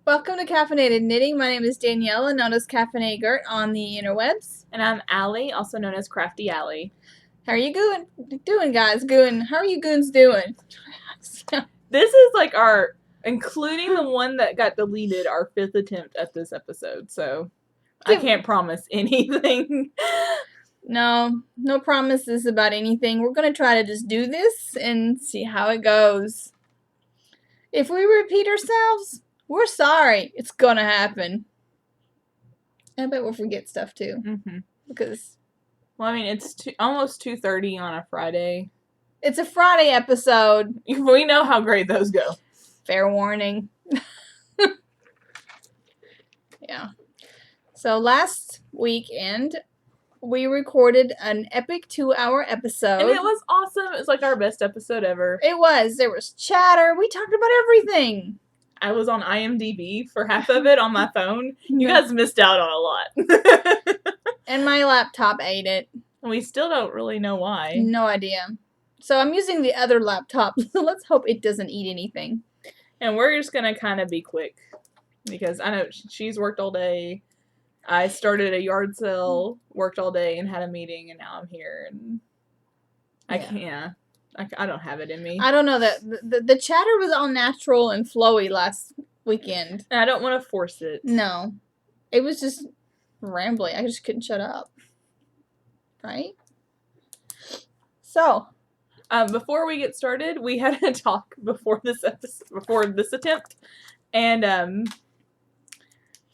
Welcome to Caffeinated Knitting. My name is Daniela, known as Caffeinated Gert on the interwebs. And I'm Allie, also known as Crafty Allie. How are you doing, guys? How are you goons doing? This is like including the one that got deleted, our 5th attempt at this episode. So I can't promise anything. No promises about anything. We're going to try to just do this and see how it goes. If we repeat ourselves, we're sorry. It's going to happen. I bet we'll forget stuff too. Mm-hmm. Because... Well, I mean, it's almost 2:30 on a Friday. It's a Friday episode. We know how great those go. Fair warning. Yeah. So last weekend, we recorded an epic 2-hour episode. And it was awesome. It was like our best episode ever. It was. There was chatter. We talked about everything. I was on IMDb for half of it on my phone. You guys missed out on a lot. And my laptop ate it. We still don't really know why. No idea. So I'm using the other laptop. Let's hope it doesn't eat anything. And we're just going to kind of be quick. Because I know she's worked all day. I started a yard sale, worked all day, and had a meeting, and now I'm here. And I don't have it in me. I don't know. The chatter was all natural and flowy last weekend. And I don't want to force it. No. It was just rambling. I just couldn't shut up. Right? So, before we get started, we had a talk before this attempt, and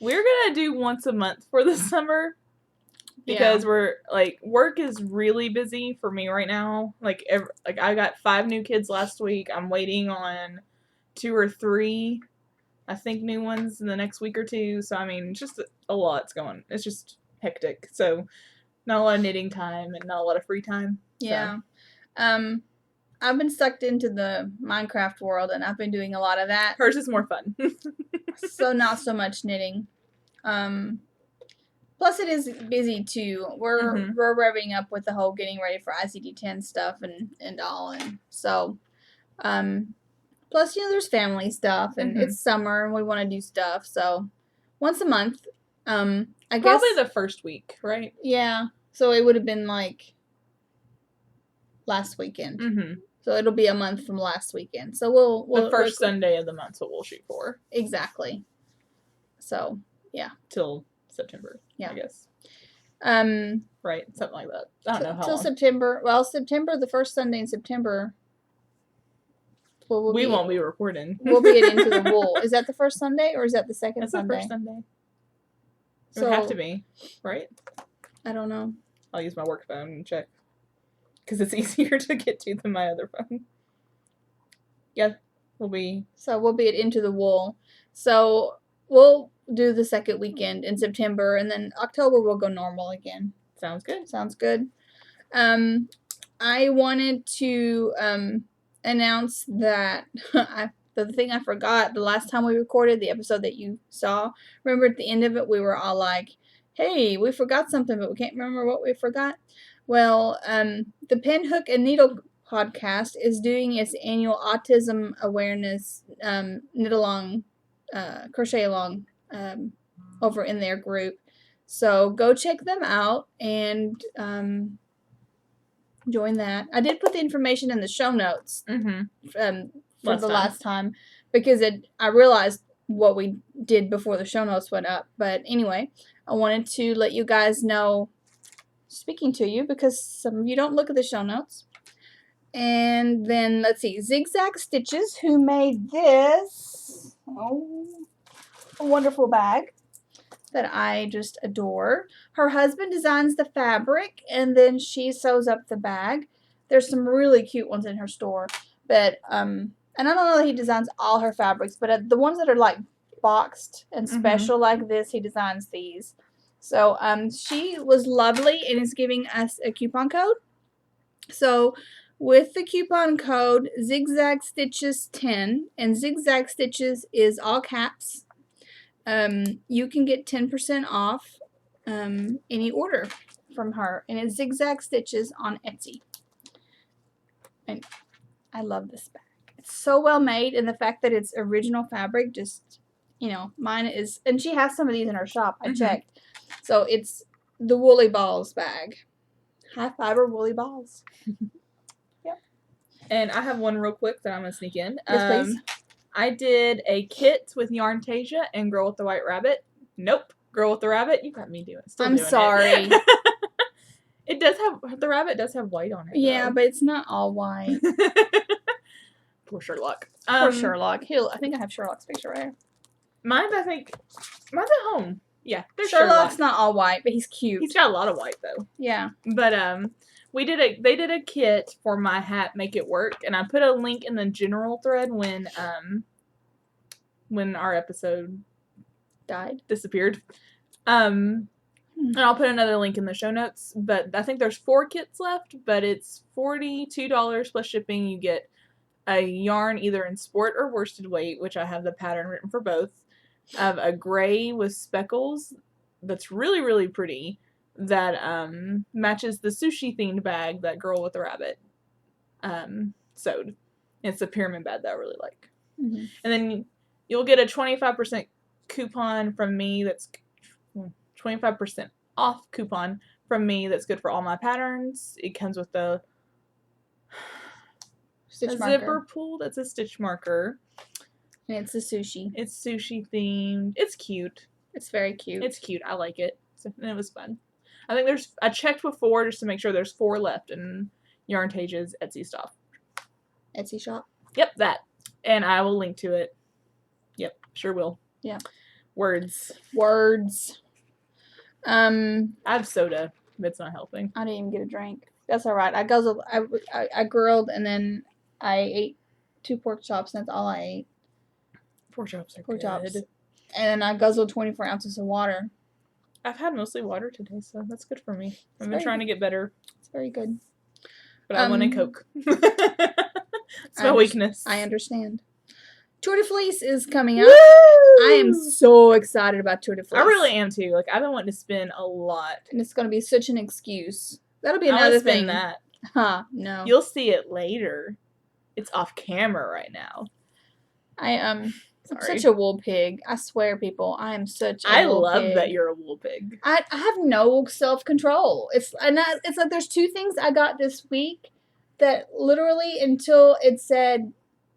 we're gonna do once a month for the summer because we're like work is really busy for me right now. Like I got 5 new kids last week. I'm waiting on 2 or 3, I think, new ones in the next week or 2. So I mean, just a lot's going. It's just hectic. So not a lot of knitting time and not a lot of free time. Yeah. So. I've been sucked into the Minecraft world, and I've been doing a lot of that. Hers is more fun. So not so much knitting. Plus it is busy too. We're revving up with the whole getting ready for ICD-10 stuff and all, and so plus there's family stuff, and it's summer and we want to do stuff. So once a month, I guess probably the first week, right? Yeah. So it would have been like last weekend. So it'll be a month from last weekend. So we'll the first Sunday of the month, so we'll shoot for. Exactly. So yeah. Till September. Yeah. I guess. Right, something like that. I don't know how till long. September. Well, September, the first Sunday in September. We won't be recording. We'll be at Into the Wool. Is that the first Sunday or is that the second Sunday? That's the first Sunday. It would have to be, right? I don't know. I'll use my work phone and check. Because it's easier to get to than my other phone. Yeah, we'll be at Into the Wool. So we'll do the second weekend in September, and then October we'll go normal again. Sounds good. Sounds good. I wanted to announce that the thing I forgot the last time we recorded the episode that you saw. Remember at the end of it we were all like, "Hey, we forgot something, but we can't remember what we forgot." Well, the Pen, Hook, and Needle podcast is doing its annual autism awareness knit-along, crochet-along over in their group. So go check them out and join that. I did put the information in the show notes for the last time because I realized what we did before the show notes went up. But anyway, I wanted to let you guys know, speaking to you, because some of you don't look at the show notes. And then, let's see, Zigzag Stitches, who made this a wonderful bag that I just adore. Her husband designs the fabric, and then she sews up the bag. There's some really cute ones in her store, but, and I don't know that he designs all her fabrics, but the ones that are, like, boxed and special like this, he designs these. So, she was lovely and is giving us a coupon code. So, with the coupon code Zigzag Stitches 10, and Zigzag Stitches is all caps, you can get 10% off any order from her. And it's Zigzag Stitches on Etsy. And I love this bag. It's so well made, and the fact that it's original fabric just mine is, and she has some of these in her shop. I checked. So it's the Woolly Balls bag. High fiber woolly balls. Yep. And I have one real quick that I'm going to sneak in. Yes, please. I did a kit with Yarntasia and Girl with the White Rabbit. Nope. Girl with the Rabbit. You got me doing it. I'm sorry. It does have, the rabbit does have white on it. Yeah, but it's not all white. Poor Sherlock. Poor Sherlock. I think I have Sherlock's picture right here. Mine's at home. Yeah, there's Sherlock's not all white, but he's cute. He's got a lot of white though. Yeah. But they did a kit for my hat Make It Work, and I put a link in the general thread when our episode disappeared. And I'll put another link in the show notes, but I think there's 4 kits left, but it's $42 plus shipping. You get a yarn either in sport or worsted weight, which I have the pattern written for both, of a gray with speckles that's really, really pretty, that matches the sushi themed bag that Girl with the Rabbit sewed. It's a pyramid bag that I really like. Mm-hmm. And then you'll get a 25% coupon from me that's 25% off coupon from me that's good for all my patterns. It comes with a zipper pull that's a stitch marker. And it's a sushi. It's sushi themed. It's cute. It's very cute. It's cute. I like it. And it was fun. I think I checked before just to make sure there's 4 left in Yarntasia's Etsy shop. Etsy shop? Yep, that. And I will link to it. Yep, sure will. Yeah. Words. I have soda, but it's not helping. I didn't even get a drink. That's all right. I grilled and then I ate 2 pork chops, and that's all I ate. Pork chops are good. And then I guzzled 24 ounces of water. I've had mostly water today, so that's good for me. I've been trying to get better. It's very good. But I want a Coke. It's my weakness. I understand. Tour de Fleece is coming up. Woo! I am so excited about Tour de Fleece. I really am too. Like, I've been wanting to spend a lot. And it's going to be such an excuse. That'll be another thing. That. Huh, no. You'll see it later. It's off camera right now. I'm such a wool pig. I swear, people. I am such a wool pig. I love that you're a wool pig. I have no self-control. It's like there's 2 things I got this week that literally until it said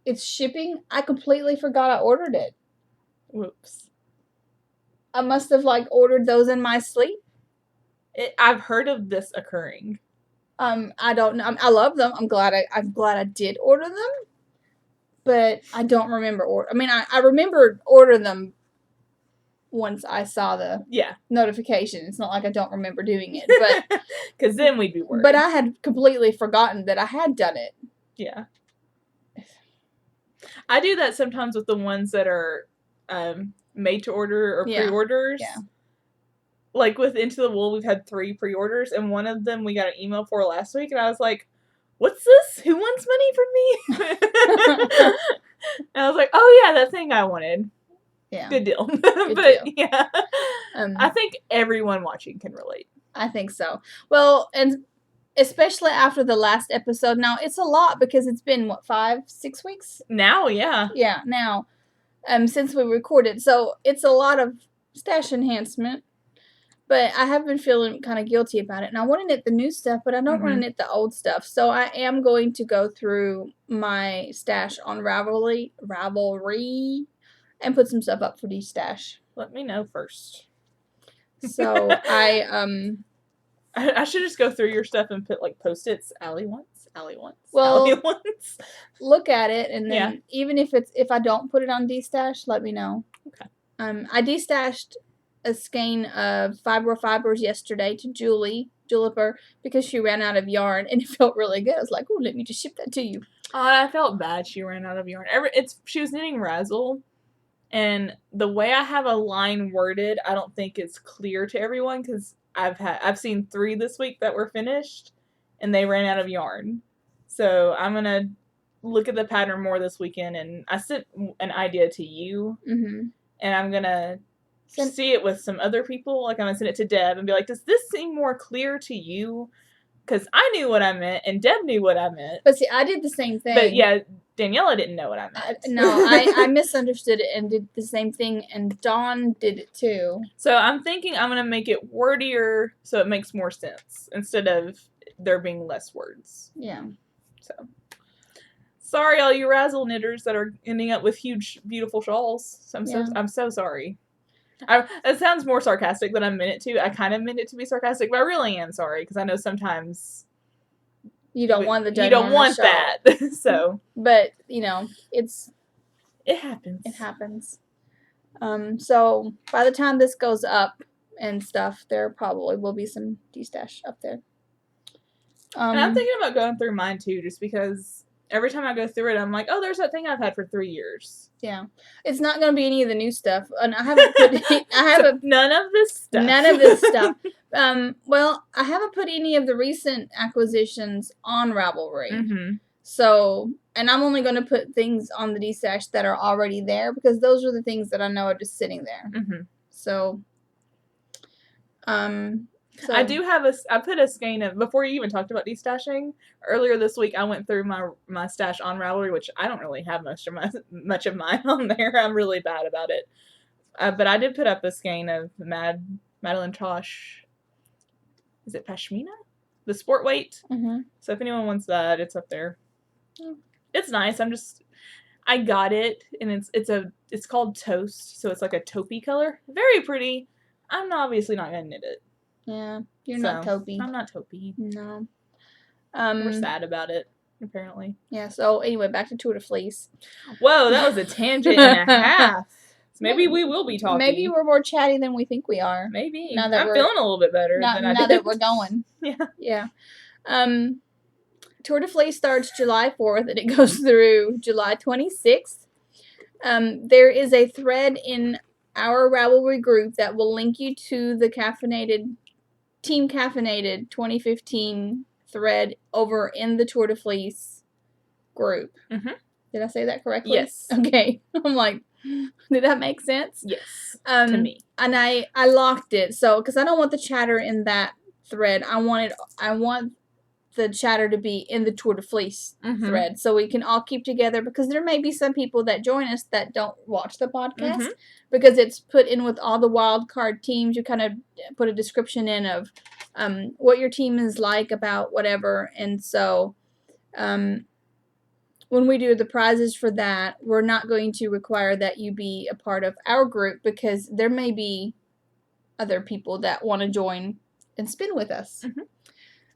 it's shipping, I completely forgot I ordered it. Whoops. I must have ordered those in my sleep. I've heard of this occurring. I don't know. I love them. I'm glad I did order them, but I don't remember I remembered ordering them once I saw the notification. It's not like I don't remember doing it, but because then we'd be worried. But I had completely forgotten that I had done it. Yeah. I do that sometimes with the ones that are made to order or pre-orders. Yeah. Like with Into the Wool, we've had 3 pre-orders, and one of them we got an email for last week, and I was like, what's this? Who wants money from me? And I was like, oh yeah, that thing I wanted. Yeah. Good deal. Yeah. I think everyone watching can relate. I think so. Well, and especially after the last episode. Now, it's a lot because it's been, 5-6 weeks? Now, yeah. Yeah, now. Since we recorded. So, it's a lot of stash enhancement. But I have been feeling kind of guilty about it. And I want to knit the new stuff, but I don't want to knit the old stuff. So, I am going to go through my stash on Ravelry and put some stuff up for de-stash. Let me know first. So, I should just go through your stuff and put Post-its. Allie wants. Well, Allie wants. Look at it, and then even if I don't put it on de-stash, let me know. Okay. I de-stashed a skein of fibers yesterday to Juliper, because she ran out of yarn, and it felt really good. I was like, oh, let me just ship that to you. I felt bad she ran out of yarn. She was knitting Razzle, and the way I have a line worded, I don't think it's clear to everyone, because I've seen 3 this week that were finished, and they ran out of yarn. So I'm gonna look at the pattern more this weekend, and I sent an idea to you, and I'm gonna see it with some other people. I'm gonna send it to Deb and be like, does this seem more clear to you? because I knew what I meant, and Deb knew what I meant. But see, I did the same thing. But yeah, Daniela didn't know what I meant. I misunderstood it and did the same thing, and Dawn did it too. So I'm thinking I'm going to make it wordier so it makes more sense, instead of there being less words. Yeah. So, sorry all you razzle knitters that are ending up with huge, beautiful shawls. So I'm so sorry. It sounds more sarcastic than I meant it to. I kind of meant it to be sarcastic, but I really am sorry, because I know sometimes you don't want the you don't want that. So, but it happens. It happens. So by the time this goes up and stuff, there probably will be some D-stash up there. And I'm thinking about going through mine too, just because every time I go through it, I'm like, oh, there's that thing I've had for 3 years. Yeah, it's not going to be any of the new stuff, and I haven't put none of this stuff. None of this stuff. Well, I haven't put any of the recent acquisitions on Ravelry. Mm-hmm. So, and I'm only going to put things on the D-stash that are already there, because those are the things that I know are just sitting there. Mm-hmm. So, I do have I put a skein of, before you even talked about destashing, earlier this week I went through my stash on Ravelry, which I don't really have much of mine on there. I'm really bad about it. But I did put up a skein of Madeline Tosh. Is it Pashmina? The sport weight. Mm-hmm. So if anyone wants that, it's up there. It's nice. I got it, and it's called Toast, so it's like a taupey color. Very pretty. I'm obviously not gonna knit it. Yeah, you're not taupey. I'm not taupey. No. We're sad about it, apparently. Yeah, so anyway, back to Tour de Fleece. Whoa, that was a tangent and a half. So maybe we will be talking. Maybe we're more chatty than we think we are. Maybe. I'm feeling a little bit better than I did. Now that we're going. Yeah. Yeah. Tour de Fleece starts July 4th, and it goes through July 26th. There is a thread in our Ravelry group that will link you to the Team Caffeinated 2015 thread over in the Tour de Fleece group. Mm-hmm. Did I say that correctly? Yes. Okay. I'm like, did that make sense? Yes. To me. And I locked it, so because I don't want the chatter in that thread. I want the chatter to be in the Tour de Fleece thread, so we can all keep together, because there may be some people that join us that don't watch the podcast, because it's put in with all the wild card teams. You kind of put a description in of what your team is like, about whatever, and so when we do the prizes for that, we're not going to require that you be a part of our group, because there may be other people that want to join and spin with us.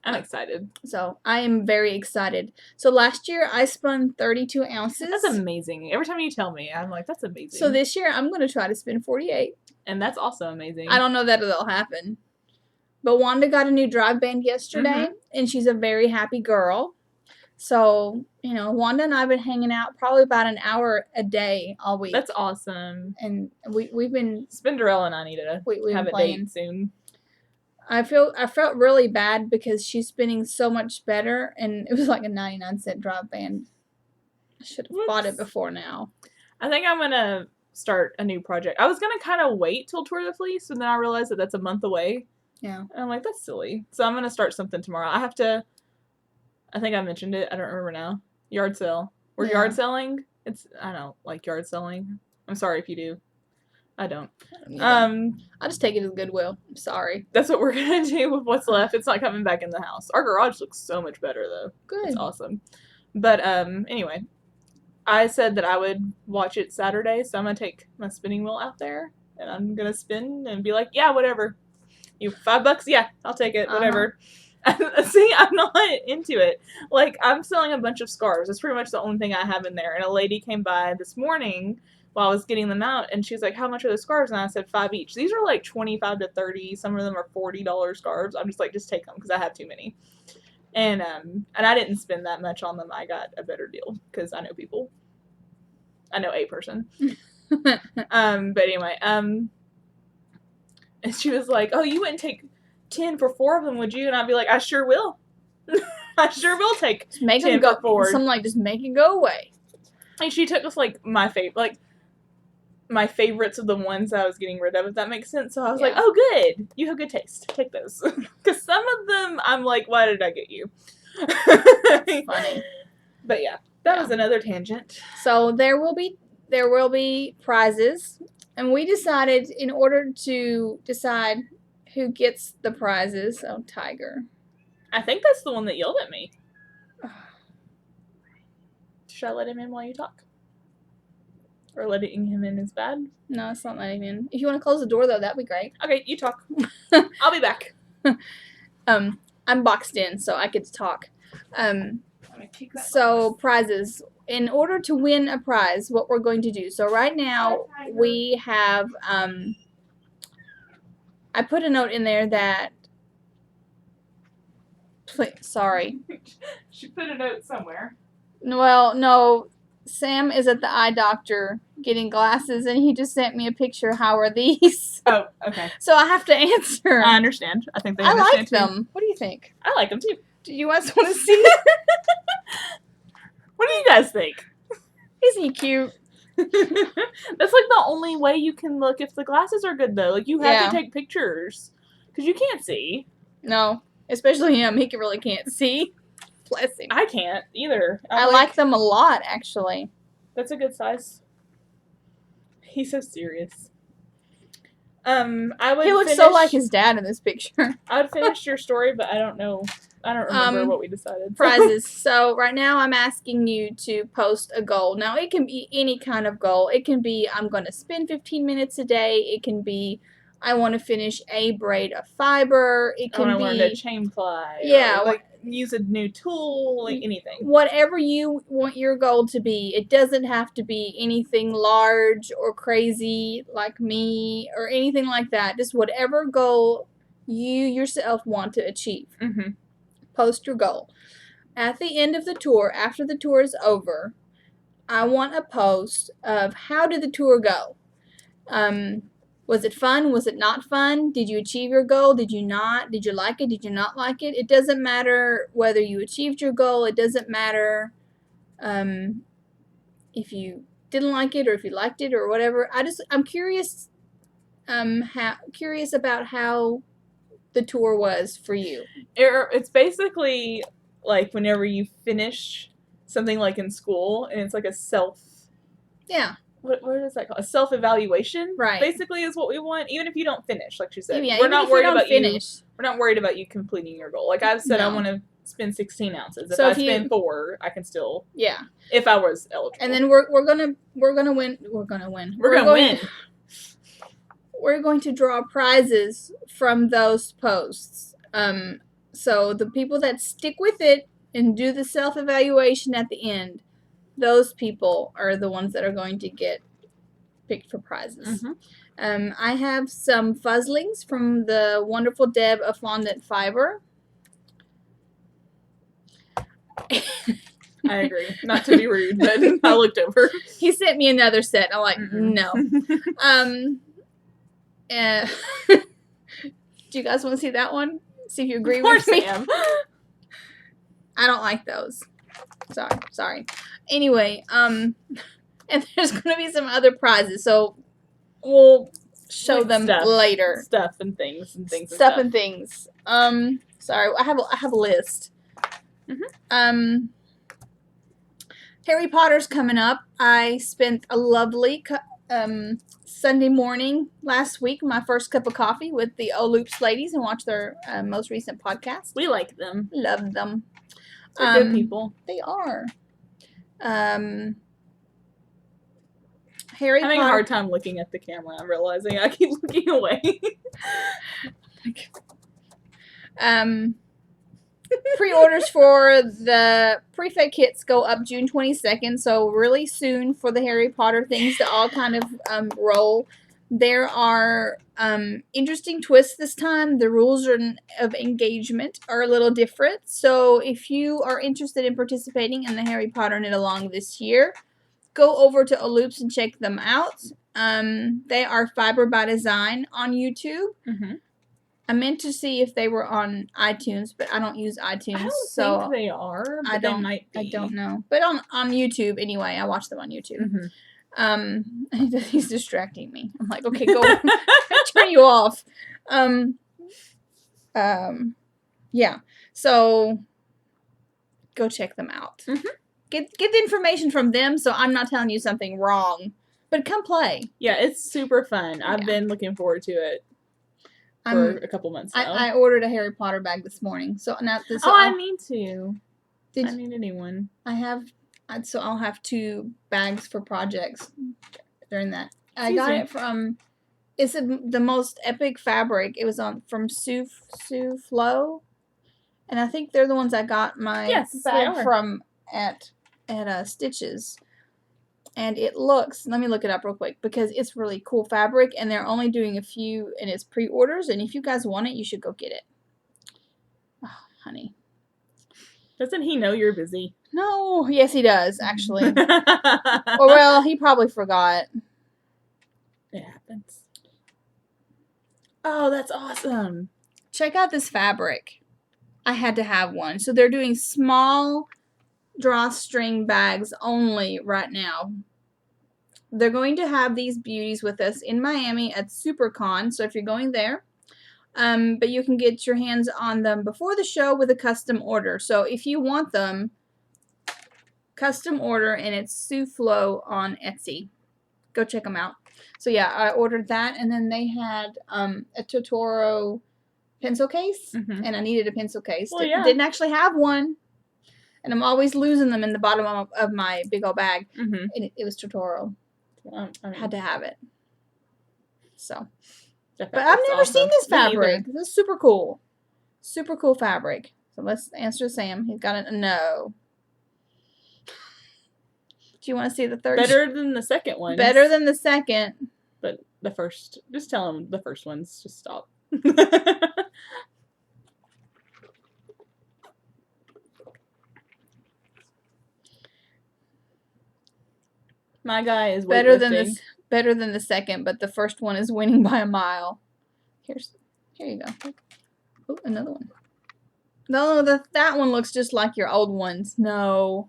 I'm excited. So I am very excited. So last year I spun 32 ounces. That's amazing. Every time you tell me, I'm like, that's amazing. So this year I'm going to try to spin 48. And that's also amazing. I don't know that it'll happen. But Wanda got a new drive band yesterday, and she's a very happy girl. So, Wanda and I have been hanging out probably about an hour a day all week. That's awesome. And we've been... Spinderella and I need to have a date soon. I felt really bad because she's spinning so much better, and it was like a 99-cent drive band. I should have bought it before now. I think I'm going to start a new project. I was going to kind of wait till Tour de Fleece, and then I realized that that's a month away. Yeah. And I'm like, that's silly. So I'm going to start something tomorrow. I think I mentioned it. I don't remember now. Yard sale. We're yard selling. I don't like yard selling. I'm sorry if you do. I don't. I'll just take it as goodwill. I'm sorry. That's what we're going to do with what's left. It's not coming back in the house. Our garage looks so much better, though. Good. It's awesome. But, anyway. I said that I would watch it Saturday, so I'm going to take my spinning wheel out there, and I'm going to spin and be like, yeah, whatever. You $5? Yeah, I'll take it. Whatever. See, I'm not into it. Like, I'm selling a bunch of scarves. That's pretty much the only thing I have in there. And a lady came by this morning while I was getting them out, and she's like, how much are the scarves? And I said $5 each. These are like $25 to $30. Some of them are $40 scarves. I'm just like, just take them, because I have too many. And I didn't spend that much on them. I got a better deal, because I know people. I know a person. But anyway, and she was like, oh, you wouldn't take 10 for 4 of them, would you? And I'd be like, I sure will. I sure will take 10 for 4. Something like, just make it go away. And she took us, like, my favorite, like, my favorites of the ones I was getting rid of, if that makes sense. So I was Yeah. like, oh, good. You have good taste. Take those. Because some of them, I'm like, why did I get you? Funny. But yeah, that was another tangent. So there will be prizes. And we decided, in order to decide who gets the prizes, oh, Tiger. I think that's the one that yelled at me. Should I let him in while you talk? Or letting him in is bad? No, it's not letting him in. If you want to close the door, though, that'd be great. Okay, you talk. I'll be back. I'm boxed in, so I get to talk. So, prizes. In order to win a prize, what we're going to do. So, right now, we have, I put a note in there that, sorry. She put a note somewhere. Well, no, Sam is at the eye doctor getting glasses, and he just sent me a picture. How are these? Oh, okay. So, I have to answer. I understand. I think they understand, like them. What do you think? I like them, too. Do you guys want to see? What do you guys think? Isn't he cute? That's like the only way you can look if the glasses are good, though. Like, you have to take pictures. Because you can't see. No. Especially him. He really can't see. Bless him. I can't either. I like them a lot, actually. That's a good size. He's so serious. He looks so like his dad in this picture. I would finish your story, but I don't know. I don't remember what we decided. Prizes. So right now I'm asking you to post a goal. Now it can be any kind of goal. It can be I'm going to spend 15 minutes a day. It can be I want to finish a braid of fiber. It can be learn to chain ply. Yeah, like use a new tool, like anything. Whatever you want your goal to be. It doesn't have to be anything large or crazy like me or anything like that. Just whatever goal you yourself want to achieve. Mm-hmm. Post your goal. At the end of the tour, after the tour is over, I want a post of how did the tour go? Was it fun? Was it not fun? Did you achieve your goal? Did you not? Did you like it? Did you not like it? It doesn't matter whether you achieved your goal. It doesn't matter if you didn't like it or if you liked it or whatever. I'm curious curious about how the tour was for you. It's basically like whenever you finish something like in school and it's like a what is that called? A self-evaluation, right? Basically, is what we want. Even if you don't finish, like she said, yeah, we're not worried about finish. We're not worried about you completing your goal. Like I've said, I want to spend 16 ounces. If so I spend 4, I can still. Yeah. If I was eligible. And then we're gonna win. We're gonna win. We're going to draw prizes from those posts. So the people that stick with it and do the self-evaluation at the end, those people are the ones that are going to get picked for prizes. Mm-hmm. I have some fuzzlings from the wonderful Deb of Fondant Fiber. I agree. Not to be rude, but I looked over. He sent me another set. I'm like, no. Do you guys want to see that one? See if you agree with me. I don't like those. Sorry. Anyway, and there's going to be some other prizes, so we'll show them later. Stuff and things. Sorry, I have a list. Mm-hmm. Harry Potter's coming up. I spent a lovely Sunday morning last week, my first cup of coffee with the O'Loops ladies and watched their most recent podcast. We like them. Love them. They're good people. They are. Harry I'm having a hard time looking at the camera. I'm realizing I keep looking away. Pre-orders for the pre-fed kits go up June 22nd, so really soon for the Harry Potter things to all kind of roll. There are interesting twists this time. The rules of engagement are a little different. So if you are interested in participating in the Harry Potter Knit Along this year, go over to O'Loops and check them out. They are Fiber by Design on YouTube. Mm-hmm. I meant to see if they were on iTunes, but I don't use iTunes. I don't think they are, but they might be. I don't know. But on YouTube, anyway. I watch them on YouTube. He's distracting me. I'm like, okay, go turn you off. Yeah. So go check them out. Mm-hmm. Get the information from them, so I'm not telling you something wrong. But come play. Yeah, it's super fun. I've been looking forward to it for a couple months now. I ordered a Harry Potter bag this morning, so now this. I need to. I need a new one. So I'll have 2 bags for projects during that. I got it from. It's the most epic fabric. It was from Flow, and I think they're the ones I got my bag from at Stitches. And it looks, let me look it up real quick, because it's really cool fabric, and they're only doing a few, and it's pre-orders, and if you guys want it, you should go get it. Oh, honey. Doesn't he know you're busy? No. Yes, he does, actually. Well, he probably forgot. It happens. Oh, that's awesome. Check out this fabric. I had to have one. So they're doing small drawstring bags only right now. They're going to have these beauties with us in Miami at SuperCon, so if you're going there, but you can get your hands on them before the show with a custom order. So if you want them, custom order, and it's Sue Flo on Etsy. Go check them out. So yeah, I ordered that, and then they had a Totoro pencil case, and I needed a pencil case. Well, yeah. Didn't actually have one. And I'm always losing them in the bottom of my big old bag. And it was Totoro. Had to have it. So. But I've never seen this fabric. This is super cool. Super cool fabric. So let's answer Sam. He's got a no. Do you want to see the third? Better than the second one. Better than the second. But the first. Just tell him the first one's. Just stop. My guy is better than the second, but the first one is winning by a mile. Here you go. Oh, another one. No, that one looks just like your old ones. No.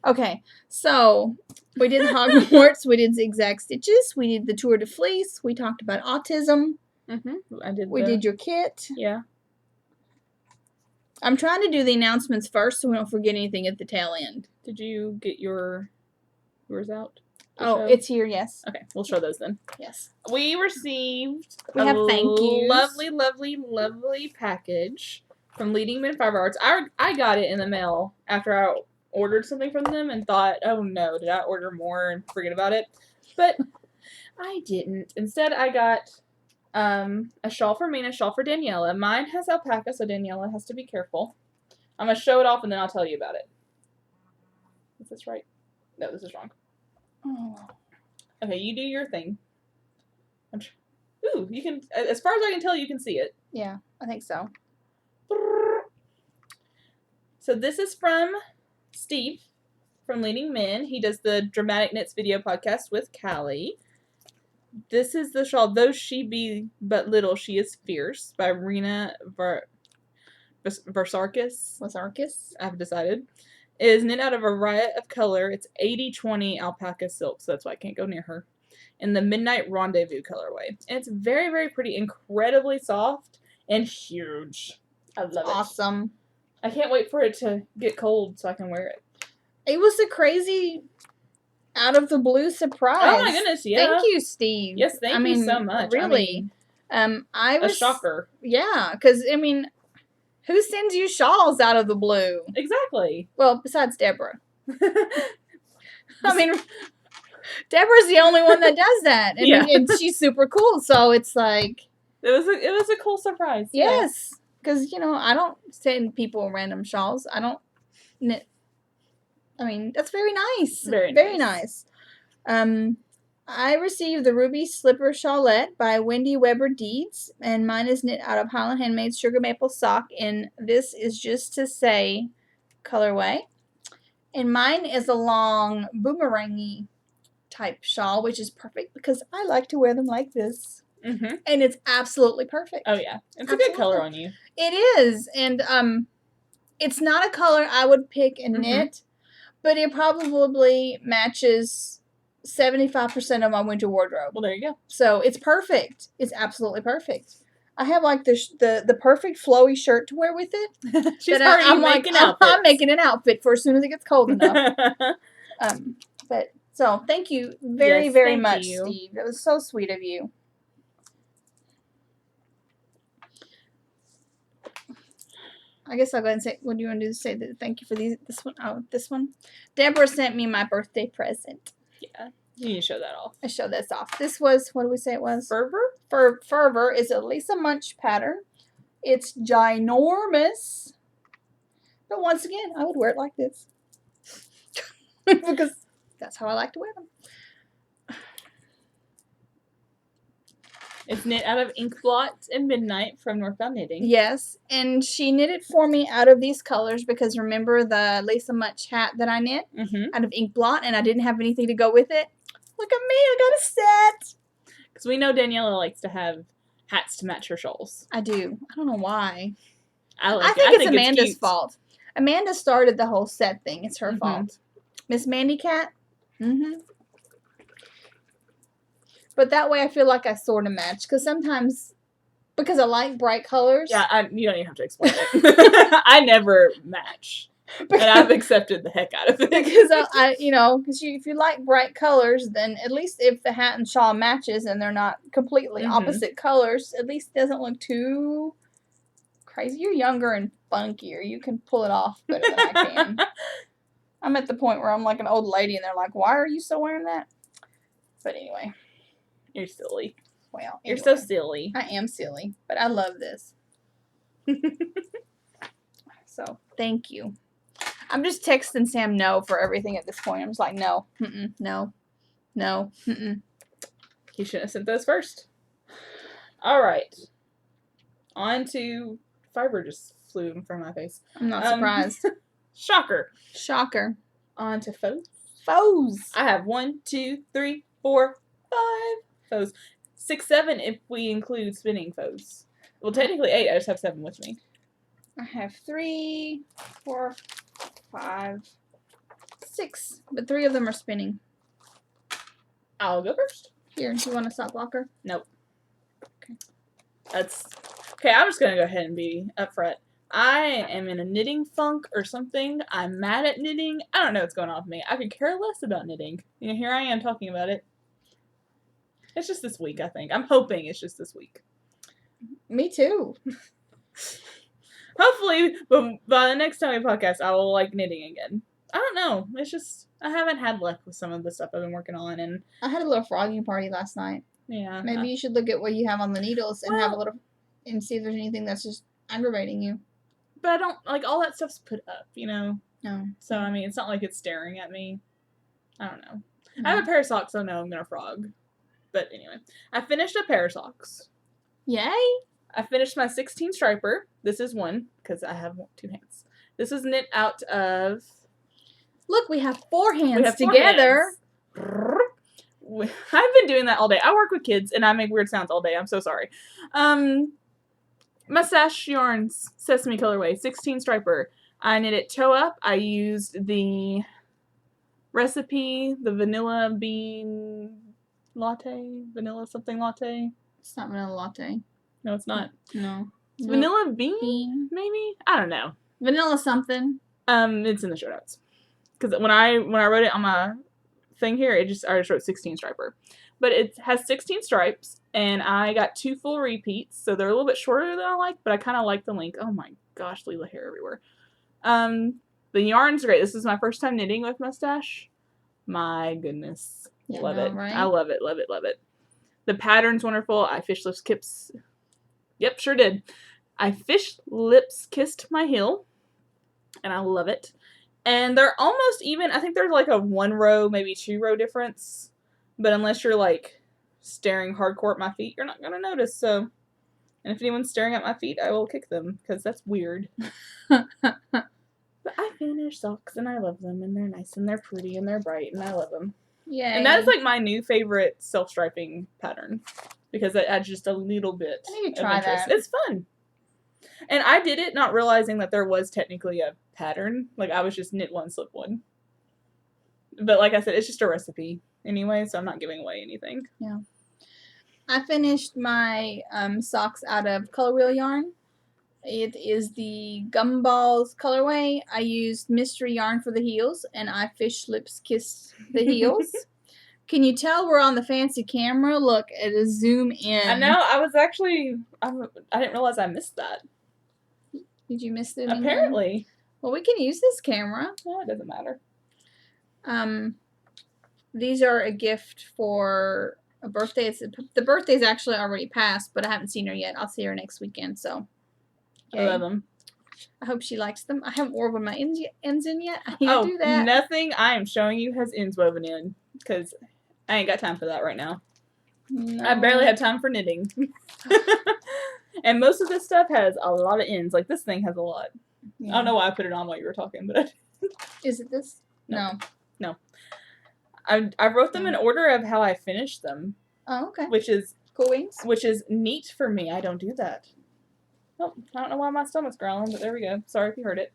Okay, so we did Hogwarts. We did Zigzag Stitches. We did the Tour de Fleece. We talked about autism. We did your kit. Yeah. I'm trying to do the announcements first so we don't forget anything at the tail end. Did you get yours out? Oh, it's here, yes. Okay, we'll show those then. Yes. We received a thank yous. Lovely, lovely, lovely package from Leading Men Fiber Arts. I got it in the mail after I ordered something from them and thought, oh no, did I order more and forget about it? But I didn't. Instead, I got a shawl for me and a shawl for Daniela. Mine has alpaca, so Daniela has to be careful. I'm going to show it off and then I'll tell you about it. Is this right? No, this is wrong. Oh. Okay, you do your thing. Ooh, you can, as far as I can tell, you can see it. Yeah, I think so. So this is from Steve from Leading Men. He does the Dramatic Knits video podcast with Callie. This is the shawl, Though She Be But Little, She Is Fierce, by Rena Versarkis. I've decided. It is knit out of a riot of color. It's 80/20 alpaca silk, so that's why I can't go near her. In the Midnight Rendezvous colorway. And it's very, very pretty, incredibly soft, and huge. I love it. Awesome. I can't wait for it to get cold so I can wear it. It was a crazy out of the blue surprise. Oh my goodness, yeah. Thank you, Steve. Yes, thank you so much. Really. I was a shocker. Yeah, because, who sends you shawls out of the blue? Exactly. Well, besides Deborah. Deborah's the only one that does that. And she's super cool, so it's like... It was a cool surprise. Yes. Because, I don't send people random shawls. I don't knit. That's very nice. Very nice. I received the Ruby Slipper Shawlette by Wendy Weber Deeds, and mine is knit out of Highland Handmaid's Sugar Maple Sock, and this is Just to Say colorway. And mine is a long boomerangy type shawl, which is perfect because I like to wear them like this. Mm-hmm. And it's absolutely perfect. Oh, yeah. It's a good color on you. It is. And it's not a color I would pick and knit, but it probably matches 75% of my winter wardrobe. Well, there you go. So it's perfect. It's absolutely perfect. I have like the perfect flowy shirt to wear with it. She's already making outfits. I'm making an outfit for as soon as it gets cold enough. But so thank you very much, Steve. That was so sweet of you. I guess I'll go ahead and say, what do you want to do? Say that thank you for this one. Oh, this one. Deborah sent me my birthday present. Yeah. You need to show that off. I showed this off. This was, what do we say it was? Fervor? Fervor is a Lisa Munch pattern. It's ginormous. But once again, I would wear it like this. Because that's how I like to wear them. It's knit out of Ink Blot and Midnight from Northbound Knitting. Yes, and she knit it for me out of these colors because remember the Lisa Munch hat that I knit out of Ink Blot, and I didn't have anything to go with it. Look at me, I got a set. Because we know Daniela likes to have hats to match her shawls. I do. I don't know why. I think it's Amanda's fault. Amanda started the whole set thing. It's her fault. Miss Mandy Cat. But that way I feel like I sort of match. Because sometimes, because I like bright colors. Yeah, you don't even have to explain it. I never match. And I've accepted the heck out of it. Because, if you like bright colors, then at least if the hat and shawl matches and they're not completely opposite colors, at least it doesn't look too crazy. You're younger and funkier. You can pull it off better than I can. I'm at the point where I'm like an old lady and they're like, why are you still wearing that? But anyway. You're silly. Well, You're so silly. I am silly, but I love this. So, thank you. I'm just texting Sam no for everything at this point. I'm just like, no. No. You shouldn't have sent those first. All right. On to... Fiber just flew in front of my face. I'm not surprised. Shocker. On to foes. I have 1, 2, 3, 4, 5 foes. 6, 7 if we include spinning foes. Well, technically 8. I just have 7 with me. I have 3, 4, 5, 6. But 3 of them are spinning. I'll go first. Here, do you want a sock blocker? Nope. Okay, I'm just going to go ahead and be upfront. I am in a knitting funk or something. I'm mad at knitting. I don't know what's going on with me. I could care less about knitting. Here I am talking about it. It's just this week, I think. I'm hoping it's just this week. Me too. Hopefully, by the next time we podcast, I will like knitting again. I don't know. It's just, I haven't had luck with some of the stuff I've been working on. And I had a little frogging party last night. Yeah. Maybe you should look at what you have on the needles and have a little, and see if there's anything that's just aggravating you. But I don't, all that stuff's put up, No. So, it's not like it's staring at me. I don't know. I have a pair of socks, so no, I'm going to frog. But anyway, I finished a pair of socks. Yay! I finished my 16 striper. This is one, because I have 2 hands. This is knit out of... Look, we have 4 hands together. I've been doing that all day. I work with kids, and I make weird sounds all day. I'm so sorry. Mustache Yarns, Sesame Colorway, 16 striper. I knit it toe up. I used the recipe, the vanilla bean latte, vanilla something latte. It's not vanilla latte. No, it's not. No. It's vanilla bean, maybe? I don't know. Vanilla something. It's in the show notes. Because when I wrote it on my thing here, I just wrote 16 striper. But it has 16 stripes, and I got 2 full repeats, so they're a little bit shorter than I like, but I kind of like the length. Oh my gosh, Leela hair everywhere. The yarn's great. This is my first time knitting with Mustache. My goodness. Yeah, love it. Right? I love it, love it, love it. The pattern's wonderful. I fish lips kips. Yep, sure did. I fish lips kissed my heel, and I love it. And they're almost even. I think there's like a 1 row, maybe 2 row difference. But unless you're like staring hardcore at my feet, you're not going to notice. So, and if anyone's staring at my feet, I will kick them because that's weird. But I finish socks and I love them, and they're nice and they're pretty and they're bright and I love them. Yeah. And that is like my new favorite self-striping pattern because it adds just a little bit I need to try that. It's fun. And I did it not realizing that there was technically a pattern. Like I was just knit 1, slip 1. But like I said, it's just a recipe anyway, so I'm not giving away anything. Yeah. I finished my socks out of Color Wheel yarn. It is the Gumballs colorway. I used mystery yarn for the heels, and I fish lips kissed the heels. Can you tell we're on the fancy camera? Look, it is zoom in. I know. I was actually, I didn't realize I missed that. Did you miss it? Apparently. Well, we can use this camera. No, it doesn't matter. These are a gift for a birthday. The birthday's actually already passed, but I haven't seen her yet. I'll see her next weekend, so. Okay. I love them. I hope she likes them. I haven't woven my ends in yet. I need to do that. Nothing I am showing you has ends woven in, because I ain't got time for that right now. No. I barely have time for knitting. And most of this stuff has a lot of ends. Like, this thing has a lot. Yeah. I don't know why I put it on while you were talking, but Is it this? No. I wrote them in order of how I finished them. Oh, okay. Which is cool wings. Which is neat for me. I don't do that. Oh, I don't know why my stomach's growling, but there we go. Sorry if you heard it.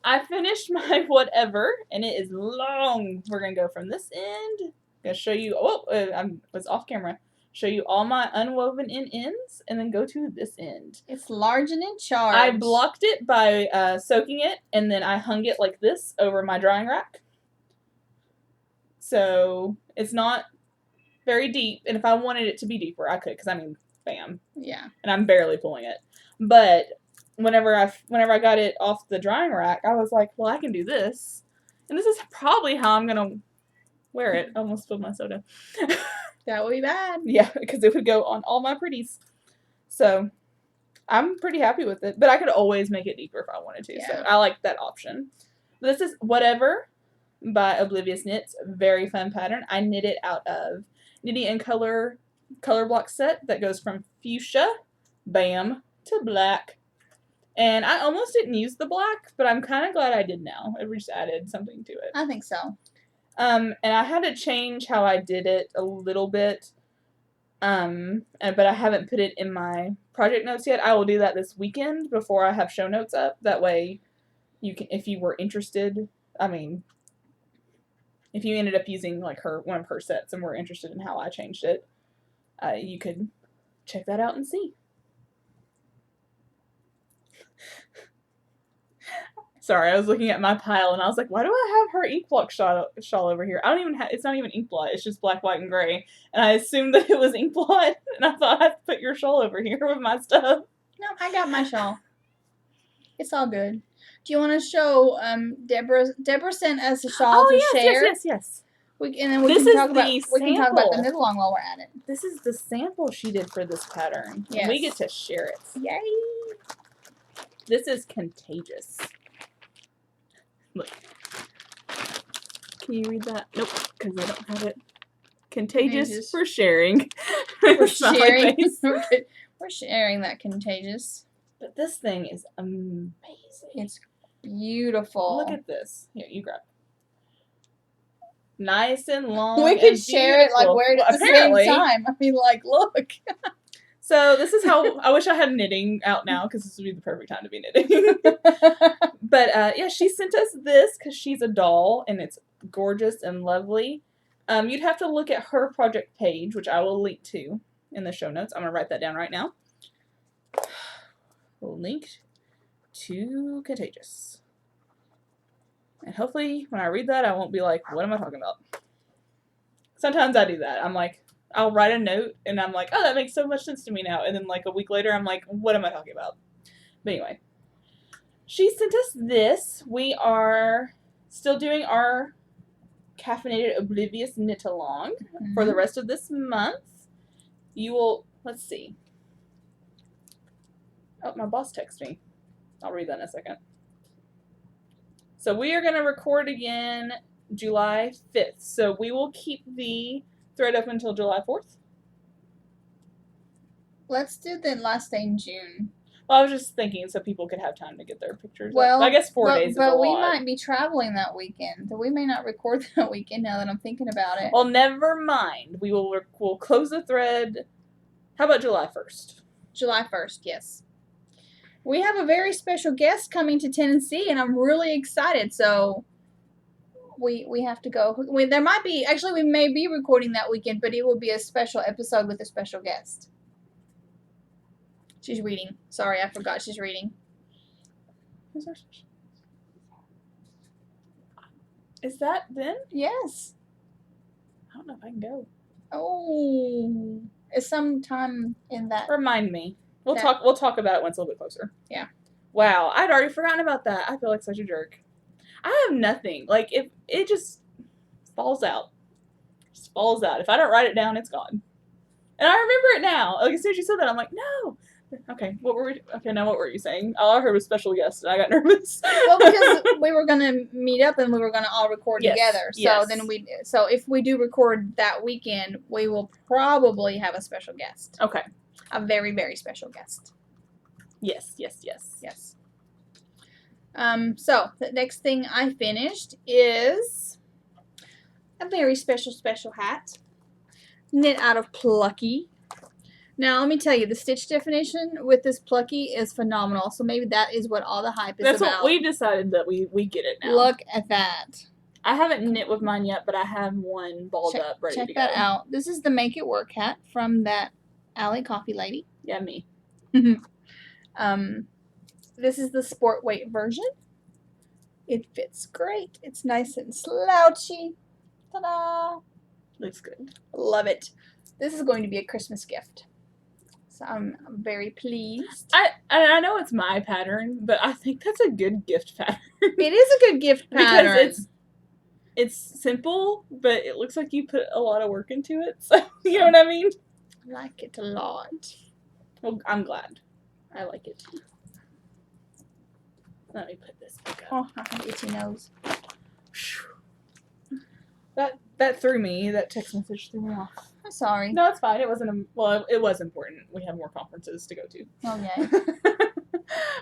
I finished my whatever, and it is long. We're going to go from this end. I'm going to show you. I was off camera. Show you all my unwoven in ends, and then go to this end. It's large and in charge. I blocked it by soaking it, and then I hung it like this over my drying rack. So it's not very deep, and if I wanted it to be deeper, I could, because I mean, bam. Yeah. And I'm barely pulling it. But whenever I got it off the drying rack, I was like, well, I can do this. And this is probably how I'm going to wear it. I almost spilled my soda. That would be bad. Yeah, because it would go on all my pretties. So I'm pretty happy with it. But I could always make it deeper if I wanted to. Yeah. So I like that option. This is Whatever by Oblivious Knits. Very fun pattern. I knit it out of Knitty and Color block set that goes from fuchsia, bam, to black. And I almost didn't use the black, but I'm kind of glad I did now. It just added something to it. I think so. And I had to change how I did it a little bit. But I haven't put it in my project notes yet. I will do that this weekend before I have show notes up. That way you can, if you were interested, I mean, if you ended up using like one of her sets and were interested in how I changed it, you could check that out and see. Sorry, I was looking at my pile and I was like, why do I have her ink blot shawl over here? I don't even have, it's not even ink blot, it's just black, white, and gray. And I assumed that it was ink blot, and I thought I'd put your shawl over here with my stuff. No, I got my shawl. It's all good. Do you want to show Deborah sent us a shawl to share? Yes. We can talk about the knit along while we're at it. This is the sample she did for this pattern. Yes. And we get to share it. Yay! This is contagious. Look. Can you read that? Nope, because I don't have it. Contagious for sharing. We're sharing. We're sharing that contagious. But this thing is amazing. It's beautiful. Look at this. Here, you grab it. Nice and long. We could share it, like, wear it at the same time. I mean, like, look. So this is how, I wish I had knitting out now, because this would be the perfect time to be knitting. But yeah, she sent us this because she's a doll, and it's gorgeous and lovely. You'd have to look at her project page, which I will link to in the show notes. I'm going to write that down right now. Linked to Contagious. And hopefully when I read that, I won't be like, what am I talking about? Sometimes I do that. I'm like, I'll write a note and I'm like, oh, that makes so much sense to me now. And then like a week later, I'm like, what am I talking about? But anyway, she sent us this. We are still doing our caffeinated Oblivious knit along for the rest of this month. You will, let's see. Oh, my boss texted me. I'll read that in a second. So we are going to record again July 5th. So we will keep the thread up until July 4th. Let's do the last day in June. Well, I was just thinking so people could have time to get their pictures up. I guess 4 days is a lot. But we might be traveling that weekend. So we may not record that weekend now that I'm thinking about it. Well, never mind. We'll close the thread. How about July 1st? July 1st, yes. We have a very special guest coming to Tennessee, and I'm really excited. So we have to go. There might be, actually, we may be recording that weekend, but it will be a special episode with a special guest. She's reading. Sorry, I forgot she's reading. Is that then? Yes. I don't know if I can go. Oh, it's sometime in that. Remind me. We'll talk about it once a little bit closer. Yeah. Wow, I'd already forgotten about that. I feel like such a jerk. I have nothing. Like, if it just falls out. Just falls out. If I don't write it down, it's gone. And I remember it now. Like, as soon as you said that, I'm like, no. Okay, what were you saying? All I heard was special guest, and I got nervous. Well, because we were going to meet up and we were going to all record together. So so if we do record that weekend, we will probably have a special guest. Okay. A very, very special guest. Yes. So the next thing I finished is a very special hat knit out of Plucky. Now, let me tell you, the stitch definition with this Plucky is phenomenal. So maybe that is what all the hype is about. That's what we decided that we get it now. Look at that. I haven't knit with mine yet, but I have one balled up ready to go. Check that out. This is the Make It Work hat from that Alley Coffee lady. Yeah, me. This is the sport weight version. It fits great. It's nice and slouchy. Ta-da! Looks good. Love it. This is going to be a Christmas gift. So I'm very pleased. I know it's my pattern, but I think that's a good gift pattern. It is a good gift pattern. Because it's simple, but it looks like you put a lot of work into it. So, you know what I mean? I like it a lot. Well, I'm glad. I like it. Let me put this back up. Oh, I have itchy nose. That threw me. That text message threw me off. I'm sorry. No, it's fine. It wasn't. It was important. We have more conferences to go to. Okay.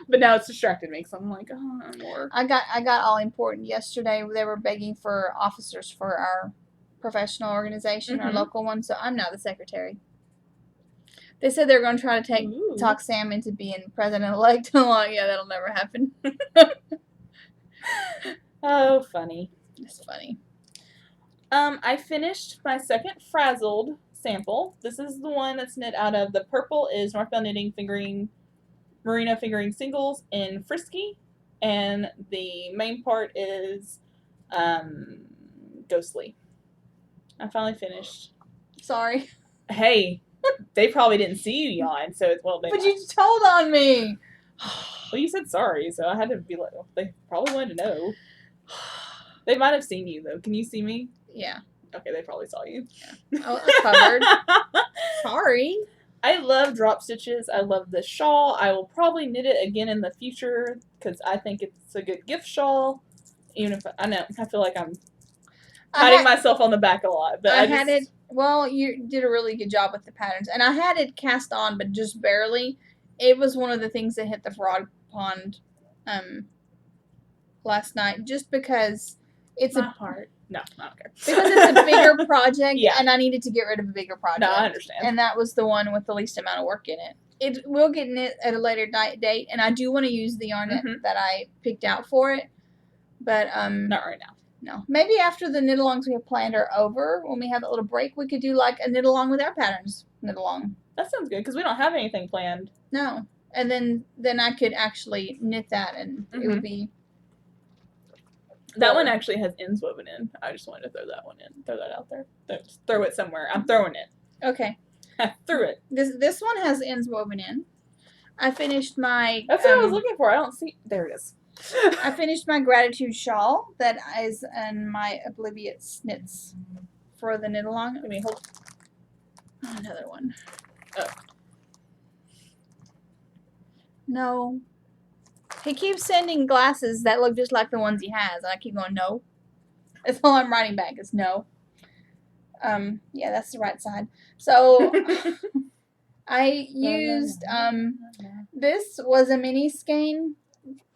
But now it's distracted me, so I'm like, oh, more. I got all important yesterday. They were begging for officers for our professional organization, our local one. So I'm now the secretary. They said they were going to try to talk Sam into being president-elect. I'm like, yeah, that'll never happen. Oh, funny. It's funny. I finished my second Frazzled sample. This is the one that's knit out of, the purple is Northbound Knitting Merino Fingering Singles in Frisky, and the main part is Ghostly. I finally finished. Sorry. Hey, they probably didn't see you yawn, so it's, well, they But you told on me. Well, you said sorry, so I had to be like, they probably wanted to know. They might have seen you, though. Can you see me? Yeah. Okay, they probably saw you. Yeah. Oh, it's covered. Sorry. I love drop stitches. I love this shawl. I will probably knit it again in the future because I think it's a good gift shawl. Even if I feel like I'm patting myself on the back a lot. But I had it. Well, you did a really good job with the patterns, and I had it cast on, but just barely. It was one of the things that hit the frog pond last night, just because it's my heart. No, I don't care. Because it's a bigger project, and I needed to get rid of a bigger project. No, I understand. And that was the one with the least amount of work in it. It will get knit at a later date, and I do want to use the yarn that I picked out for it, but not right now. No, maybe after the knit alongs we have planned are over, when we have that little break, we could do like a knit along with our patterns knit along. That sounds good because we don't have anything planned. No, and then I could actually knit that, and it would be. That one actually has ends woven in. I just wanted to throw that one in. Throw that out there. Throw it somewhere. I'm throwing it. Okay. I threw it. This one has ends woven in. I finished my... That's what I was looking for. I don't see... There it is. I finished my gratitude shawl that is in my Oblivious Knits for the knit along. Let me hold... Oh, another one. Oh. No. He keeps sending glasses that look just like the ones he has, and I keep going, no. That's all I'm writing back is no. Yeah, that's the right side. So, I used, this was a mini skein,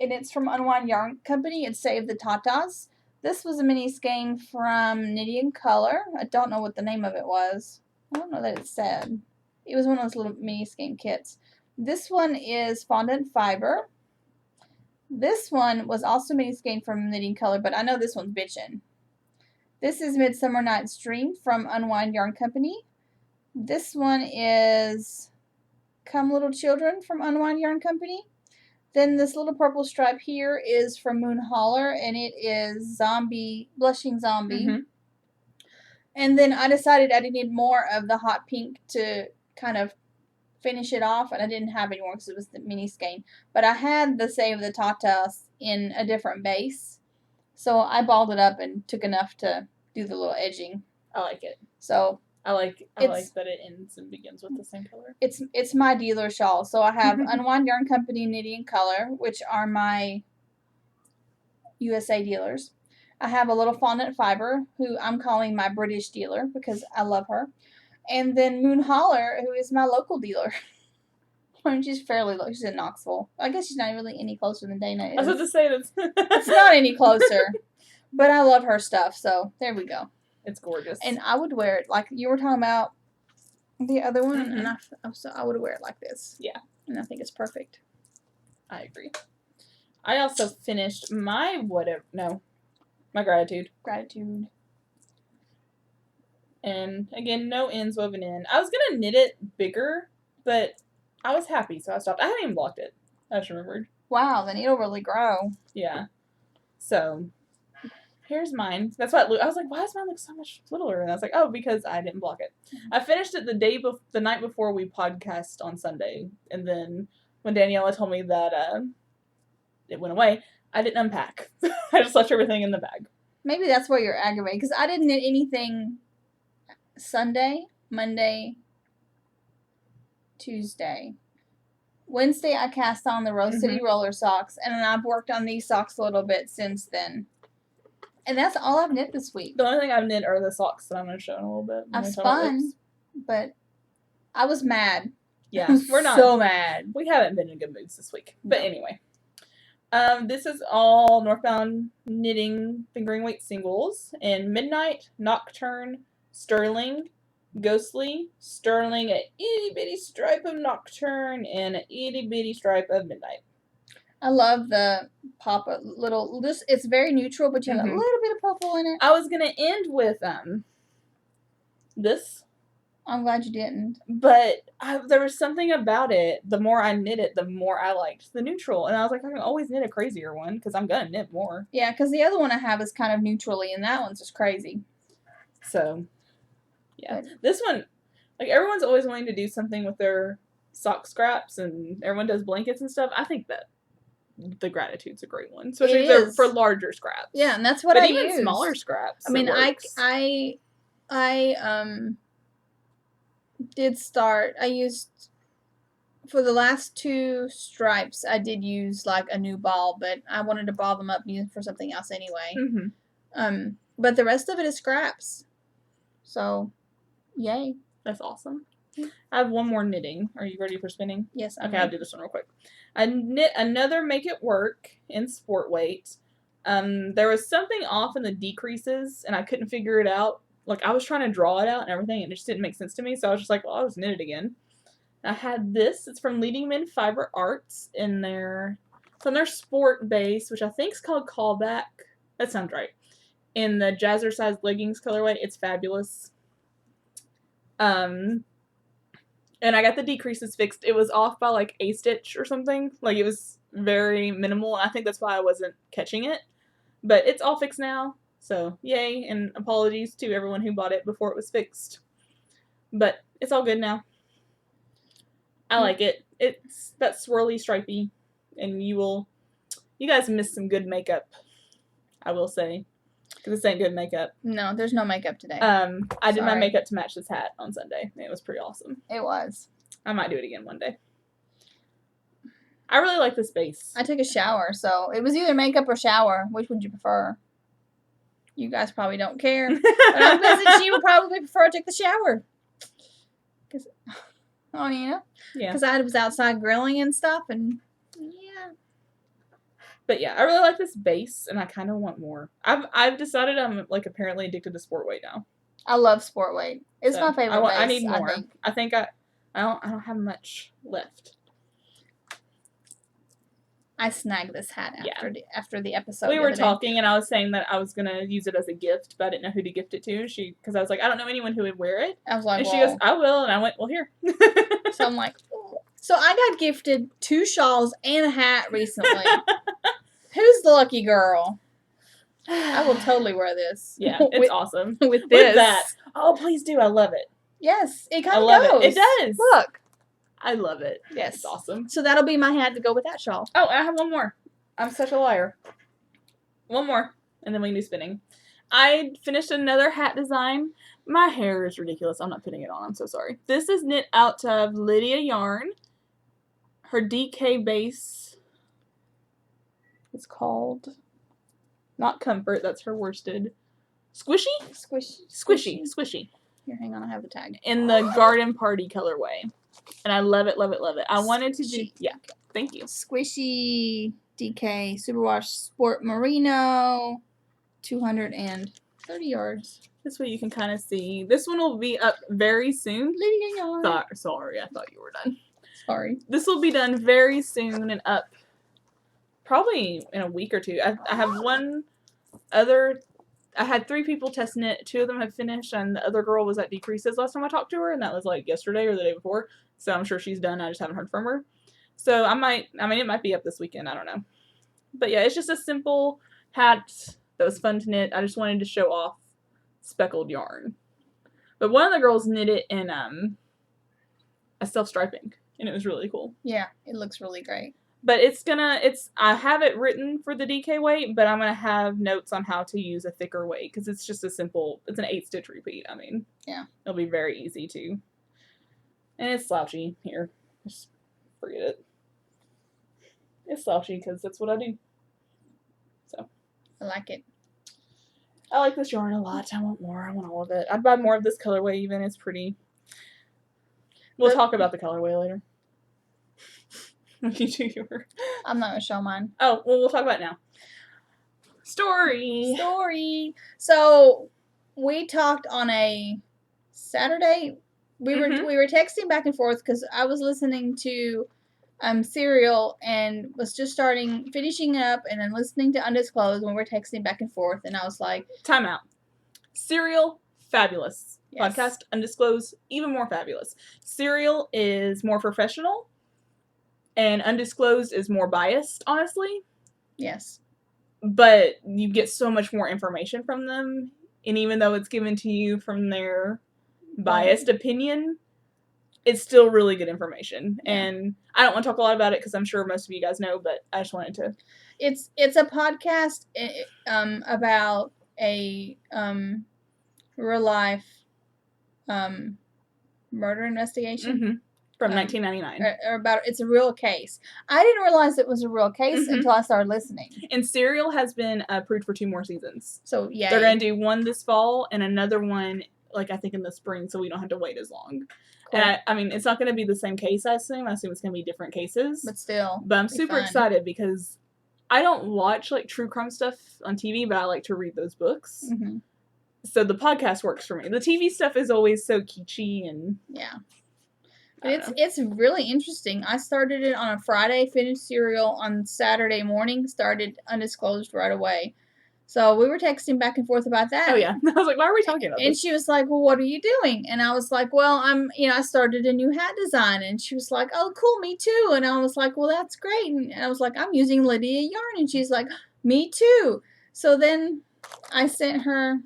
and it's from Unwind Yarn Company. It saved the tatas. This was a mini skein from Knitting Color. I don't know what the name of it was. I don't know that it said. It was one of those little mini skein kits. This one is Fondant Fiber. This one was also mini skein from Knitting Color, but I know this one's bitchin'. This is Midsummer Night's Dream from Unwind Yarn Company. This one is Come Little Children from Unwind Yarn Company. Then this little purple stripe here is from Moon Holler, and it is Blushing Zombie. Mm-hmm. And then I decided I need more of the hot pink to kind of finish it off, and I didn't have any more because it was the mini skein. But I had the Save the Tatas in a different base, so I balled it up and took enough to do the little edging. I like it. So I like that it ends and begins with the same color. It's my dealer shawl. So I have Unwind Yarn Company Knitting Color, which are my USA dealers. I have a little Fondant Fiber, who I'm calling my British dealer because I love her. And then Moon Holler, who is my local dealer. She's fairly low. She's in Knoxville. I guess she's not really any closer than Dana is. I was about to say that. It's not any closer. But I love her stuff, so there we go. It's gorgeous. And I would wear it like you were talking about the other one, and I would wear it like this. Yeah. And I think it's perfect. I agree. I also finished my my gratitude. Gratitude. And again, no ends woven in. I was going to knit it bigger, but I was happy, so I stopped. I hadn't even blocked it. I just remembered. Wow, then it'll really grow. Yeah. So, here's mine. That's why I was like, why does mine look so much littler? And I was like, oh, because I didn't block it. Mm-hmm. I finished it the night before we podcast on Sunday. And then when Daniela told me that it went away, I didn't unpack. I just left everything in the bag. Maybe that's why you're aggravated, because I didn't knit anything Sunday, Monday, Tuesday. Wednesday, I cast on the Rose City roller socks, and then I've worked on these socks a little bit since then. And that's all I've knit this week. The only thing I've knit are the socks that I'm going to show in a little bit. I've spun, but I was mad. Yeah, we're not so mad. We haven't been in good moods this week. But anyway. This is all Northbound Knitting Fingering Weight singles in Midnight, Nocturne, Sterling, Ghostly, Sterling, an itty bitty stripe of Nocturne, and an itty bitty stripe of Midnight. I love the pop little. It's very neutral, but you have a little bit of purple in it. I was gonna end with this. I'm glad you didn't. But there was something about it. The more I knit it, the more I liked the neutral. And I was like, I can always knit a crazier one because I'm going to knit more. Yeah, because the other one I have is kind of neutrally, and that one's just crazy. So, yeah. This one, like, everyone's always wanting to do something with their sock scraps, and everyone does blankets and stuff. I think that the Gratitude's a great one. Especially for larger scraps. Yeah, and that's what I use. But even smaller scraps. I mean, I did start. I used for the last 2 stripes. I did use like a new ball, but I wanted to ball them up and use it for something else anyway. But the rest of it is scraps. So, yay! That's awesome. I have one more knitting. Are you ready for spinning? Yes. Okay, I'll do this one real quick. I knit another Make It Work in sport weight. There was something off in the decreases, and I couldn't figure it out. Like, I was trying to draw it out and everything, and it just didn't make sense to me, so I was just like, well, I'll just knit it again. I had this. It's from Leading Men Fiber Arts in their... It's on their sport base, which I think is called Callback. That sounds right. In the Jazzercise Leggings colorway. It's fabulous. And I got the decreases fixed. It was off by, like, a stitch or something. Like, it was very minimal, and I think that's why I wasn't catching it. But it's all fixed now. So, yay, and apologies to everyone who bought it before it was fixed. But it's all good now. I like it. It's that swirly, stripey, and you guys missed some good makeup, I will say. Because this ain't good makeup. No, there's no makeup today. I did my makeup to match this hat on Sunday. It was pretty awesome. It was. I might do it again one day. I really like this base. I took a shower, so it was either makeup or shower. Which would you prefer? You guys probably don't care. But I'm guessing she would probably prefer to take the shower. Cause, oh, you know? Yeah. Because I was outside grilling and stuff, and yeah. But yeah, I really like this base, and I kind of want more. I've decided I'm, like, apparently addicted to sport weight now. I love sport weight. It's my favorite base. I need more. I think I don't have much left. I snagged this hat after the episode. We were talking, and I was saying that I was gonna use it as a gift, but I didn't know who to gift it to. Because I was like, I don't know anyone who would wear it. I was like, and she goes, I will, and I went, well, here. So I'm like, oh. So I got gifted 2 shawls and a hat recently. Who's the lucky girl? I will totally wear this. Yeah, it's awesome. With this. With that. Oh, please do. I love it. Yes, it kind of goes. It does. Look. I love it. Yes. It's awesome. So that'll be my hat to go with that shawl. Oh, I have one more. I'm such a liar. One more, and then we can do spinning. I finished another hat design. My hair is ridiculous. I'm not putting it on. I'm so sorry. This is knit out of Lydia yarn. Her DK base is called, not Comfort, that's her worsted. Squishy? Squishy. Here, hang on, I have the tag. In the Garden Party colorway. And I love it, love it, love it. I wanted to do, thank you. Squishy DK Superwash Sport Merino, 230 yards. This way you can kind of see. This one will be up very soon. Lydia yarn. Sorry, I thought you were done. Sorry. This will be done very soon and up probably in a week or two. I have one other. I had 3 people testing it. 2 of them have finished, and the other girl was at Decreases last time I talked to her, and that was like yesterday or the day before. So I'm sure she's done. I just haven't heard from her. So it might be up this weekend. I don't know. But yeah, it's just a simple hat that was fun to knit. I just wanted to show off speckled yarn. But one of the girls knit it in a self-striping, and it was really cool. Yeah, it looks really great. But I have it written for the DK weight, but I'm going to have notes on how to use a thicker weight, because it's just it's an 8-stitch repeat. I mean, yeah. It'll be very easy to. And it's slouchy here. Just forget it. It's slouchy because that's what I do. So. I like it. I like this yarn a lot. I want more. I want all of it. I'd buy more of this colorway even. It's pretty. We'll talk about the colorway later. You do yours. I'm not going to show mine. Oh, well, we'll talk about it now. Story. So, we talked on a Saturday. We were texting back and forth because I was listening to Serial and was just finishing up and then listening to Undisclosed when we were texting back and forth, and I was like, time out. Serial, fabulous. Yes. Podcast, Undisclosed, even more fabulous. Serial is more professional, and Undisclosed is more biased, honestly. Yes. But you get so much more information from them, and even though it's given to you from their biased opinion, it's still really good information. Yeah. And I don't want to talk a lot about it because I'm sure most of you guys know, but I just wanted to. It's a podcast about a real life murder investigation from 1999. Or about it's a real case. I didn't realize it was a real case until I started listening. And Serial has been approved for 2 more seasons. So yeah, they're gonna do one this fall and another one I think in the spring, so we don't have to wait as long. Cool. And I mean, it's not going to be the same case, I assume. I assume it's going to be different cases. But still. But I'm super excited because I don't watch, true crime stuff on TV, but I like to read those books. Mm-hmm. So the podcast works for me. The TV stuff is always so kitschy and... Yeah. It's really interesting. I started it on a Friday, finished Serial on Saturday morning, started Undisclosed right away. So we were texting back and forth about that. Oh, yeah. I was like, why are we talking about this? And she was like, well, what are you doing? And I was like, well, I started a new hat design. And she was like, oh, cool, me too. And I was like, well, that's great. And I was like, I'm using Lydia yarn. And she's like, me too. So then I sent her.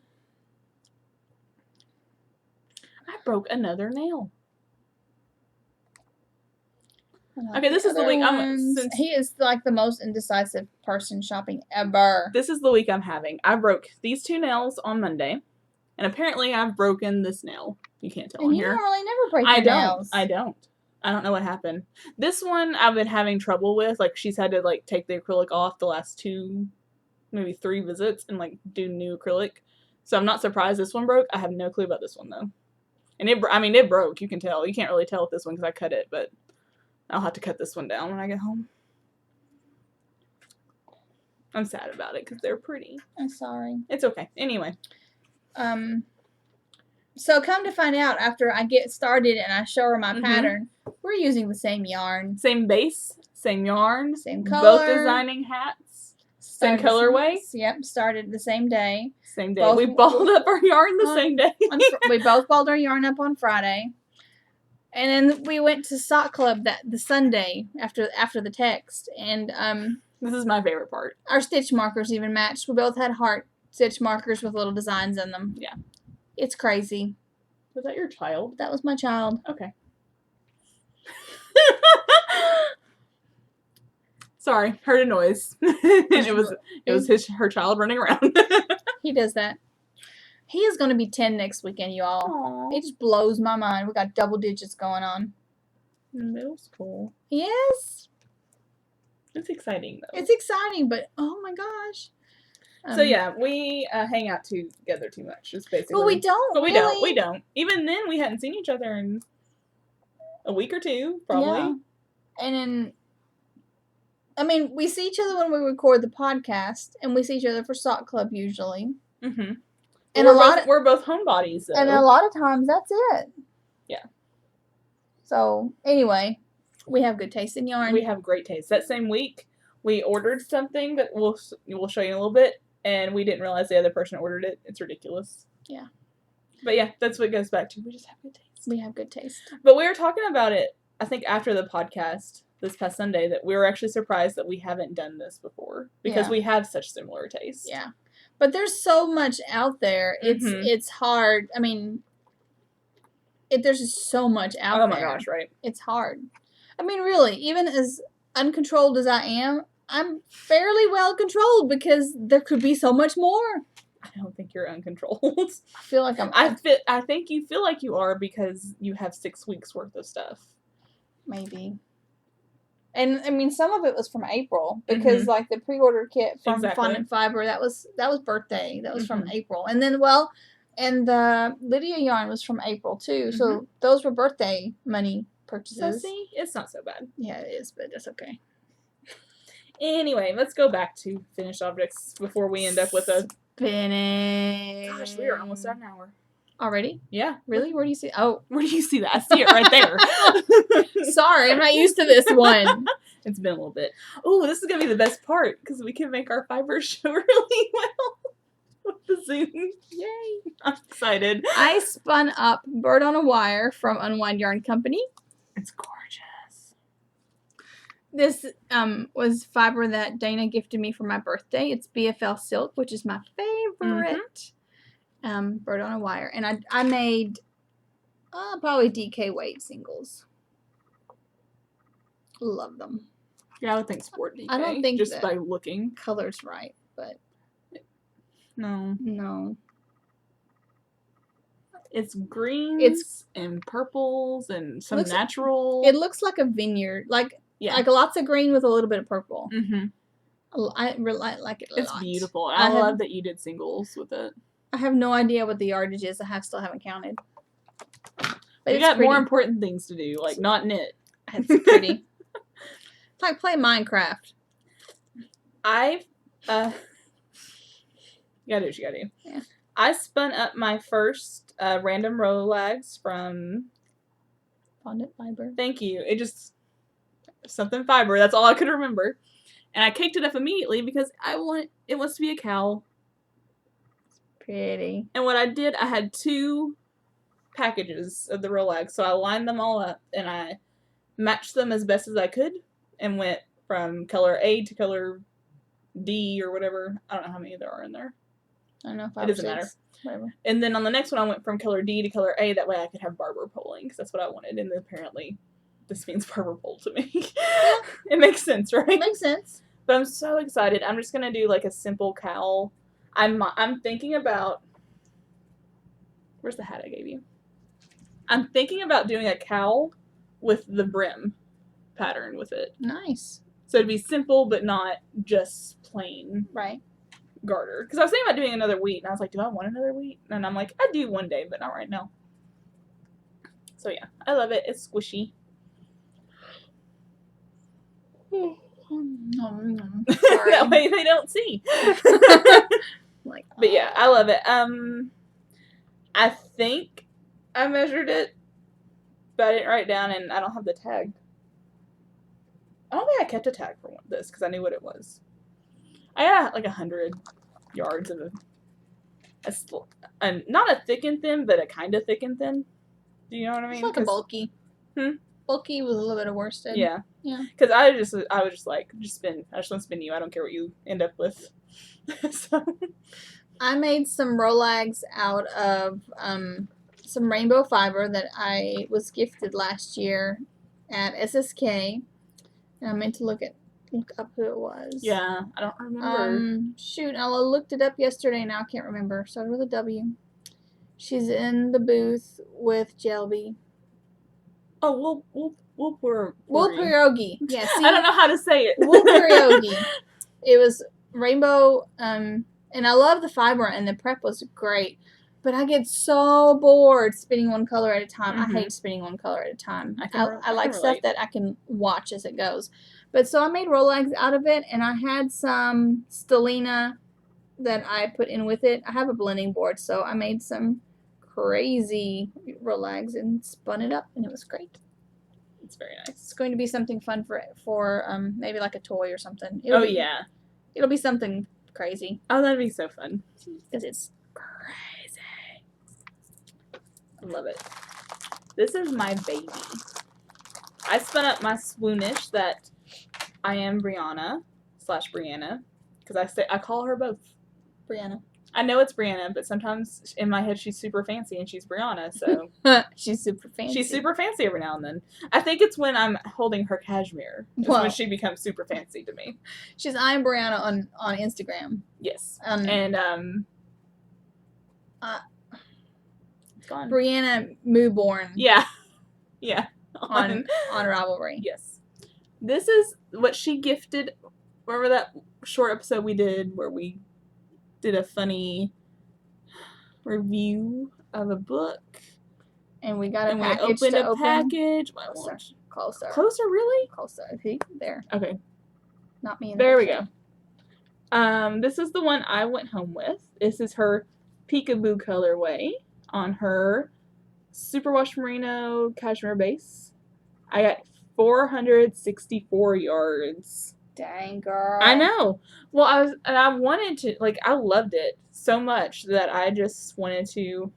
I broke another nail. Okay, this is the week He is the most indecisive person shopping ever. This is the week I'm having. I broke these 2 nails on Monday, and apparently I've broken this nail. You can't tell on here. You normally never break your nails. I don't know what happened. This one I've been having trouble with. She's had to take the acrylic off the last 2, maybe 3 visits and do new acrylic. So I'm not surprised this one broke. I have no clue about this one though. And it broke. You can tell. You can't really tell with this one because I cut it, but. I'll have to cut this one down when I get home. I'm sad about it because they're pretty. I'm sorry. It's okay. Anyway. So come to find out, after I get started and I show her my pattern, we're using the same yarn. Same base? Same yarn. Same color. Both designing hats. Same colorway. Yep, started the same day. Same day. We balled up our yarn the same day. We both balled our yarn up on Friday. And then we went to sock club the Sunday after the text. And this is my favorite part. Our stitch markers even matched. We both had heart stitch markers with little designs in them. Yeah. It's crazy. Was that your child? That was my child. Okay. Sorry, heard a noise. it was her child running around. He does that. He is going to be 10 next weekend, you all. Aww. It just blows my mind. We got double digits going on. In middle school. Yes. It's exciting though. It's exciting, but oh my gosh. So yeah, we hang out together too much. Just basically. But we don't. But we really. don't. We don't. Even then, we hadn't seen each other in a week or two, probably. Yeah. And then, I mean, we see each other when we record the podcast, and we see each other for sock club usually. Mm-hmm. And we're both homebodies, though. And a lot of times that's it. Yeah. So anyway, we have good taste in yarn. We have great taste. That same week, we ordered something that we'll show you in a little bit, and we didn't realize the other person ordered it. It's ridiculous. Yeah. But yeah, that's what it goes back to. We just have good taste. We have good taste. But we were talking about it, I think, after the podcast this past Sunday, that we were actually surprised that we haven't done this before because we have such similar tastes. Yeah. But there's so much out there. It's hard. I mean, there's just so much out there. Oh my gosh, right. It's hard. I mean, really, even as uncontrolled as I am, I'm fairly well controlled because there could be so much more. I don't think you're uncontrolled. I feel like I think you feel like you are because you have 6 weeks worth of stuff. Maybe. And I mean, some of it was from April because like the pre-order kit from Fondant Fiber, that was birthday. That was from April. And then and the Lydia yarn was from April too. So those were birthday money purchases. So see, it's not so bad. Yeah, it is, but that's okay. Anyway, let's go back to finished objects before we end up with a finish. Gosh, we are almost at an hour. Already? Yeah. Really? Where do you see? Oh, where do you see that? I see it right there. Sorry, I'm not used to this one. It's been a little bit. Oh, this is gonna be the best part because we can make our fibers show really well with the zoom. Yay! I'm excited. I spun up Bird on a Wire from Unwind Yarn Company. It's gorgeous. This was fiber that Dana gifted me for my birthday. It's BFL Silk, which is my favorite. Bird on a Wire. And I made probably DK weight singles. Love them. Yeah, I would think sport DK. I don't think just by looking. Color's right, but no. It's greens and purples and some natural. It looks like a vineyard, like lots of green with a little bit of purple. I really like it a lot. It's beautiful. I love that you did singles with it. I have no idea what the yardage is. I still haven't counted. But you got more important things to do, like not knit. It's pretty. It's like play Minecraft. You gotta do what you gotta do. Yeah. I spun up my first random Rolags from Fondant Fiber. Thank you. It just something fiber. That's all I could remember. And I caked it up immediately because it wants to be a cowl. Pretty. And what I did, I had 2 packages of the Rolags, so I lined them all up and I matched them as best as I could and went from color A to color D or whatever. I don't know how many there are in there. I don't know. It doesn't matter. Whatever. And then on the next one, I went from color D to color A. That way I could have barber polling because that's what I wanted. And apparently this means barber pole to me. It makes sense, right? It makes sense. But I'm so excited. I'm just going to do like a simple cowl. I'm thinking about... Where's the hat I gave you? I'm thinking about doing a cowl with the brim pattern with it. Nice. So it'd be simple, but not just plain garter. Because I was thinking about doing another wheat, and I was like, do I want another wheat? And I'm like, I do one day, but not right now. So yeah, I love it. It's squishy. That way they don't see. But yeah, I love it. I think I measured it, but I didn't write it down, and I don't have the tag. I don't think I kept a tag for this because I knew what it was. I got like 100 yards of not a thick and thin, but a kind of thick and thin. Do you know what I mean? It's like a bulky. Bulky with a little bit of worsted. Yeah. Yeah. Because I was just like, I just want to spin you. I don't care what you end up with. So. I made some Rolags out of some rainbow fiber that I was gifted last year at SSK. And I meant to look up who it was. Yeah, I don't remember. Shoot, I looked it up yesterday. Now I can't remember. Started with a W. She's in the booth with Jelby. Oh, Wool Pierogi. Yeah, see, I don't know how to say it. Wool Pierogi. It was rainbow, and I love the fiber, and the prep was great. But I get so bored spinning one color at a time. I hate spinning one color at a time. I like stuff that I can watch as it goes. But so I made Rolags out of it, and I had some Stellina that I put in with it. I have a blending board, so I made some crazy Rolags and spun it up, and it was great. It's very nice. It's going to be something fun for maybe like a toy or something. Yeah. It'll be something crazy. Oh, that'd be so fun. Because it's crazy. I love it. This is my baby. I spun up my swoonish that I am Brianna / Brianna because I call her both. Brianna. I know it's Brianna, but sometimes in my head she's super fancy and she's Brianna, so she's super fancy. She's super fancy every now and then. I think it's when I'm holding her cashmere when she becomes super fancy to me. She's I'm Brianna on Instagram. Yes. And Brianna Mooborn. Yeah. Yeah. On Ravelry. Yes. This is what she gifted. Remember that short episode we did where we did a funny review of a book, and we got we opened a package. Closer, really? Closer. See there. Okay. Not me. There we go. This is the one I went home with. This is her peekaboo colorway on her superwash merino cashmere base. I got 464 yards. Dang, girl. I know. Well, I wanted to, like, I loved it so much that I just wanted to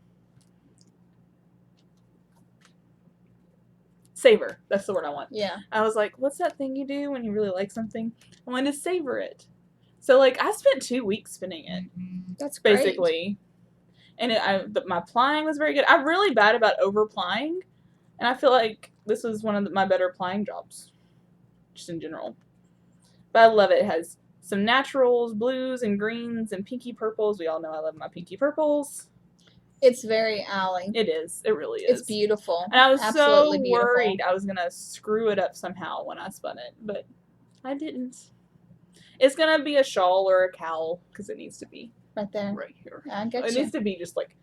savor. That's the word I want. Yeah. I was like, what's that thing you do when you really like something? I wanted to savor it. So, like, I spent 2 weeks spinning it. That's great. Basically. And my plying was very good. I'm really bad about over plying. And I feel like this was one of my better plying jobs. Just in general. But I love it. It has some naturals, blues and greens and pinky purples. We all know I love my pinky purples. It's very Allie. It is. It really is. It's beautiful. And I was so worried I was going to screw it up somehow when I spun it. But I didn't. It's going to be a shawl or a cowl because it needs to be. Right there. Right here. I get It needs to be just like.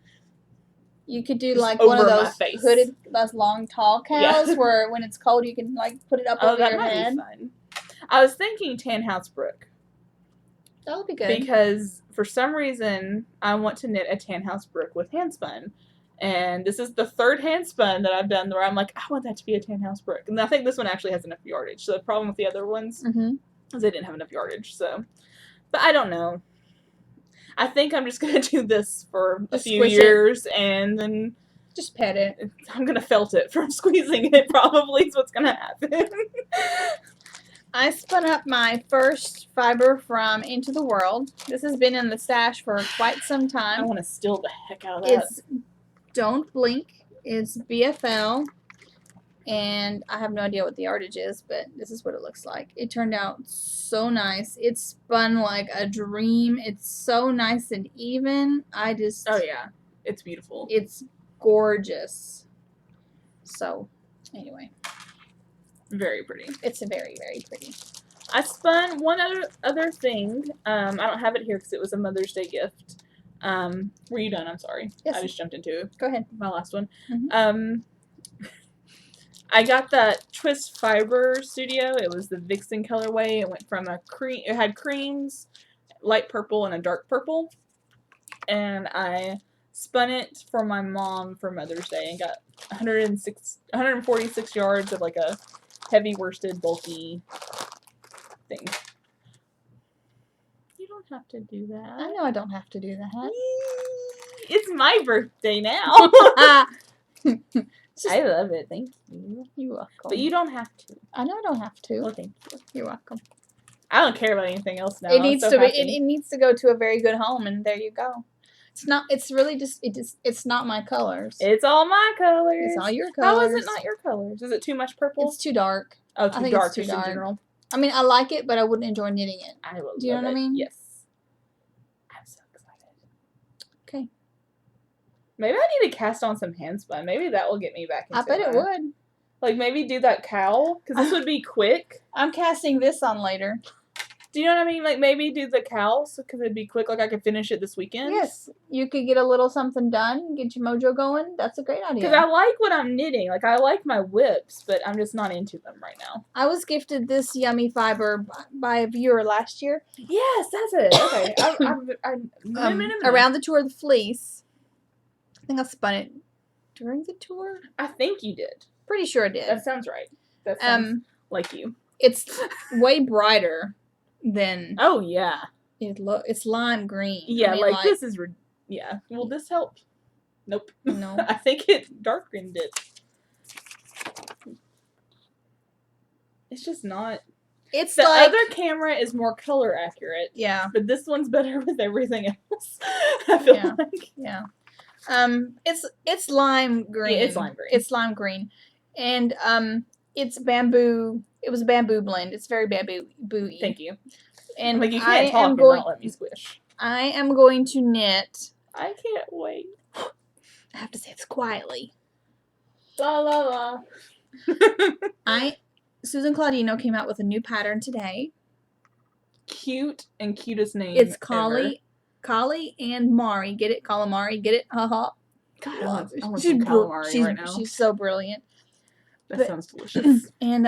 You could do like one of those hooded, those long, tall cows where when it's cold you can like put it up over your head. Be fun. I was thinking tan house brook. That would be good. Because for some reason I want to knit a tan house brook with handspun. And this is the third handspun that I've done where I'm like, I want that to be a tan house brook. And I think this one actually has enough yardage. So the problem with the other ones is they didn't have enough yardage. So, but I don't know. I think I'm just going to do this for a few years and then just pet it. I'm going to felt it from squeezing it probably is what's going to happen. I spun up my first fiber from Into the World. This has been in the stash for quite some time. I want to steal the heck out of that. It's Don't Blink. It's BFL. And I have no idea what the yardage is, but this is what it looks like. It turned out so nice. It spun like a dream. It's so nice and even. Oh, yeah. It's beautiful. It's gorgeous. So, anyway. Very pretty. It's very, very pretty. I spun one other thing. I don't have it here because it was a Mother's Day gift. Were you done? I'm sorry. Yes. I just jumped into Go ahead. My last one. I got that Twist Fiber Studio. It was the Vixen colorway. It went from a cream. It had creams, light purple, and a dark purple. And I spun it for my mom for Mother's Day and got 146 yards of like a heavy worsted, bulky thing. You don't have to do that. I know I don't have to do that. It's my birthday now. I love it. Thank you. You're welcome. But you don't have to. I know I don't have to. Well, thank you. You're welcome. I don't care about anything else now. It needs to be. It needs to go to a very good home, and there you go. It's not. It's really just. It's not my colors. It's all my colors. It's all your colors. How is it not your colors? Is it too much purple? It's too dark. Oh, too dark. Too dark. In general. I mean, I like it, but I wouldn't enjoy knitting it. I will. Do you know what I mean? Yes. I'm so excited. Okay. Maybe I need to cast on some handspun. Maybe that will get me back into I bet it would. Like, maybe do that cowl, because this would be quick. I'm casting this on later. Do you know what I mean? Like, maybe do the cowl, because it'd be quick. Like, I could finish it this weekend. Yes. You could get a little something done, get your mojo going. That's a great idea. Because I like what I'm knitting. Like, I like my whips, but I'm just not into them right now. I was gifted this yummy fiber by a viewer last year. Yes, that's it. Okay. Around the tour of the Fleece. I think I spun it during the tour. I think you did. Pretty sure I did. That sounds right. That sounds like you. It's way brighter than. Oh yeah. It's lime green. Yeah, I mean, like this is. Yeah. Will this help? Nope. No. I think it dark greened it. It's just not. It's the like, other camera is more color accurate. Yeah. But this one's better with everything else. I feel like. Yeah. It's lime green. Yeah, it's lime green. It's lime green. And it's bamboo. It was a bamboo blend. It's very bamboo-y. Thank you. And like you can't talk and not let me squish. I am going to knit. I can't wait. I have to say this quietly. La la la. Susan Claudino came out with a new pattern today. Cute and cutest name. It's Kali and Mari. Get it? Calamari. Get it? Haha. God, I want some calamari right now. She's so brilliant. That sounds delicious. And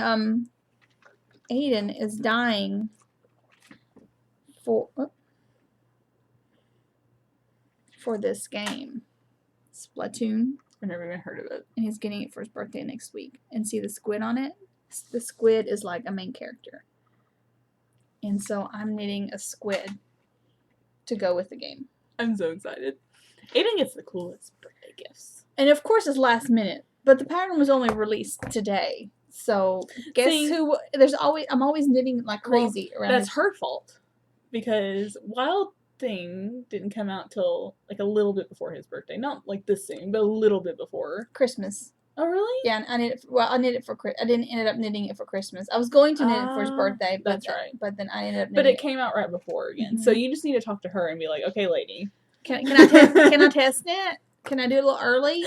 Aiden is dying for this game, Splatoon. I've never even heard of it. And he's getting it for his birthday next week. And see the squid on it? The squid is like a main character. And so I'm knitting a squid to go with the game. I'm so excited. Aiden gets the coolest birthday gifts. And of course it's last minute. But the pattern was only released today. So guess who I'm always knitting like crazy around. That's her fault. Because Wild Thing didn't come out till like a little bit before his birthday. Not like this soon, but a little bit before. Christmas. Oh really? Yeah, I knit it for I didn't end up knitting it for Christmas. I was going to knit it for his birthday, but that's right. But then I ended up knitting But it came out right before again. Mm-hmm. So you just need to talk to her and be like, "Okay, lady. Can I test knit? Can I do it a little early?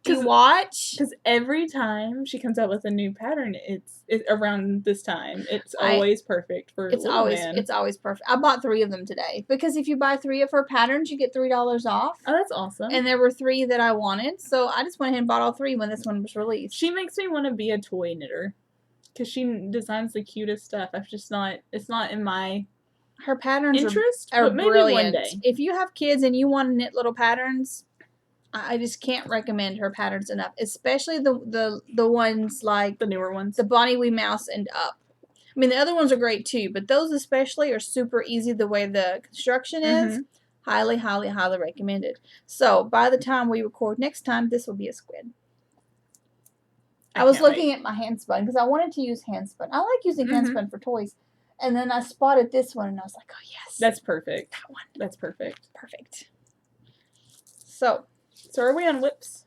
Do you watch?" Because every time she comes out with a new pattern, it's around this time. It's always perfect for It's always perfect. I bought 3 of them today because if you buy 3 of her patterns, you get $3 off. Oh, that's awesome! And there were 3 that I wanted, so I just went ahead and bought all 3 when this one was released. She makes me want to be a toy knitter because she designs the cutest stuff. It's not in my her patterns interest, are but maybe brilliant. One day. If you have kids and you want to knit little patterns, I just can't recommend her patterns enough, especially the ones like the newer ones, the Bonnie Wee Mouse and up. I mean, the other ones are great too, but those especially are super easy the way the construction is. Mm-hmm. Highly, highly, highly recommended. So by the time we record next time, this will be a squid. I was looking at my handspun because I wanted to use handspun. I like using handspun for toys. And then I spotted this one and I was like, oh yes. That's perfect. That one. That's perfect. Perfect. So are we on whips?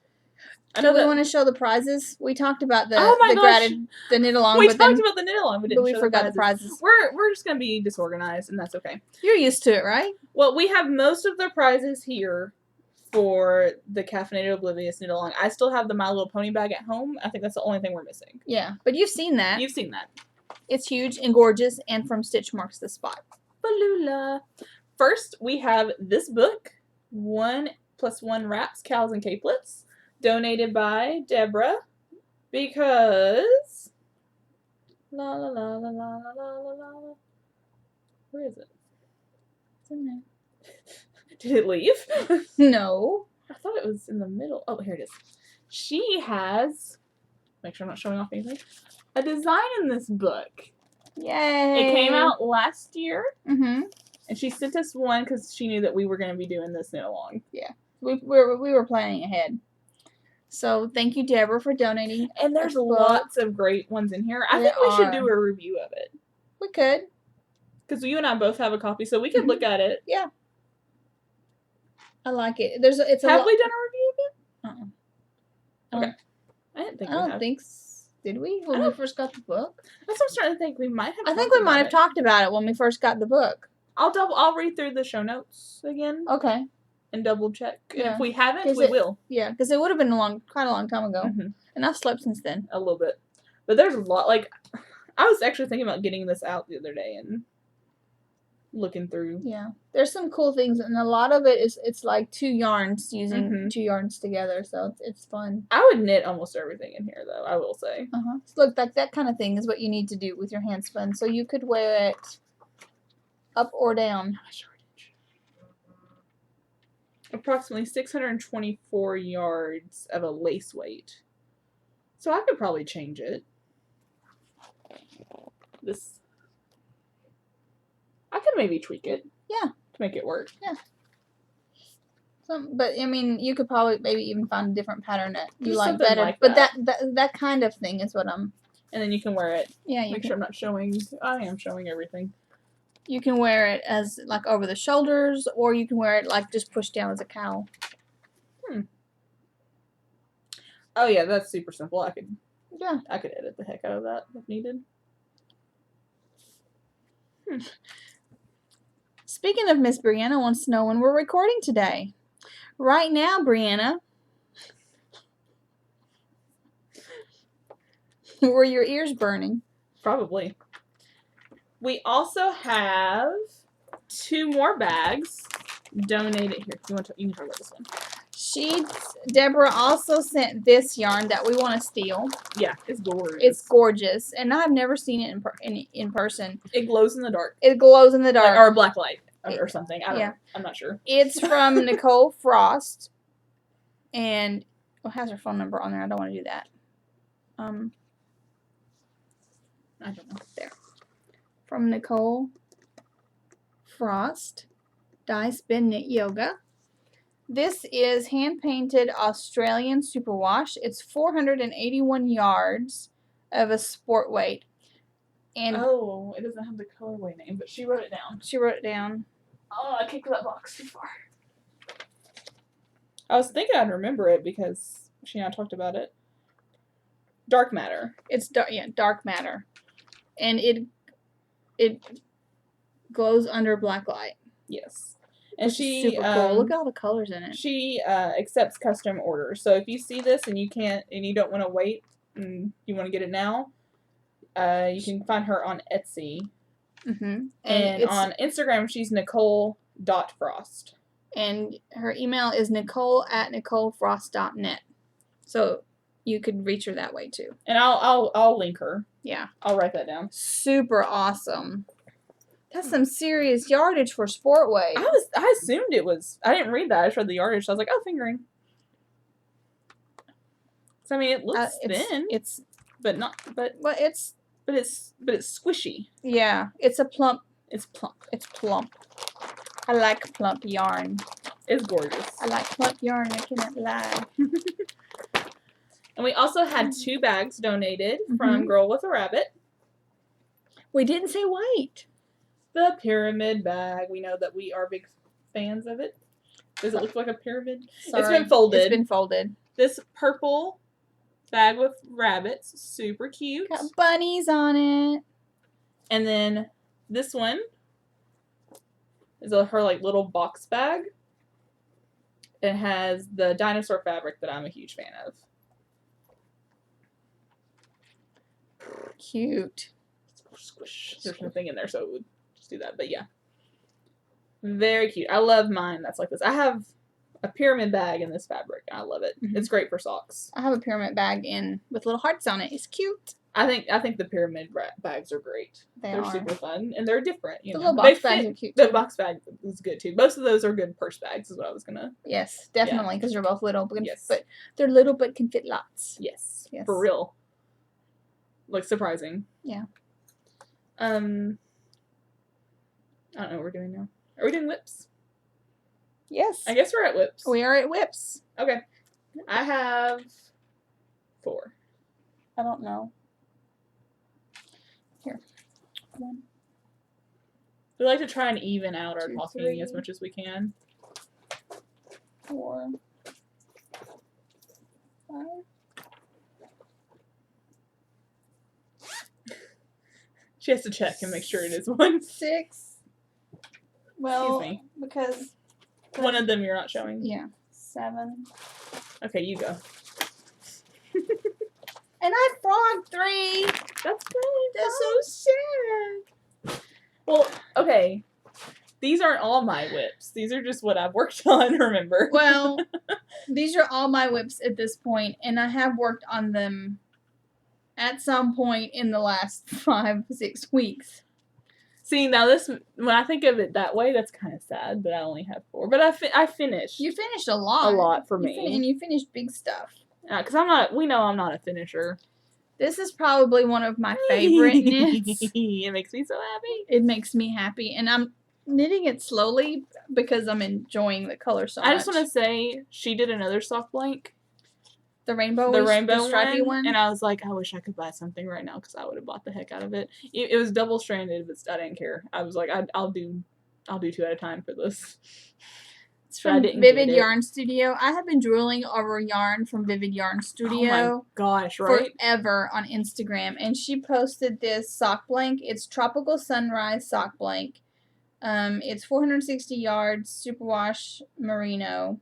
Do we want to show the prizes? We talked about the knit along. We talked about the knit along, but we forgot the prizes. We're just gonna be disorganized, and that's okay. You're used to it, right? Well, we have most of the prizes here for the Caffeinated Oblivious knit along. I still have the My Little Pony bag at home. I think that's the only thing we're missing. Yeah, but you've seen that. You've seen that. It's huge and gorgeous, and from Stitch Marks the Spot. Balula. First, we have this book, 1+1 Wraps, Cows, and Capelets, donated by Deborah, because la la la la la la la la la. Where is it? It's in there. Did it leave? No. I thought it was in the middle. Oh, here it is. She has, make sure I'm not showing off anything, a design in this book Yay! It came out last year. Mm-hmm. And she sent us one because she knew that we were going to be doing this knit along. Yeah. We were planning ahead. So thank you, Deborah, for donating. And there's lots of great ones in here. I think we should do a review of it. We could. Because you and I both have a copy, so we could look at it. Yeah. I like it. Have we done a review of it? Okay. I didn't think we have. I don't think did we when we first got the book? That's what I'm starting to think. We might have. I think we might have talked about it when we first got the book. I'll read through the show notes again. Okay. And double check. Yeah. And if we haven't, we will. Yeah, because it would have been quite a long time ago, and I've slept since then. A little bit, but there's a lot. Like, I was actually thinking about getting this out the other day and looking through. Yeah, there's some cool things, and a lot of it's like two yarns using two yarns together, so it's fun. I would knit almost everything in here, though. I will say. So look, like that kind of thing is what you need to do with your hand spun, so you could wear it up or down. Approximately 624 yards of a lace weight. So I could probably change it. I could maybe tweak it. Yeah. To make it work. Yeah. But I mean, you could probably maybe even find a different pattern that you like better. Like but that kind of thing is what I'm. And then you can wear it. Yeah. Make sure I'm not showing. I am showing everything. You can wear it as like over the shoulders, or you can wear it like just pushed down as a cowl. Oh yeah, that's super simple. I could edit the heck out of that if needed. Speaking of Miss Brianna wants to know when we're recording today. Right now, Brianna. Were your ears burning? Probably. We also have 2 more bags donated. Here, you can talk about this one. Deborah also sent this yarn that we want to steal. Yeah, it's gorgeous. It's gorgeous, and I've never seen it in person. It glows in the dark. It glows in the dark, or black light or something. I don't know. I'm not sure. It's from Nicole Frost, and it has her phone number on there. I don't want to do that. I don't know. There. From Nicole Frost, Dye Spin Knit Yoga. This is hand-painted Australian superwash. It's 481 yards of a sport weight. And it doesn't have the colorway name, but she wrote it down. Oh, I kicked that box too far. I was thinking I'd remember it because she and I talked about it. Dark Matter. It's Dark Matter. And it glows under black light. Yes. And she super cool. Look at all the colors in it. She accepts custom orders. So if you see this and you don't want to wait and you want to get it now, you can find her on Etsy. And on Instagram she's Nicole.Frost. And her email is nicole@nicolefrost.net. So you could reach her that way too. And I'll link her. Yeah. I'll write that down. Super awesome. That's some serious yardage for sport weight. I assumed it was. I didn't read that. I just read the yardage. So I was like, oh, fingering. So I mean, it looks thin. It's squishy. Yeah, it's plump. It's plump. It's plump. I like plump yarn. It's gorgeous. I like plump yarn. I cannot lie. And we also had 2 bags donated from Girl with a Rabbit. We didn't say white. The pyramid bag. We know that we are big fans of it. Does it look like a pyramid? Sorry. It's been folded. It's been folded. This purple bag with rabbits. Super cute. Got bunnies on it. And then this one is her little box bag. It has the dinosaur fabric that I'm a huge fan of. Cute. Squish. There's nothing in there, so it would just do that. But yeah. Very cute. I love mine that's like this. I have a pyramid bag in this fabric, and I love it. It's great for socks. I have a pyramid bag with little hearts on it. It's cute. I think the pyramid bags are great. They're super fun, and they're different. The little box bags are cute. The box bag is good too. Most of those are good purse bags, is what I was gonna. Yes, definitely, because they're both little. Yes, but they're little but can fit lots. Yes, for real. Surprising. Yeah. I don't know what we're doing now. Are we doing whips? Yes. I guess we're at whips. We are at whips. Okay. I have 4. I don't know. Here. 1. We like to try and even out our 2, talking 3, as much as we can. 4, 5. She has to check and make sure it is 1. 6. Well, Excuse me. because one of them you're not showing. Yeah. 7. Okay, you go. And I frogged 3. That's good. That's so sad. Well, okay. These aren't all my whips. These are just what I've worked on, remember? Well, these are all my whips at this point, and I have worked on them at some point in the last 5-6 weeks. See, now this, when I think of it that way, that's kind of sad that I only have 4. But I finished. You finished a lot. A lot for me. And you finished big stuff. Because we know I'm not a finisher. This is probably one of my favorite knits. It makes me so happy. It makes me happy. And I'm knitting it slowly because I'm enjoying the color so much. I just want to say, she did another sock blank. The rainbow the stripy one. And I was like, I wish I could buy something right now because I would have bought the heck out of it. It was double stranded, but I didn't care. I was like, I'll do 2 at a time for this. It's from Vivid Yarn Studio. I have been drooling over yarn from Vivid Yarn Studio. Oh my gosh, right? Forever on Instagram. And she posted this sock blank. It's Tropical Sunrise sock blank. It's 460 yards, superwash merino.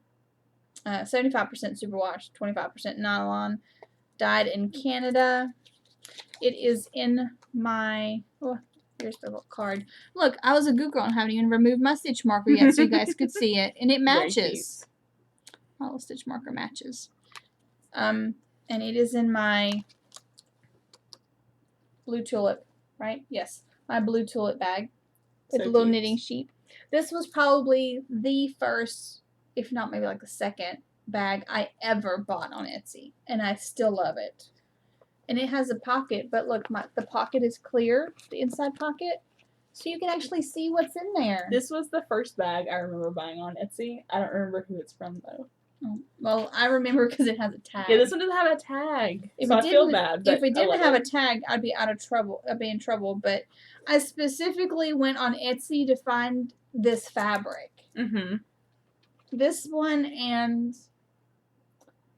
75% superwash, 25% nylon. Dyed in Canada. It is in my... Oh, here's the little card. Look, I was a good girl and haven't even removed my stitch marker yet so you guys could see it. And it matches. My little stitch marker matches. And it is in my blue tulip, right? Yes, my blue tulip bag with a little knitting sheet. This was probably the first, if not maybe like the second bag I ever bought on Etsy. And I still love it. And it has a pocket, but look, the pocket is clear, the inside pocket, so you can actually see what's in there. This was the first bag I remember buying on Etsy. I don't remember who it's from, though. Oh, well, I remember because it has a tag. Yeah, this one doesn't have a tag, so I feel bad. But if it didn't have a tag, I'd be in trouble. But I specifically went on Etsy to find this fabric. Mm-hmm. This one and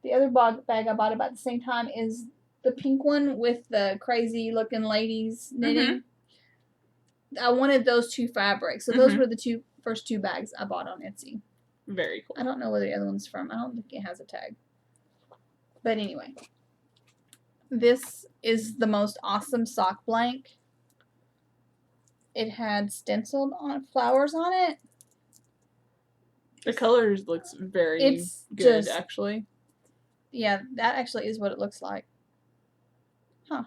the other bag I bought about the same time is the pink one with the crazy looking ladies knitting. Mm-hmm. I wanted those 2 fabrics. So those were the first 2 bags I bought on Etsy. Very cool. I don't know where the other one's from. I don't think it has a tag. But anyway. This is the most awesome sock blank. It had stenciled on flowers on it. The colors looks very good, actually. Yeah, that actually is what it looks like. Huh.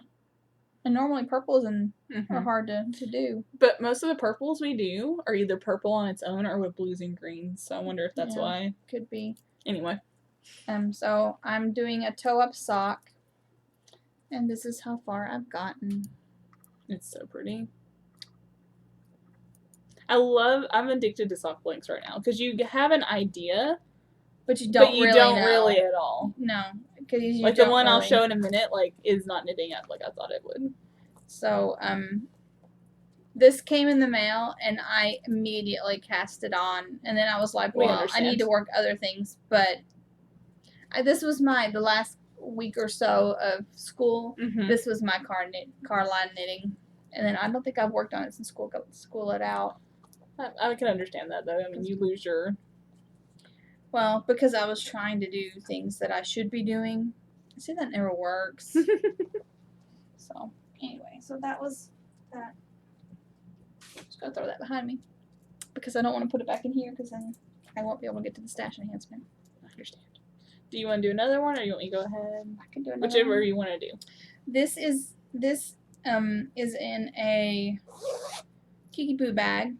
And normally purples are hard to do. But most of the purples we do are either purple on its own or with blues and greens. So I wonder if that's why. Could be. Anyway. So I'm doing a toe-up sock. And this is how far I've gotten. It's so pretty. I'm addicted to sock blanks right now. Because you have an idea. But you don't really at all. No. Because like the one I'll show in a minute, is not knitting up like I thought it would. So, this came in the mail, and I immediately cast it on. And then I was like, well, I need to work other things. But this was the last week or so of school. Mm-hmm. This was my car line knitting. And then I don't think I've worked on it since school let out. I can understand that, though. I mean, you lose your... Well, because I was trying to do things that I should be doing. See, that never works. So, anyway. So, that was that. Just going to throw that behind me. Because I don't want to put it back in here because then I won't be able to get to the stash enhancement. I understand. Do you want to do another one or you want me to go ahead? I can do another Whichever one. you want to do. This is in a Kiki Poo bag.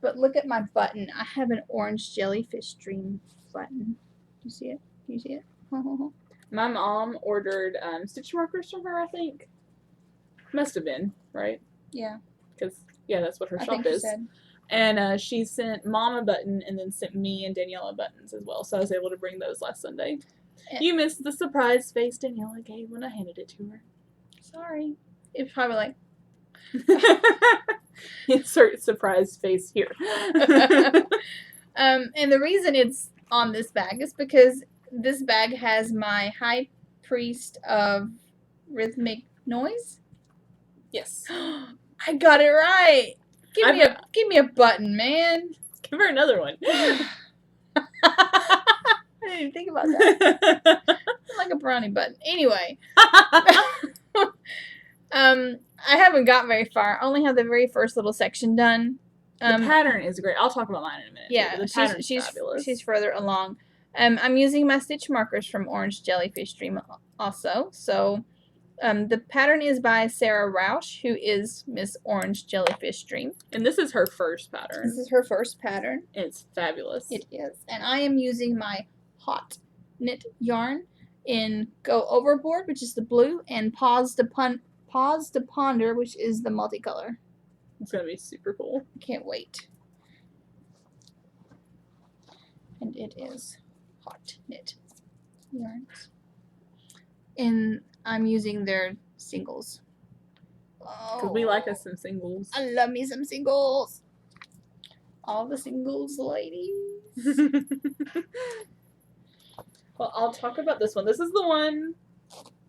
But look at my button. I have an orange jellyfish dream button. Do you see it? Do you see it? My mom ordered stitch markers from her, I think. Must have been, right? Yeah. Because, yeah, that's what her I shop think she is. said. And she sent Mom a button and then sent me and Daniela buttons as well. So I was able to bring those last Sunday. You missed the surprise face Daniela gave when I handed it to her. Sorry. It's probably like... Insert surprise face here. And the reason it's on this bag is because this bag has my High Priest of Rhythmic Noise. Yes. I got it right. Give me a button, man. Give her another one. I didn't even think about that. Like a brownie button. Anyway. I haven't got very far. I only have the very first little section done. The pattern is great. I'll talk about mine in a minute. Yeah, The pattern's fabulous. She's further along. I'm using my stitch markers from Orange Jellyfish Dream also. So, the pattern is by Sarah Rausch, who is Miss Orange Jellyfish Dream. And this is her first pattern. This is her first pattern. It's fabulous. It is. And I am using my hot knit yarn in Go Overboard, which is the blue, and Pause to Ponder, which is the multicolor. It's going to be super cool. Can't wait. And it is hot knit yarns. And I'm using their singles. Because we like us some singles. I love me some singles. All the singles, ladies. Well, I'll talk about this one. This is the one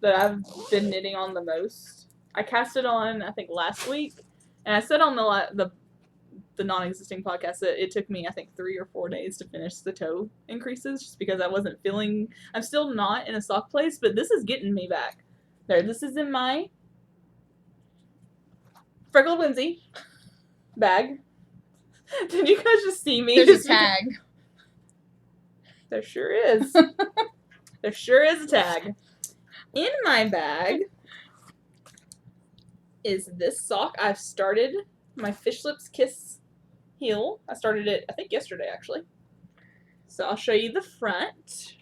that I've been knitting on the most. I cast it on, I think, last week. And I said on the non-existing podcast that it took me, I think, 3 or 4 days to finish the toe increases just because I wasn't feeling... I'm still not in a sock place, but this is getting me back. There, this is in my Freckled Whimsy bag. Did you guys just see me? There's a tag. There sure is. There sure is a tag. In my bag is this sock. I've started my Fish Lips Kiss heel. I started it, I think, yesterday, actually. So I'll show you the front.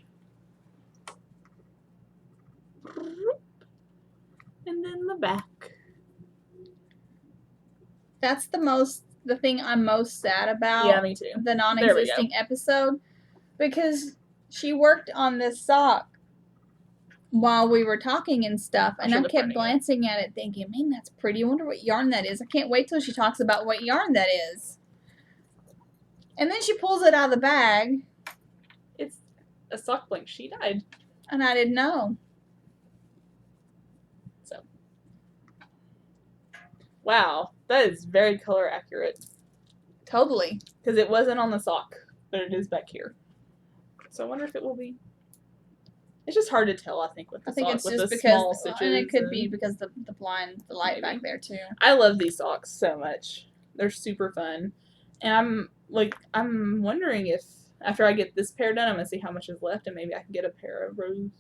And then the back. That's the thing I'm most sad about. Yeah, me too. The non-existing episode. Because she worked on this sock while we were talking and stuff, and I kept glancing at it thinking, man, that's pretty. I wonder what yarn that is. I can't wait till she talks about what yarn that is. And then she pulls it out of the bag. It's a sock blank. She died. And I didn't know. So. Wow. That is very color accurate. Totally. Because it wasn't on the sock, but it is back here. So I wonder if it will be. It's just hard to tell, I think, with the sock, with the small stitches. And it could be because the light back there, too. I love these socks so much. They're super fun. And I'm wondering if, after I get this pair done, I'm going to see how much is left, and maybe I can get a pair of Rose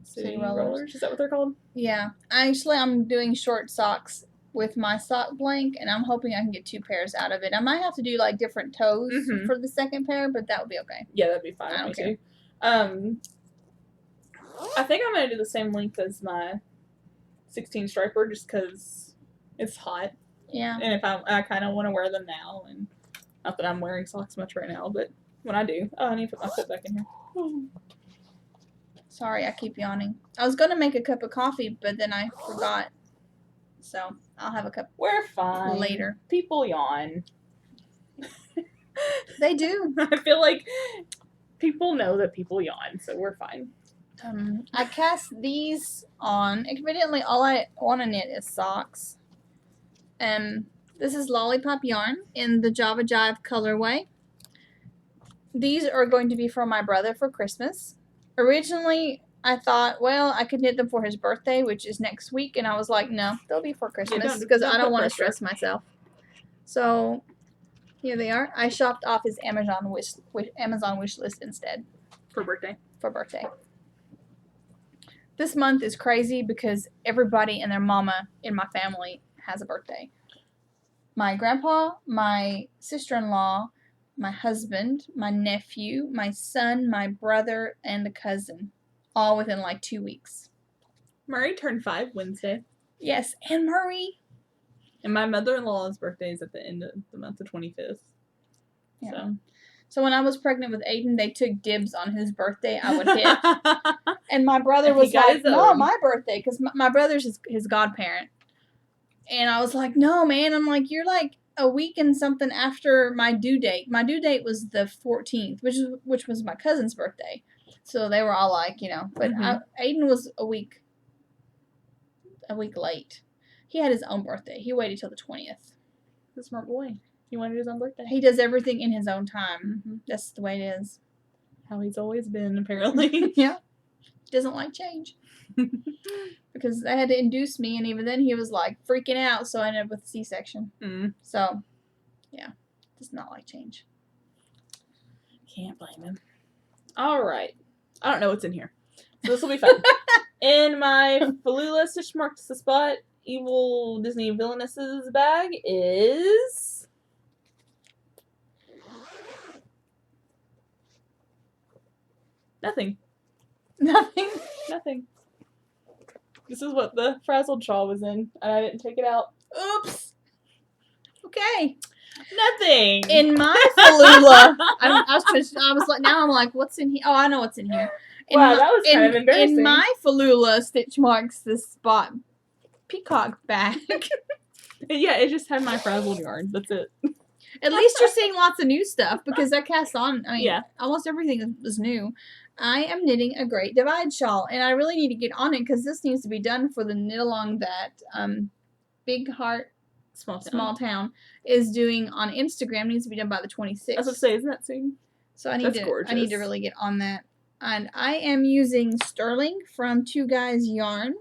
City Rollers. Is that what they're called? Yeah. Actually, I'm doing short socks with my sock blank, and I'm hoping I can get 2 pairs out of it. I might have to do, like, different toes for the second pair, but that would be okay. Yeah, that'd be fine. I don't care. I think I'm going to do the same length as my 16 striper just because it's hot. Yeah. And if I kind of want to wear them now, and not that I'm wearing socks much right now, but when I do. Oh, I need to put my foot back in here. Sorry, I keep yawning. I was going to make a cup of coffee, but then I forgot. So I'll have a cup. We're fine. Later. People yawn. They do. I feel like people know that people yawn, so we're fine. I cast these on. Evidently, all I want to knit is socks. This is Lollipop yarn in the Java Jive colorway. These are going to be for my brother for Christmas. Originally, I thought, well, I could knit them for his birthday, which is next week, and I was like, no, they'll be for Christmas because I don't want to stress myself. So here they are. I shopped off his Amazon wish list instead. For birthday. For birthday. This month is crazy because everybody and their mama in my family has a birthday. My grandpa, my sister-in-law, my husband, my nephew, my son, my brother, and a cousin. All within like 2 weeks. Murray turned 5 Wednesday. Yes, and Murray. And my mother-in-law's birthday is at the end of the month, the 25th. Yeah. So when I was pregnant with Aiden, they took dibs on whose birthday I would hit. And my brother was like, no, my birthday, because my brother's his godparent. And I was like, no, man. I'm like, you're like a week and something after my due date. My due date was the 14th, which was my cousin's birthday. So they were all like, but Aiden was a week late. He had his own birthday. He waited till the 20th. He's a smart boy. He wanted his own birthday. He does everything in his own time. Mm-hmm. That's the way it is. How he's always been, apparently. Yeah. He doesn't like change. Because they had to induce me, and even then he was like freaking out, so I ended up with a C-section. So, yeah. Does not like change. Can't blame him. Alright. I don't know what's in here. So this will be fun. In my Falula Stitch Marks the Spot Evil Disney Villainesses bag is... Nothing. This is what the frazzled shawl was in, and I didn't take it out. Oops. Okay. Nothing. In my Falula, I was like, now I'm like, what's in here? Oh, I know what's in here. Wow, that was kind of embarrassing. In my Falula Stitch Marks the Spot peacock bag. Yeah, it just had my frazzled yarn. That's it. At least you're seeing lots of new stuff, because that cast on, almost everything is new. I am knitting a Great Divide shawl, and I really need to get on it, because this needs to be done for the knit along that Big Heart Small Town is doing on Instagram. It needs to be done by the 26th. I was going to say, isn't that soon? So I need to really get on that. And I am using Sterling from Two Guys Yarn.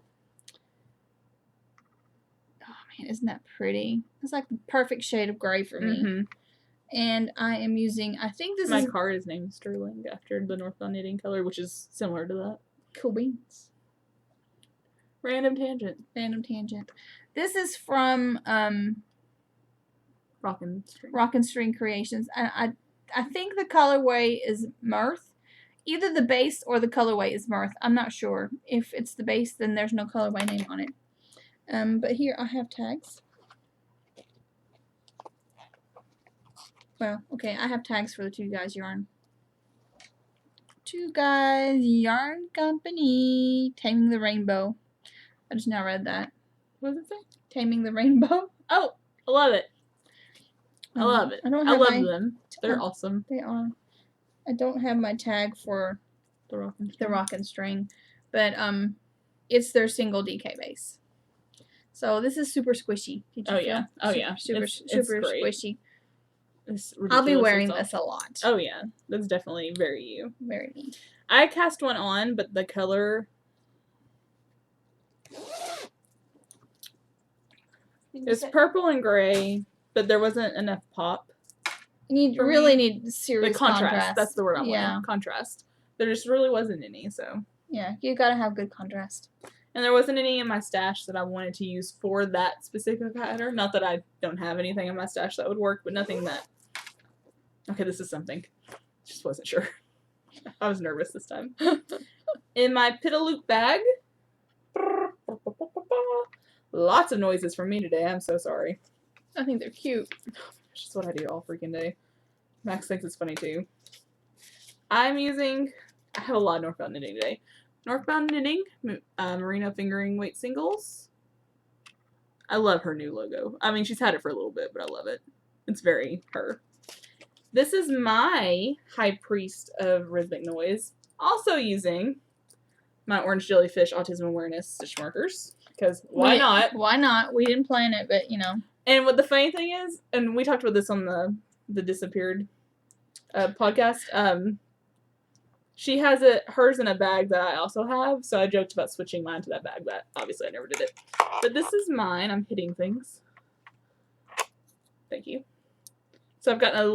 Oh man, isn't that pretty? It's like the perfect shade of gray for me. Mm-hmm. And I am using, I think this My card is named Sterling after the Northbound Knitting color, which is similar to that. Cool beans. Random tangent. This is from Rockin' String Creations. And I think the colorway is Mirth. Either the base or the colorway is Mirth. I'm not sure. If it's the base, then there's no colorway name on it. But here I have tags. Well, okay, I have tags for the Two Guys Yarn. Two Guys Yarn Company. Taming the Rainbow. I just now read that. What does it say? Taming the Rainbow. Oh, I love it. I love it. I love them. They're awesome. They are. I don't have my tag for the Rockin' String, but it's their single DK base. So this is super squishy. Yeah. Super squishy. I'll be wearing this a lot. Oh yeah, that's definitely very you. Very me. I cast one on, but the color. It's purple and gray, but there wasn't enough pop. You really need serious contrast. That's the word I wanted. Contrast. There just really wasn't any, so. Yeah, you gotta have good contrast. And there wasn't any in my stash that I wanted to use for that specific pattern. Not that I don't have anything in my stash that would work, but nothing that... Okay, this is something. Just wasn't sure. I was nervous this time. In my Pitaloop bag... Lots of noises from me today. I'm so sorry. I think they're cute. It's just what I do all freaking day. Max thinks it's funny too. I'm using... I have a lot of Northbound Knitting today. Northbound Knitting, Merino Fingering Weight Singles. I love her new logo. I mean, she's had it for a little bit, but I love it. It's very her. This is my High Priest of Rhythmic Noise. Also using my Orange Jellyfish Autism Awareness Stitch Markers. Because why not? Why not? We didn't plan it, but you know. And what the funny thing is, and we talked about this on the Disappeared podcast, she has hers in a bag that I also have, so I joked about switching mine to that bag, but obviously I never did it. But this is mine. I'm hitting things. Thank you. So I've gotten a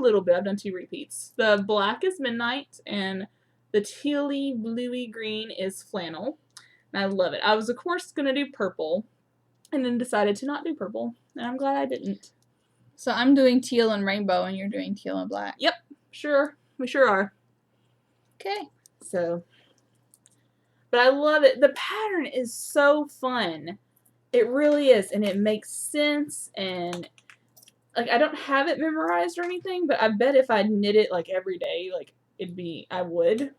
little bit. I've done 2 repeats. The black is Midnight, and the tealy bluey green is Flannel. And I love it. I was, of course, going to do purple, and then decided to not do purple, and I'm glad I didn't. So I'm doing teal and rainbow, and you're doing teal and black. Yep, sure. We sure are. Okay. So, but I love it. The pattern is so fun. It really is, and it makes sense, and like I don't have it memorized or anything, but I bet if I knit it like every day, like I would.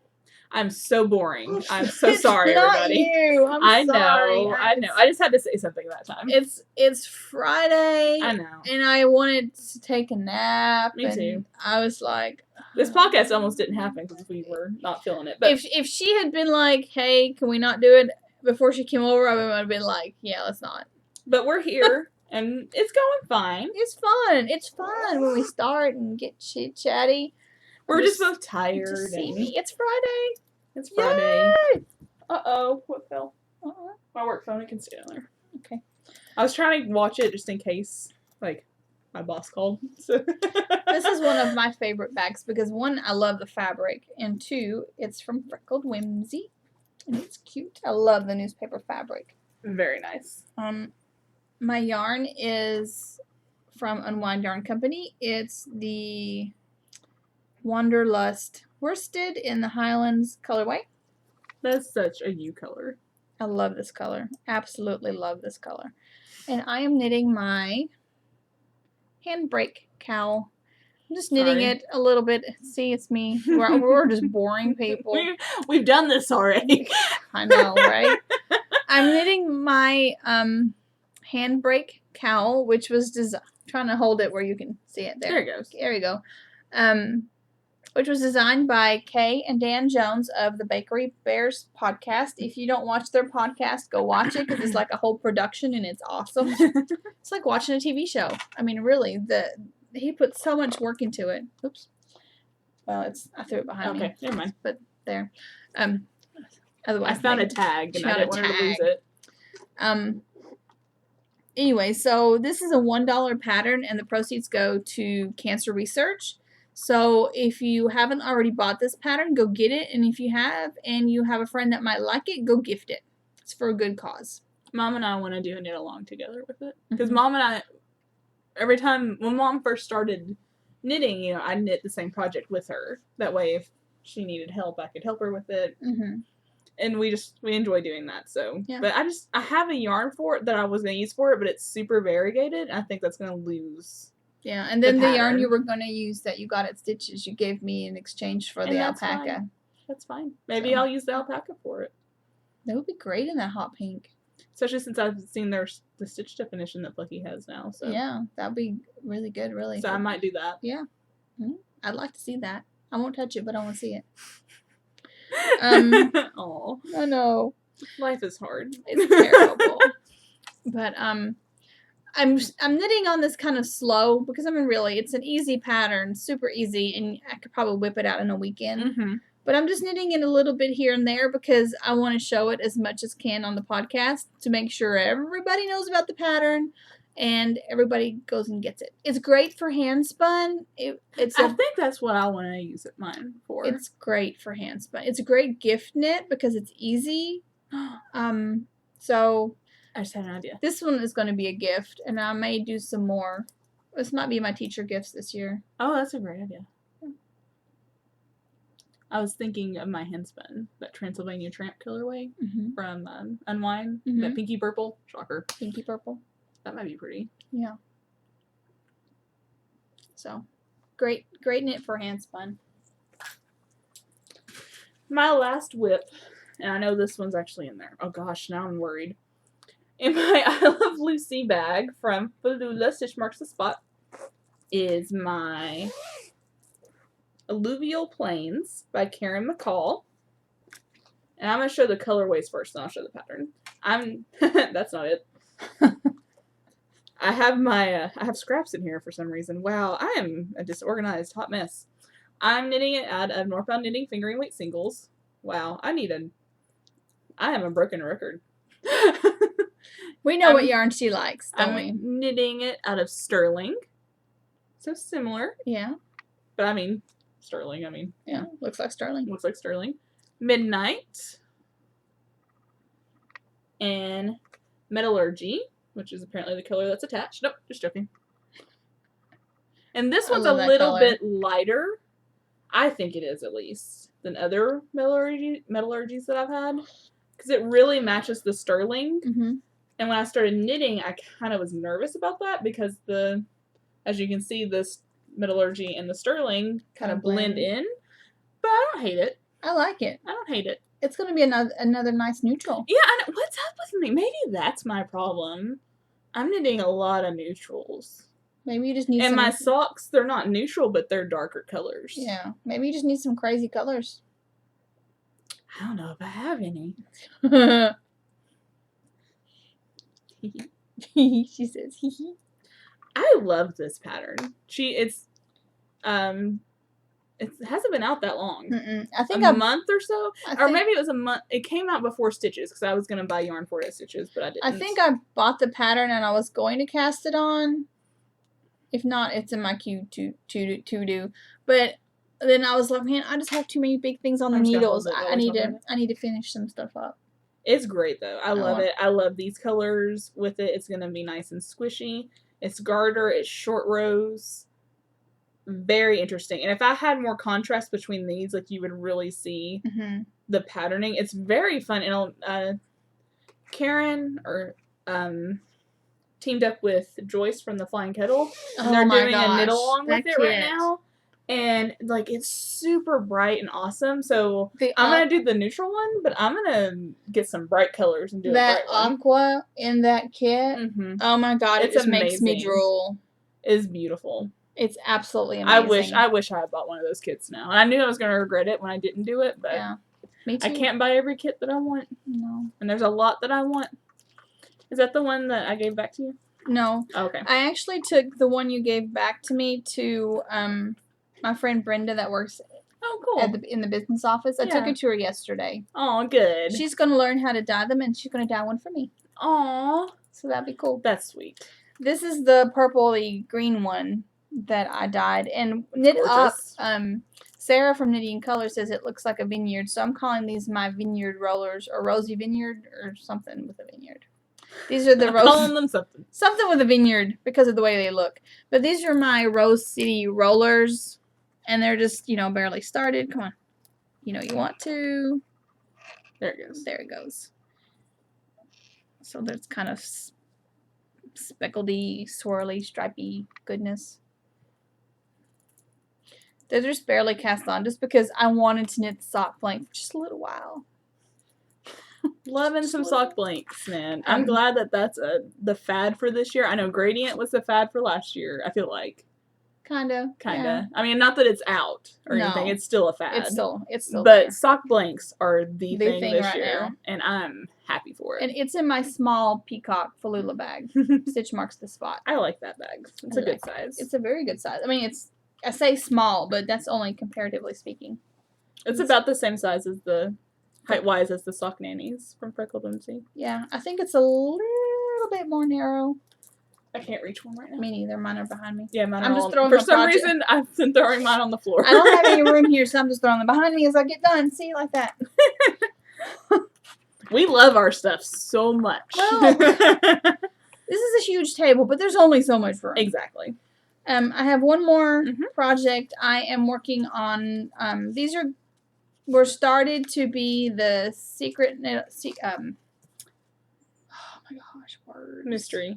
I'm so boring. I'm so sorry, not everybody. You. I'm sorry. I know. I just had to say something that time. It's Friday. I know. And I wanted to take a nap. Me too. I was like, this podcast almost didn't happen because we were not feeling it. But if she had been like, hey, can we not do it before she came over, I would have been like, yeah, let's not. But we're here and it's going fine. It's fun. It's fun when we start and get chit chatty. We're just both tired. It's Friday. It's Friday. Yay! Uh-oh. What fell? My work phone. It can stay on there. Okay. I was trying to watch it just in case, like, my boss called. So. This is one of my favorite bags because, one, I love the fabric, and two, it's from Freckled Whimsy, and it's cute. I love the newspaper fabric. Very nice. My yarn is from Unwind Yarn Company. It's the Wanderlust worsted in the Highlands colorway. That's such a you color. I love this color. Absolutely love this color. And I am knitting my handbrake cowl. I'm just knitting it a little bit. See, it's me. We're just boring people. We've done this already. I know, right? I'm knitting my handbrake cowl, which was trying to hold it where you can see it there. There it goes. There you go. Which was designed by Kay and Dan Jones of the Bakery Bears podcast. If you don't watch their podcast, go watch it because it's like a whole production and it's awesome. It's like watching a TV show. I mean, really, he put so much work into it. Oops. Well, I threw it behind me. Okay, never mind. But there. Otherwise, I found a tag and I didn't want her to lose it. Anyway, so this is a $1 pattern and the proceeds go to cancer research. So if you haven't already bought this pattern, go get it. And if you have and you have a friend that might like it, go gift it. It's for a good cause. Mom and I want to do a knit along together with it. Because Mom and I, every time, when Mom first started knitting, I knit the same project with her. That way, if she needed help, I could help her with it. Mm-hmm. And we enjoy doing that. So, yeah. But I have a yarn for it that I was going to use for it, but it's super variegated. I think that's going to lose. Yeah, and then the yarn you were going to use that you got at Stitches, you gave me in exchange for the alpaca. Fine. That's fine. Maybe I'll use the alpaca for it. That would be great in that hot pink. Especially since I've seen the stitch definition that Plucky has now. So yeah, that'd be really good, really. So I might do that. Yeah. I'd like to see that. I won't touch it, but I want to see it. Oh, I know. Life is hard. It's terrible. But I'm knitting on this kind of slow because really it's an easy pattern, super easy, and I could probably whip it out in a weekend. Mm-hmm. But I'm just knitting it a little bit here and there because I want to show it as much as can on the podcast to make sure everybody knows about the pattern and everybody goes and gets it. It's great for hand spun. I think that's what I want to use mine for. It's great for hand spun. It's a great gift knit because it's easy. So I just had an idea. This one is going to be a gift, and I may do some more. This might be my teacher gifts this year. Oh, that's a great idea. I was thinking of my handspun, that Transylvania Tramp colorway from Unwind, that pinky purple. Shocker. Pinky purple. That might be pretty. Yeah. So, great knit for handspun. My last whip, and I know this one's actually in there. Oh gosh, now I'm worried. In my I Love Lucy bag from Falula Stitch Marks the Spot is my Alluvial Plains by Karen McCall. And I'm going to show the colorways first, then I'll show the pattern. That's not it. I have scraps in here for some reason. Wow, I am a disorganized hot mess. I'm knitting it out of Northbound Knitting Fingering Weight Singles. Wow, I am a broken record. We know what yarn she likes, don't we? I'm knitting it out of Sterling. So similar. Yeah. But Sterling, Yeah, looks like Sterling. Looks like Sterling. Midnight. And Metallurgy, which is apparently the color that's attached. Nope, just joking. And this one's a little bit lighter. I think it is, at least, than other metallurgies that I've had. Because it really matches the Sterling. Mm-hmm. And when I started knitting, I kind of was nervous about that because as you can see, this metallurgy and the sterling kind of blend in. But I don't hate it. I like it. I don't hate it. It's going to be another nice neutral. Yeah, what's up with me? Maybe that's my problem. I'm knitting a lot of neutrals. Maybe you just need And my socks, they're not neutral, but they're darker colors. Yeah. Maybe you just need some crazy colors. I don't know if I have any. She says, hee hee. I love this pattern. It hasn't been out that long. I think a month or so, or maybe it was a month. It came out before Stitches because I was gonna buy yarn for it at Stitches, but I didn't. I think I bought the pattern and I was going to cast it on. If not, it's in my queue to do. But then I was like, man, I just have too many big things on the needles. I need to finish some stuff up. It's great though. I love it. I love these colors with it. It's gonna be nice and squishy. It's garter. It's short rows. Very interesting. And if I had more contrast between these, like you would really see the patterning. It's very fun. And Karen teamed up with Joyce from the Flying Kettle. And they're doing a knit along with it right now. And like it's super bright and awesome. So I'm gonna do the neutral one, but I'm gonna get some bright colors and do that aqua in that kit. Oh my god, it just makes me drool. It's beautiful. It's absolutely amazing. I wish I had bought one of those kits now. And I knew I was gonna regret it when I didn't do it, but yeah, me too. I can't buy every kit that I want. No. And there's a lot that I want. Is that the one that I gave back to you? No. Oh, okay. I actually took the one you gave back to me to my friend Brenda that works in the business office. I took it to her yesterday. Oh, good. She's going to learn how to dye them, and she's going to dye one for me. Aw. So that'd be cool. That's sweet. This is the purpley green one that I dyed. And knit up, Sarah from Knitting Color says it looks like a vineyard, so I'm calling these my vineyard rollers, or Rosy Vineyard, or something with a vineyard. These are the I'm calling them something with a vineyard because of the way they look. But these are my Rose City rollers, and they're just, barely started. Come on. You want to. There it goes. There it goes. So there's kind of speckledy, swirly, stripy goodness. They're just barely cast on just because I wanted to knit the sock blank for just a little while. Loving some sock blanks, man. I'm glad that that's the fad for this year. I know gradient was the fad for last year, I feel like. Kinda. Yeah. I mean, not that it's out or anything. It's still a fad. It's still but there. Sock blanks are the thing this right year. Now. And I'm happy for it. And it's in my small peacock Falula bag. Stitch marks the spot. I like that bag. It's a good size. It's a very good size. I mean, I say small, but that's only comparatively speaking. It's about the same size as height-wise as the Sock Nannies from Freckled MC. Yeah, I think it's a little bit more narrow. I can't reach one right now. Me neither. Mine are behind me. Yeah, mine are I'm just throwing for some reason, I've been throwing mine on the floor. I don't have any room here, so I'm just throwing them behind me as I get done. See, like that. We love our stuff so much. Well, this is a huge table, but there's only so much room. Exactly. I have one more project I am working on. These were started to be the secret. Oh my gosh, word. Mystery.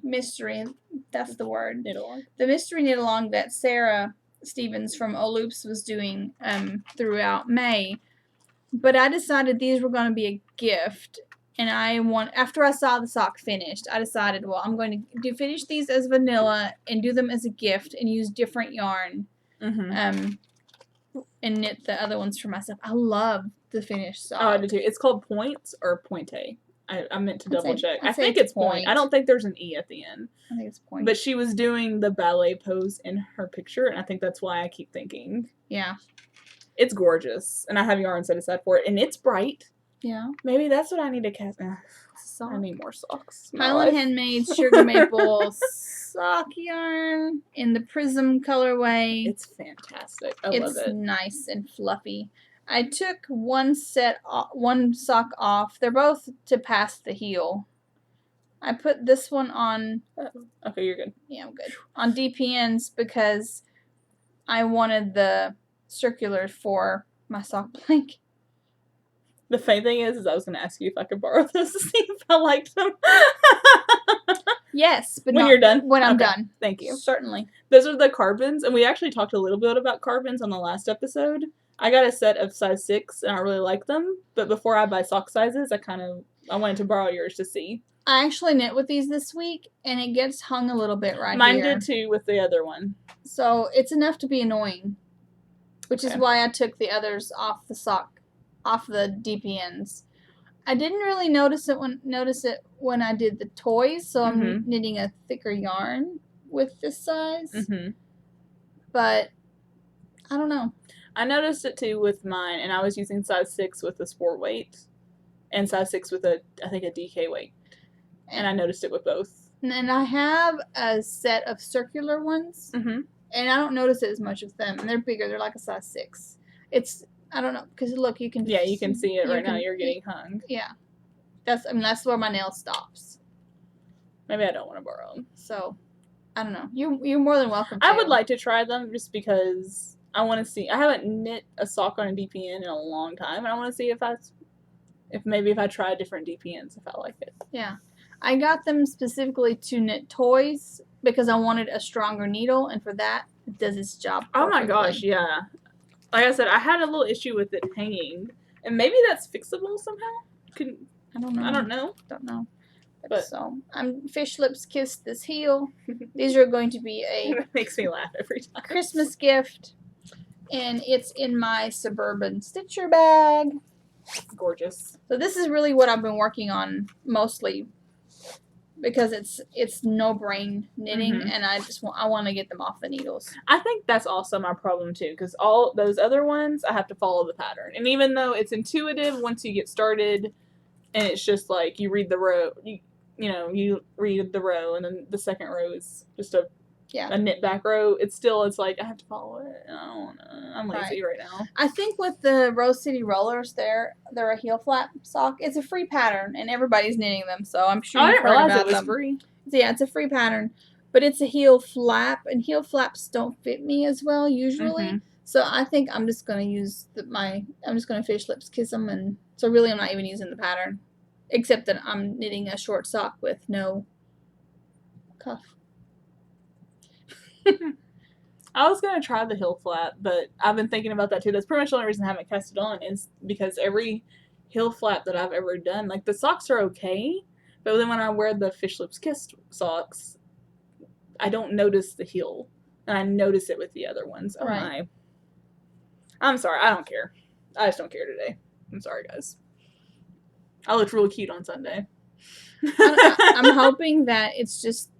That's the word. Knit along. The mystery knit along that Sarah Stevens from Oloops was doing throughout May. But I decided these were going to be a gift. And after I saw the sock finished, I decided, well, I'm going to finish these as vanilla and do them as a gift and use different yarn. And knit the other ones for myself. I love the finished sock. Oh, I do too. It's called Points or Pointe. I meant to double check. I think it's Point. I don't think there's an E at the end. I think it's Point. But she was doing the ballet pose in her picture, and I think that's why I keep thinking. Yeah. It's gorgeous, and I have yarn set aside for it, and it's bright. Yeah. Maybe that's what I need to cast. I need more socks. Highland Handmade Sugar Maple sock yarn in the Prism colorway. It's fantastic. I love it. It's nice and fluffy. I took one sock off. They're both to pass the heel. I put this one on. Okay, you're good. Yeah, I'm good. On DPNs because I wanted the circular for my sock blank. The funny thing is I was going to ask you if I could borrow those to see if I liked them. Yes, but when you're done? When I'm done. Thank you. Certainly. Those are the carbons, and we actually talked a little bit about carbons on the last episode. I got a set of size 6, and I really like them, but before I buy sock sizes, I wanted to borrow yours to see. I actually knit with these this week, and it gets hung a little bit right Mine here. Mine did too with the other one. So it's enough to be annoying, which is why I took the others off the DPNs. I didn't really notice it when I did the toys, so I'm knitting a thicker yarn with this size. Mm-hmm. But I don't know. I noticed it too with mine, and I was using size 6 with the sport weight, and size 6 with I think a DK weight, and I noticed it with both. And I have a set of circular ones, and I don't notice it as much with them, and they're bigger. They're like a size 6. I don't know, because look, you can... Yeah, you can see it right now. You're getting hung. Yeah. That's where my nail stops. Maybe I don't want to borrow them. So, I don't know. You're more than welcome to. I would like to try them just because I want to see. I haven't knit a sock on a DPN in a long time, and I want to see if I try different DPNs, if I like it. Yeah. I got them specifically to knit toys because I wanted a stronger needle, and for that, it does its job perfectly. Oh my gosh, yeah. Like I said, I had a little issue with it hanging, and maybe that's fixable somehow. I don't know. Don't know. But so Fish Lips kissed this heel. These are going to be it makes me laugh every time. Christmas gift, and it's in my Suburban Stitcher bag. Gorgeous. So this is really what I've been working on mostly, because it's no brain knitting, and I want to get them off the needles. I think that's also my problem too, because all those other ones I have to follow the pattern, and even though it's intuitive once you get started, and it's just like you read the row, you read the row, and then the second row is just a knit back row. It's like I have to follow it. And I don't want to. I'm lazy right now. I think with the Rose City Rollers, they're a heel flap sock. It's a free pattern, and everybody's knitting them, so I'm sure you've heard about them. Free. So yeah, it's a free pattern, but it's a heel flap, and heel flaps don't fit me as well usually. So I think I'm just gonna use I'm just gonna Fish Lips kiss them, and so really I'm not even using the pattern, except that I'm knitting a short sock with no cuff. I was going to try the heel flap, but I've been thinking about that too. That's pretty much the only reason I haven't cast it on, is because every heel flap that I've ever done, like the socks are okay, but then when I wear the Fish Lips Kissed socks, I don't notice the heel, and I notice it with the other ones. Oh my. I'm sorry, I don't care. I just don't care today. I'm sorry, guys. I looked really cute on Sunday. I'm hoping that it's just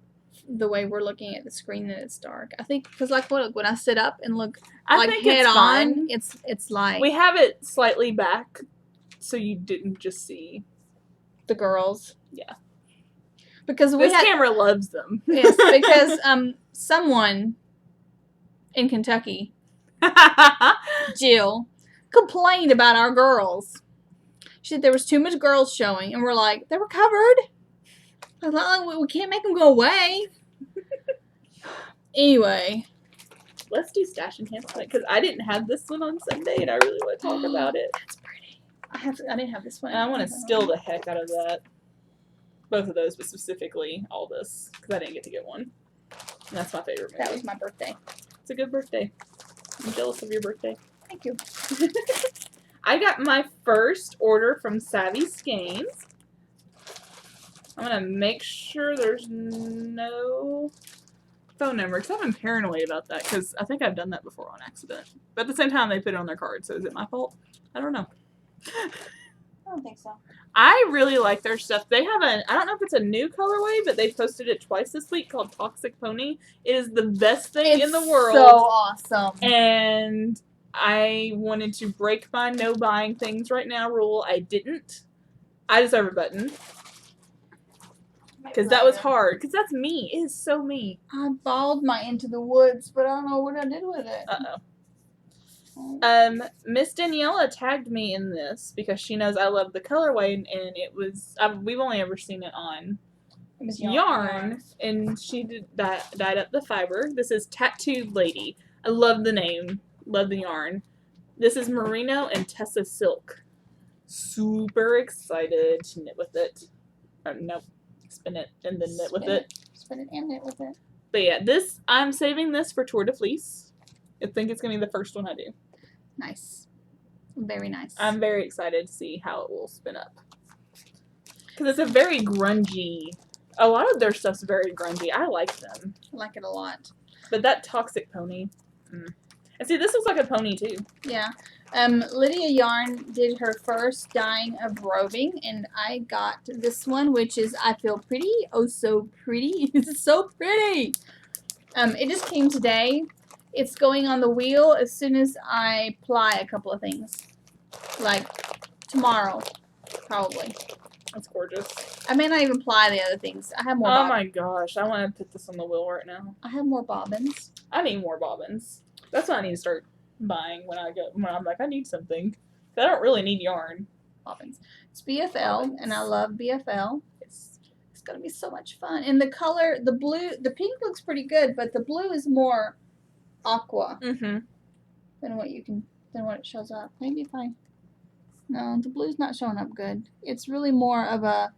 the way we're looking at the screen that it's dark. I think because when I sit up and look head on, it's light. We have it slightly back so you didn't just see the girls. Yeah. Because this camera loves them. Yes, because someone in Kentucky, Jill, complained about our girls. She said there was too much girls showing, and we're like, they were covered. I was like, we can't make them go away. Anyway, let's do stash enhancement, because I didn't have this one on Sunday, and I really want to talk about it. That's pretty. I didn't have this one. And I want to steal the heck out of that. Both of those, but specifically all this, because I didn't get to get one. And that's my favorite movie. That was my birthday. It's a good birthday. I'm jealous of your birthday. Thank you. I got my first order from Savvy Skeins. I'm going to make sure there's no phone number, because I've been paranoid about that, because I think I've done that before on accident. But at the same time, they put it on their card, so is it my fault? I don't know. I don't think so. I really like their stuff. They have I don't know if it's a new colorway, but they posted it twice this week, called Toxic Pony. It is the best thing in the world. So awesome. And I wanted to break my no buying things right now rule. I didn't. I deserve a button. Because that was hard. Because that's me. It is so me. I balled my Into the Woods, but I don't know what I did with it. Uh-oh. Miss Daniela tagged me in this because she knows I love the colorway, and it was, we've only ever seen it on yarn, and she dyed up the fiber. This is Tattooed Lady. I love the name, love the yarn. This is Merino and Tessa Silk. Super excited to knit with it. Nope, spin it and then knit with it. Just put it in it with it. But yeah, I'm saving this for Tour de Fleece. I think it's going to be the first one I do. Nice. Very nice. I'm very excited to see how it will spin up. Because it's a very grungy... A lot of their stuff's very grungy. I like them. I like it a lot. But that Toxic Pony... And see, this looks like a pony, too. Yeah. Lydia Yarn did her first dyeing of roving, and I got this one, which is I Feel Pretty. Oh, so pretty. It's so pretty. It just came today. It's going on the wheel as soon as I ply a couple of things. Like, tomorrow, probably. That's gorgeous. I may not even ply the other things. I have more bobbins. Oh my gosh, I want to put this on the wheel right now. I have more bobbins. I need more bobbins. That's what I need to start buying when I'm like, I need something. I don't really need yarn. Bobbins. It's BFL, and I love BFL. It's going to be so much fun. And the color, the blue, the pink looks pretty good, but the blue is more aqua than what it shows up. Maybe if I... No, the blue's not showing up good. It's really more of a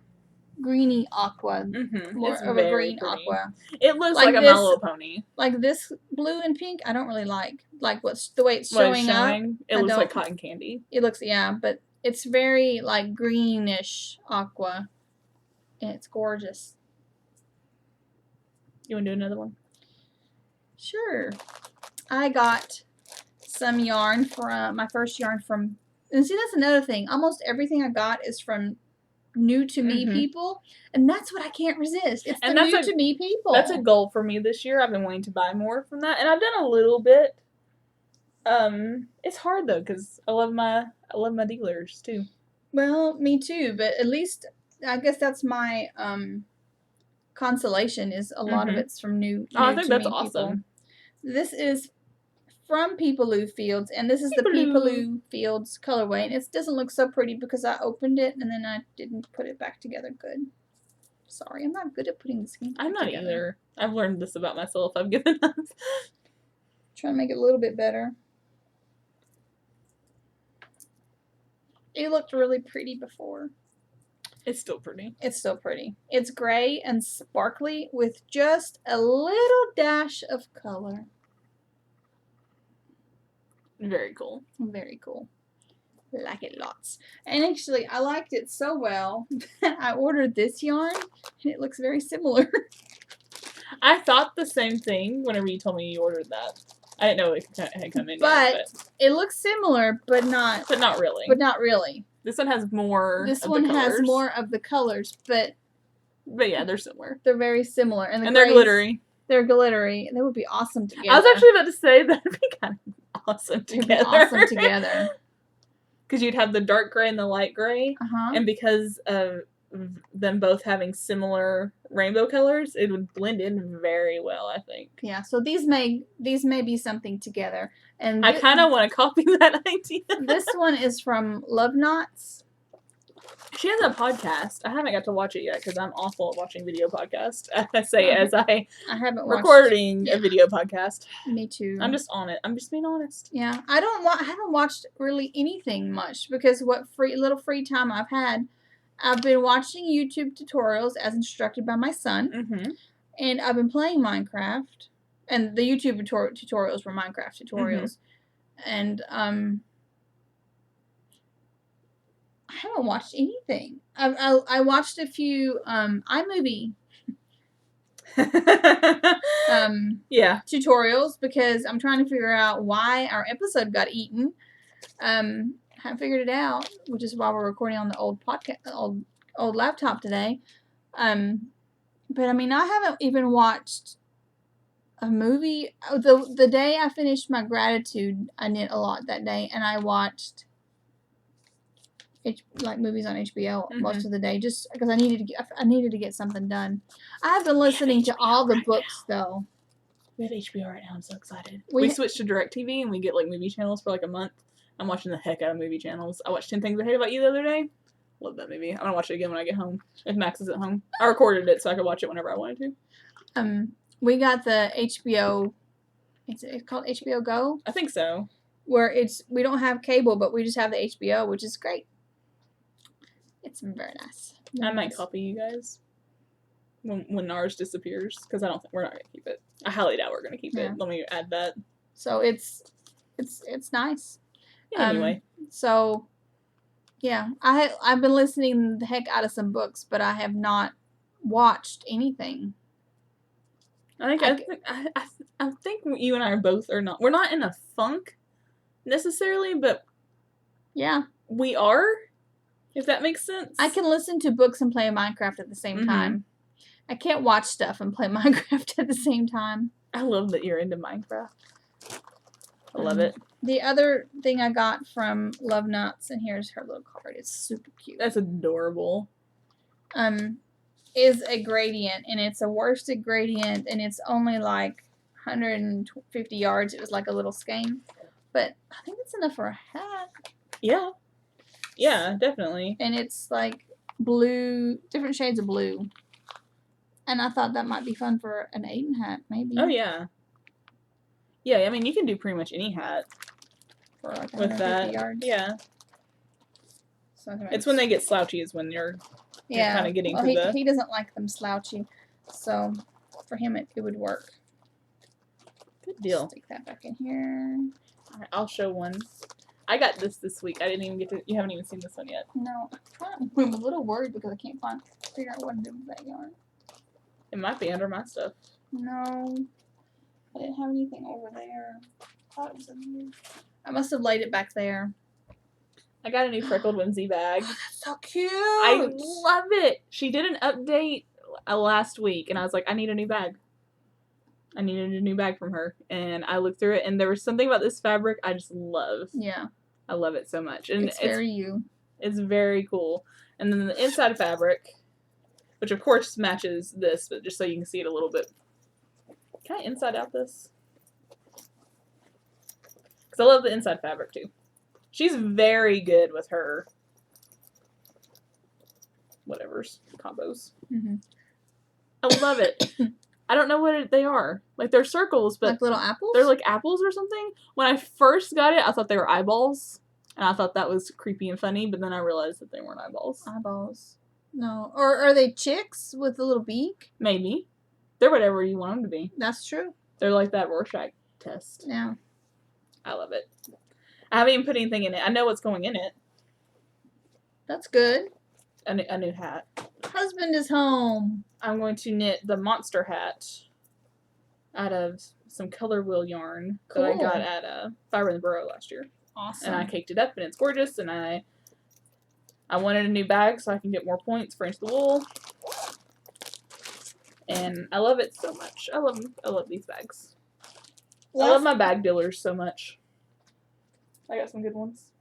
greeny aqua. More it's of a green pretty. Aqua. It looks like a My Little Pony. Like this blue and pink, I don't really like. Like the way it's showing up. It looks like cotton candy. It looks, yeah, but it's very like greenish aqua. And it's gorgeous. You want to do another one? Sure. I got some yarn from, my first yarn from, and see, that's another thing. Almost everything I got is from new to me people, and that's what I can't resist. It's the new to me people. That's a goal for me this year. I've been wanting to buy more from that, and I've done a little bit. It's hard though because I love my dealers too. Well, me too, but at least I guess that's my consolation is a lot of it's from new. I think that's awesome. People. This is from Peepaloo Fields, and this is the Peepaloo Fields colorway, and it doesn't look so pretty because I opened it and then I didn't put it back together good. Sorry, I'm not good at putting the skein I'm not together. Either. I've learned this about myself. I've given up. Trying to make it a little bit better. It looked really pretty before. It's still pretty. It's still pretty. It's gray and sparkly with just a little dash of color. Very cool. Very cool. Like it lots. And actually, I liked it so well that I ordered this yarn, and it looks very similar. I thought the same thing whenever you told me you ordered that. I didn't know it had come in yet, but it looks similar, but not. But not really. But not really. This one has more. This one has more of the colors, but. But yeah, they're similar. They're very similar, and they're glittery. They're glittery. They would be awesome together. I was actually about to say that'd be kind of awesome together. Awesome together. Because you'd have the dark gray and the light gray, and because of them both having similar rainbow colors, it would blend in very well, I think. Yeah, so these may be something together. And I kind of want to copy that idea. This one is from Love Knots. She has a podcast. I haven't got to watch it yet because I'm awful at watching video podcasts. I say as I haven't recording a video podcast. Me too. I'm just on it. I'm just being honest. Yeah, I haven't watched really anything much because what little free time I've had, I've been watching YouTube tutorials as instructed by my son, and I've been playing Minecraft, and the YouTube tutorials were Minecraft tutorials, and I haven't watched anything. I watched a few iMovie tutorials because I'm trying to figure out why our episode got eaten. Haven't figured it out, which is why we're recording on the old old laptop today. But I mean, I haven't even watched a movie. The day I finished my gratitude, I knit a lot that day, and I watched movies on HBO most of the day, just because I needed to get something done. I have been listening to all the books though. We have HBO right now. I'm so excited. We switched to DirecTV and we get like movie channels for like a month. I'm watching the heck out of movie channels. I watched 10 Things I Hate About You the other day. Love that movie. I'm gonna watch it again when I get home. If Max is at home. I recorded it so I could watch it whenever I wanted to. We got the HBO. It's called HBO Go. I think so. Where we don't have cable, but we just have the HBO, which is great. It's very nice. I might copy you guys. when ours disappears, because I don't think we're not gonna keep it. I highly doubt we're gonna keep it. Let me add that. So it's nice. Anyway, so yeah, I've been listening the heck out of some books, but I have not watched anything. I think you and I are both are not. We're not in a funk necessarily, but yeah, we are. If that makes sense. I can listen to books and play Minecraft at the same time. I can't watch stuff and play Minecraft at the same time. I love that you're into Minecraft. I love it. The other thing I got from Love Nuts, and here's her little card. It's super cute. That's adorable. Is a gradient, and it's a worsted gradient, and it's only like 150 yards. It was like a little skein, but I think it's enough for a hat. Yeah. Yeah, definitely. And it's like blue, different shades of blue. And I thought that might be fun for an Aiden hat, maybe. Oh, yeah. Yeah, I mean, you can do pretty much any hat. For like with that. Yards. Yeah. So it's when they get slouchy is when you're kind of getting to the... He doesn't like them slouchy. So for him, it would work. Good deal. Stick that back in here. All right, I'll show one. I got this week. I didn't even get to... You haven't even seen this one yet. No. I'm a little worried because I can't figure out what to do with that yarn. It might be under my stuff. No. I didn't have anything over there. I thought it was in here. I must have laid it back there. I got a new Freckled Whimsy bag. Oh, that's so cute. I love it. She did an update last week, and I was like, I need a new bag. I needed a new bag from her. And I looked through it, and there was something about this fabric I just love. Yeah. I love it so much. And it's very you. It's very cool. And then the inside fabric, which of course matches this, but just so you can see it a little bit. Can I inside out this? Because I love the inside fabric too. She's very good with her whatever's combos. Mm-hmm. I love it. I don't know what they are. Like, they're circles, but... Like little apples? They're like apples or something. When I first got it, I thought they were eyeballs. And I thought that was creepy and funny, but then I realized that they weren't eyeballs. Eyeballs. No. Or are they chicks with a little beak? Maybe. They're whatever you want them to be. That's true. They're like that Rorschach test. Yeah. I love it. I haven't even put anything in it. I know what's going in it. That's good. A new hat. Husband is home. I'm going to knit the monster hat out of some color wheel yarn that I got at Fiber in the Burrow last year. Awesome. And I caked it up, and it's gorgeous, and I wanted a new bag so I can get more points for Inch the Wool. And I love it so much. I love these bags. I love my bag dealers so much. I got some good ones.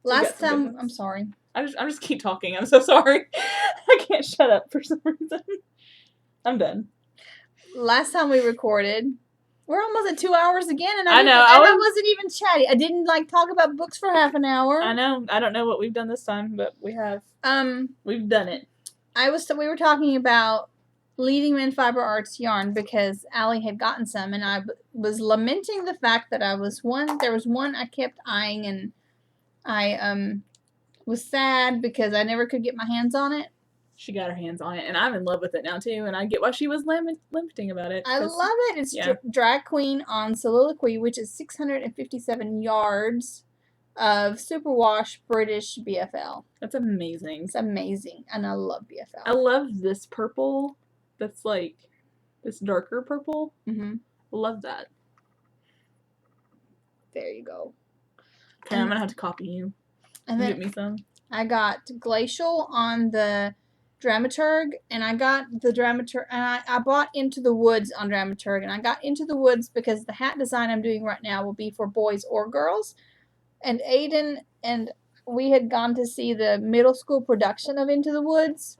Last time, I'm sorry. I'm just keep talking. I'm so sorry. I can't shut up for some reason. I'm done. Last time we recorded, we're almost at 2 hours again, and I wasn't even chatty. I didn't talk about books for half an hour. I know. I don't know what we've done this time, but we have. We've done it. We were talking about Leading Men Fiber Arts yarn because Allie had gotten some, and I was lamenting the fact that there was one I kept eyeing, and I was sad because I never could get my hands on it. She got her hands on it, and I'm in love with it now too, and I get why she was lamenting about it. I love it. It's Drag Queen on Soliloquy, which is 657 yards of superwash British BFL. That's amazing. It's amazing, and I love BFL. I love this purple that's like this darker purple. Mm-hmm. Love that. There you go. Okay, I'm going to have to copy you. And then get me some. I got Glacial on the Dramaturg, and I got the Dramaturg, and I bought Into the Woods on Dramaturg, and I got Into the Woods because the hat design I'm doing right now will be for boys or girls. And Aiden and we had gone to see the middle school production of Into the Woods.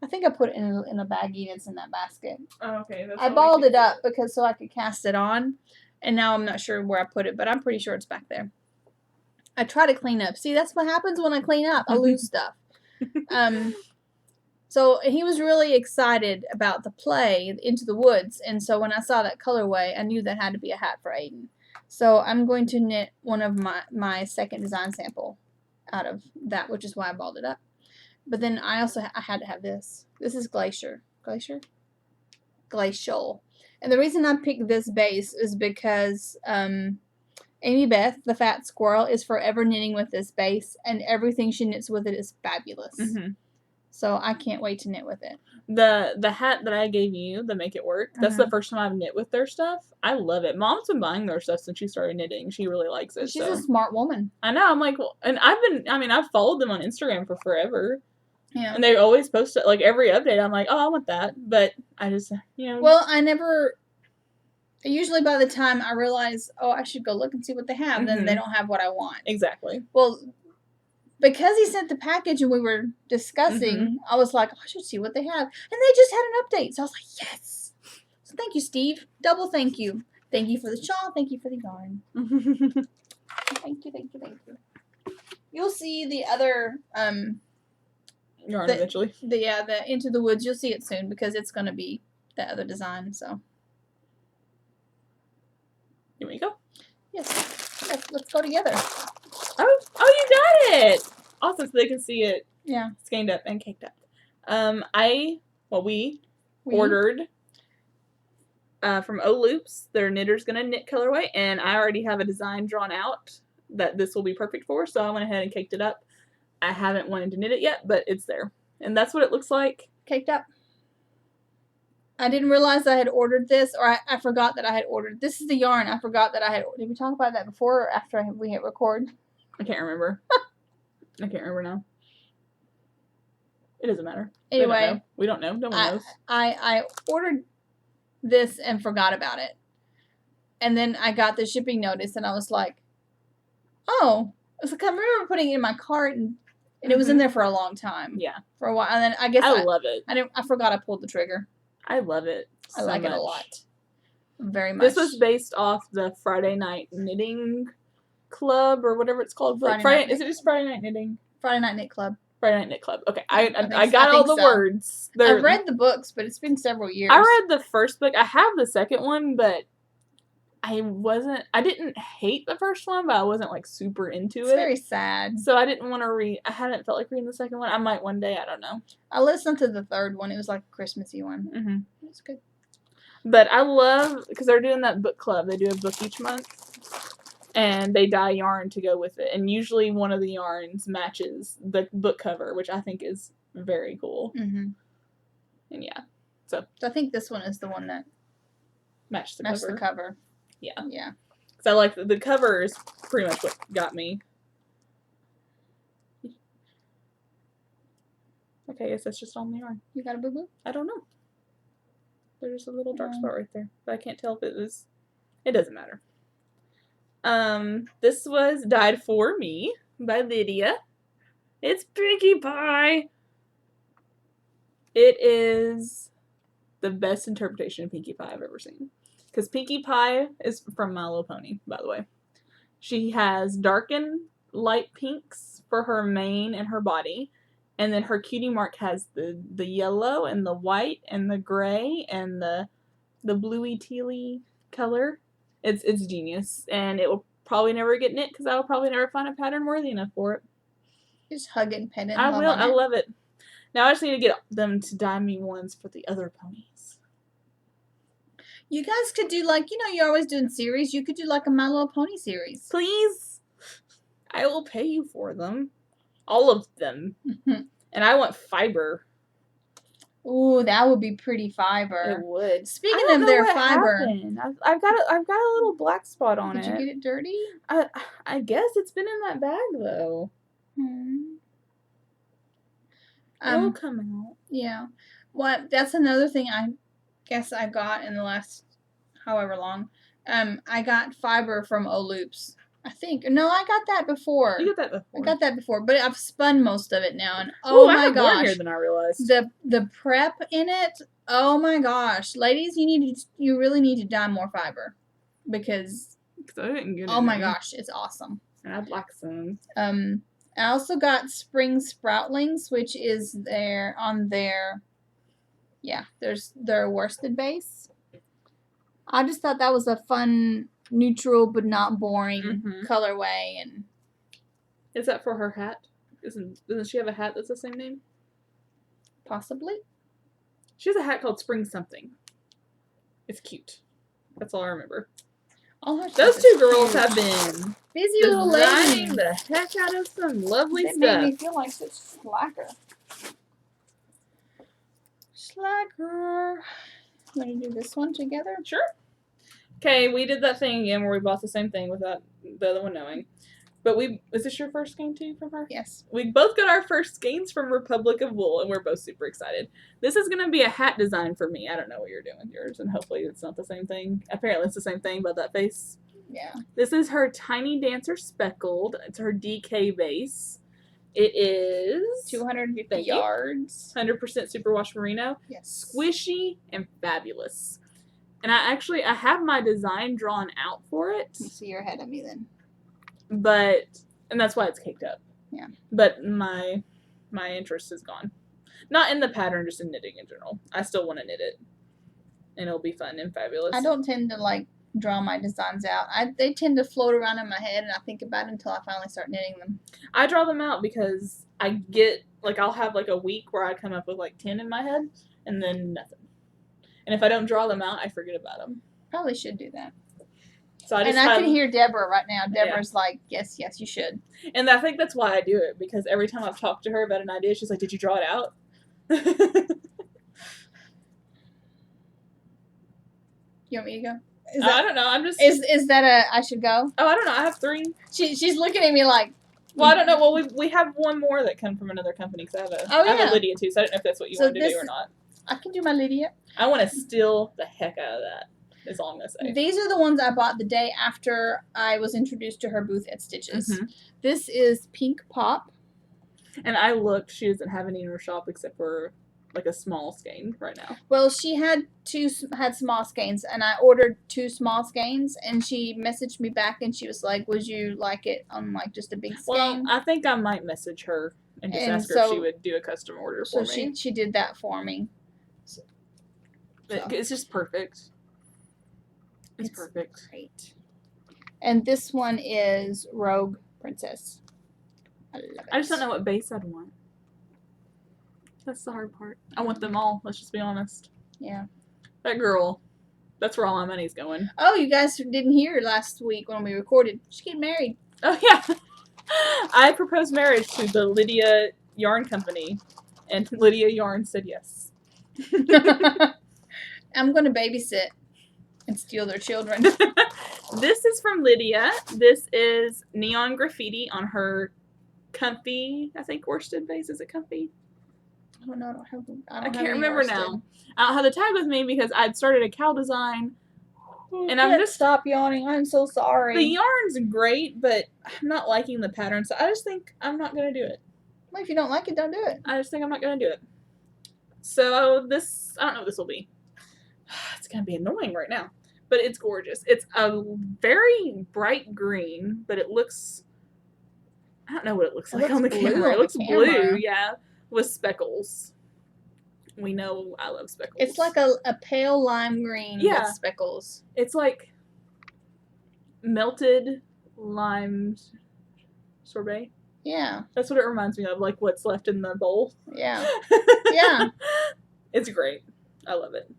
I think I put it in a baggie that's in that basket. Oh, okay. I balled it up because so I could cast it on, and now I'm not sure where I put it, but I'm pretty sure it's back there. I try to clean up. See, that's what happens when I clean up. I lose stuff. So he was really excited about the play, Into the Woods. And so when I saw that colorway, I knew that had to be a hat for Aiden. So I'm going to knit one of my second design sample out of that, which is why I balled it up. But then I had to have this. This is Glacier. Glacier? Glacial. And the reason I picked this base is because Amy Beth, the fat squirrel, is forever knitting with this base, and everything she knits with it is fabulous. Mm-hmm. So I can't wait to knit with it. The hat that I gave you, the Make It Work, that's the first time I've knit with their stuff. I love it. Mom's been buying their stuff since she started knitting. She really likes it. She's a smart woman. I know. I'm like, well, and I've followed them on Instagram for forever. Yeah. And they always post it, like, every update. I'm like, oh, I want that. But I just, Well, usually by the time I realize, oh, I should go look and see what they have, then they don't have what I want. Exactly. Well, because he sent the package and we were discussing, I was like, oh, I should see what they have. And they just had an update. So I was like, yes. So thank you, Steve. Double thank you. Thank you for the shawl. Thank you for the yarn. Thank you. You'll see the other yarn eventually. The Into the Woods. You'll see it soon because it's going to be the other design. So. Here we go. Yes. Let's go together. Oh, you got it! Awesome, so they can see it. Yeah. Scanned up and caked up. We ordered from O Loops, their Knitter's Gonna Knit colorway, and I already have a design drawn out that this will be perfect for, so I went ahead and caked it up. I haven't wanted to knit it yet, but it's there. And that's what it looks like. Caked up. I didn't realize I had ordered this, or I forgot that I had ordered. This is the yarn. I forgot that I had. Did we talk about that before or after we hit record? I can't remember. I can't remember now. It doesn't matter. Anyway. We don't know. No one knows. I ordered this and forgot about it. And then I got the shipping notice and I was like, oh. I remember putting it in my cart and it was in there for a long time. Yeah. For a while. And then I guess I love it. I forgot I pulled the trigger. I love it. I like it a lot. Very much. This was based off the Friday Night Knitting Club or whatever it's called. Is it just Friday Night Knitting? Friday Night Knit Club. Friday Night Knit Club. Okay, I got all the words. I've read the books, but it's been several years. I read the first book. I have the second one, but I didn't hate the first one, but I wasn't like super into it. It's very sad. So I didn't want to read. I hadn't felt like reading the second one. I might one day. I don't know. I listened to the third one. It was like a Christmassy one. Mm-hmm. It was good. But I love, because they're doing that book club. They do a book each month. And they dye yarn to go with it. And usually one of the yarns matches the book cover, which I think is very cool. Mm-hmm. And yeah. So I think this one is the one that matched the cover. Yeah. Yeah. Because I like the cover is pretty much what got me. Okay, I guess that's just on the yarn. You got a boo-boo? I don't know. There's a little dark spot right there. But I can't tell if it was... It doesn't matter. This was Dyed For Me by Lydia. It's Pinkie Pie. It is the best interpretation of Pinkie Pie I've ever seen. Because Pinkie Pie is from My Little Pony, by the way. She has dark and light pinks for her mane and her body. And then her cutie mark has the yellow and the white and the gray and the bluey tealy color. It's genius. And it will probably never get knit because I will probably never find a pattern worthy enough for it. Just hug it and pet it. I will. I love it. Now I just need to get them to dye me ones for the other ponies. You guys could do you're always doing series. You could do like a My Little Pony series. Please. I will pay you for them. All of them. And I want fiber. Ooh, that would be pretty fiber. It would. Speaking of their fiber, I've got a little black spot on it. Did you get it dirty? I guess it's been in that bag though. It'll come out. Yeah. Well, that's another thing I guess I got in the last however long. I got fiber from O Loops. I think. No, I got that before. You got that before. I got that before, but I've spun most of it now, and oh my gosh, more here than I realized. The prep in it. Oh my gosh, ladies, you really need to dye more fiber because I didn't get it. Oh my gosh, it's awesome. And I'd like some. I also got Spring Sproutlings, which is their worsted base. I just thought that was a fun, neutral but not boring colorway. And is that for her hat? Doesn't she have a hat that's the same name? Possibly. She has a hat called Spring something. It's cute. That's all I remember. Those two girls have been busy little ladies. designing the heck out of some lovely They stuff. made me feel like such a slacker. Slacker. Want to do this one together? Sure. Okay, we did that thing again where we bought the same thing without the other one knowing. But is this your first skein too from her? Yes. We both got our first skeins from Republic of Wool, and we're both super excited. This is going to be a hat design for me. I don't know what you're doing with yours, and hopefully it's not the same thing. Apparently it's the same thing, but that face. Yeah. This is her Tiny Dancer Speckled. It's her DK base. It is 250 yards. 100% superwash merino. Yes. Squishy and fabulous. And I have my design drawn out for it. You see you're ahead of me then. And that's why it's caked up. Yeah. But my interest is gone. Not in the pattern, just in knitting in general. I still want to knit it. And it'll be fun and fabulous. I don't tend to draw my designs out. They tend to float around in my head and I think about it until I finally start knitting them. I draw them out because I get, I'll have a week where I come up with 10 in my head and then nothing. And if I don't draw them out, I forget about them. Probably should do that. So I can hear Deborah right now. Deborah's like, yes, you should. And I think that's why I do it, because every time I've talked to her about an idea, she's like, did you draw it out? You want me to go? I don't know. I'm just... Is that I should go? Oh, I don't know. I have 3. She's looking at me like... Well, I don't know. Well, we have one more that come from another company, because I have a Lydia, too, so I don't know if that's what you want to do or not. I can do my Lydia. I want to steal the heck out of that, is all I'm going to say. These are the ones I bought the day after I was introduced to her booth at Stitches. Mm-hmm. This is Pink Pop. And I looked. She doesn't have any in her shop except for a small skein right now. Well, she had small skeins, and I ordered 2 small skeins, and she messaged me back, and she was like, would you like it on just a big skein? Well, I think I might message her and just ask her if she would do a custom order for me. So she did that for me. It's just perfect. It's perfect. Great. And this one is Rogue Princess. I love it. I just don't know what base I'd want. That's the hard part. I want them all. Let's just be honest. Yeah. That girl. That's where all my money's going. Oh, you guys didn't hear last week when we recorded. She's getting married. Oh, yeah. I proposed marriage to the Lydia Yarn Company, and Lydia Yarn said yes. I'm going to babysit and steal their children. This is from Lydia. This is neon graffiti on her comfy, I think, worsted base. Is it comfy? I don't know. I can't remember now. I don't have the tag with me because I'd started a cow design. And I'm just... Stop yawning. I'm so sorry. The yarn's great, but I'm not liking the pattern, so I just think I'm not going to do it. Well, if you don't like it, don't do it. I just think I'm not going to do it. So this... I don't know what this will be. It's going to be annoying right now. But it's gorgeous. It's a very bright green, but it looks... I don't know what it looks like on the camera. It looks blue, yeah, with speckles. We know I love speckles. It's like a pale lime green with speckles. It's like melted lime sorbet. Yeah. That's what it reminds me of, like what's left in the bowl. Yeah. Yeah. It's great. I love it.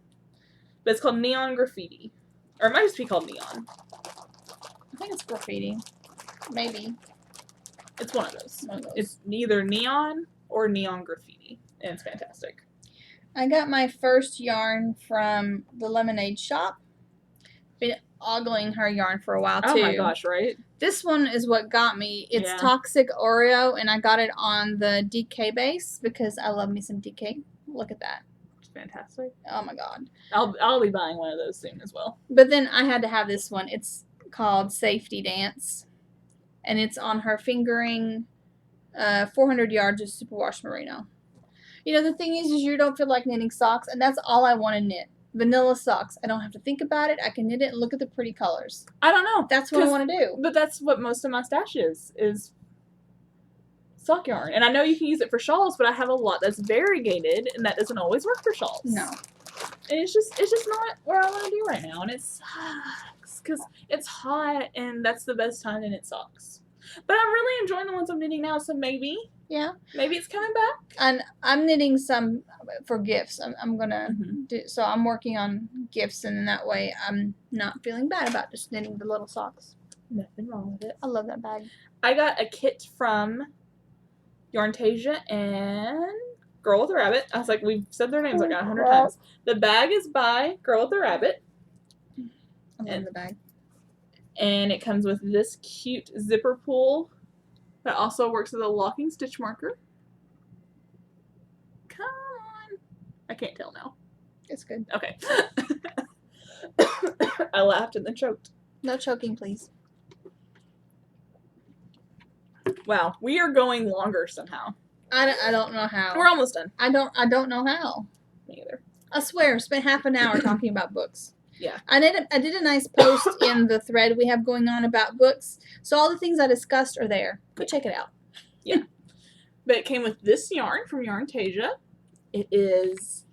But it's called Neon Graffiti. Or it might just be called Neon. I think it's graffiti. Maybe. It's one of those. It's neither neon or neon graffiti. And it's fantastic. I got my first yarn from the Lemonade Shop. Been ogling her yarn for a while, too. Oh my gosh, right? This one is what got me. It's Toxic Oreo, and I got it on the DK base because I love me some DK. Look at that. It's fantastic. Oh my god. I'll be buying one of those soon as well. But then I had to have this one. It's called Safety Dance. And it's on her fingering 400 yards of superwash merino. You know, the thing is you don't feel like knitting socks, and that's all I want to knit. Vanilla socks. I don't have to think about it. I can knit it and look at the pretty colors. I don't know. That's what I want to do. But that's what most of my stash is sock yarn. And I know you can use it for shawls, but I have a lot that's variegated, and that doesn't always work for shawls. No. And it's just not where I want to do right now, and it sucks because it's hot, and that's the best time to knit socks. But I'm really enjoying the ones I'm knitting now, so maybe it's coming back. And I'm knitting some for gifts. I'm gonna do, so I'm working on gifts, and in that way I'm not feeling bad about just knitting the little socks. Nothing wrong with it. I love that bag. I got a kit from Yarntasia and Girl with a Rabbit. I was like, we've said their names like 100 times. The bag is by Girl with a Rabbit. I love the bag. And it comes with this cute zipper pull that also works as a locking stitch marker. Come on. I can't tell now. It's good. Okay. I laughed and then choked. No choking, please. Wow, we are going longer somehow. I don't know how. We're almost done. I don't know how. Me either. I swear, spent half an hour talking about books. Yeah. I did a nice post in the thread we have going on about books. So all the things I discussed are there. Go check it out. Yeah. But it came with this yarn from Yarntasia. It is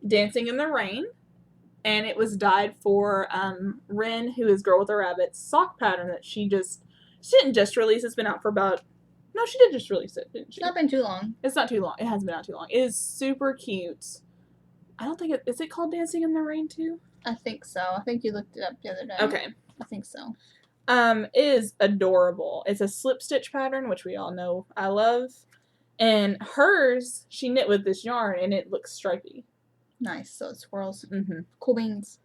Dancing in the Rain. And it was dyed for Ren, who is Girl with a Rabbit's sock pattern that she didn't just release. It's been out for about... No, she did just release it, didn't she? It's not been too long. It's not too long. It hasn't been out too long. It is super cute. I don't think is it called Dancing in the Rain too? I think so. I think you looked it up the other day. Okay. I think so. It is adorable. It's a slip stitch pattern, which we all know I love. And hers, she knit with this yarn, and it looks stripy. Nice. So it swirls. Mm-hmm. Cool beans.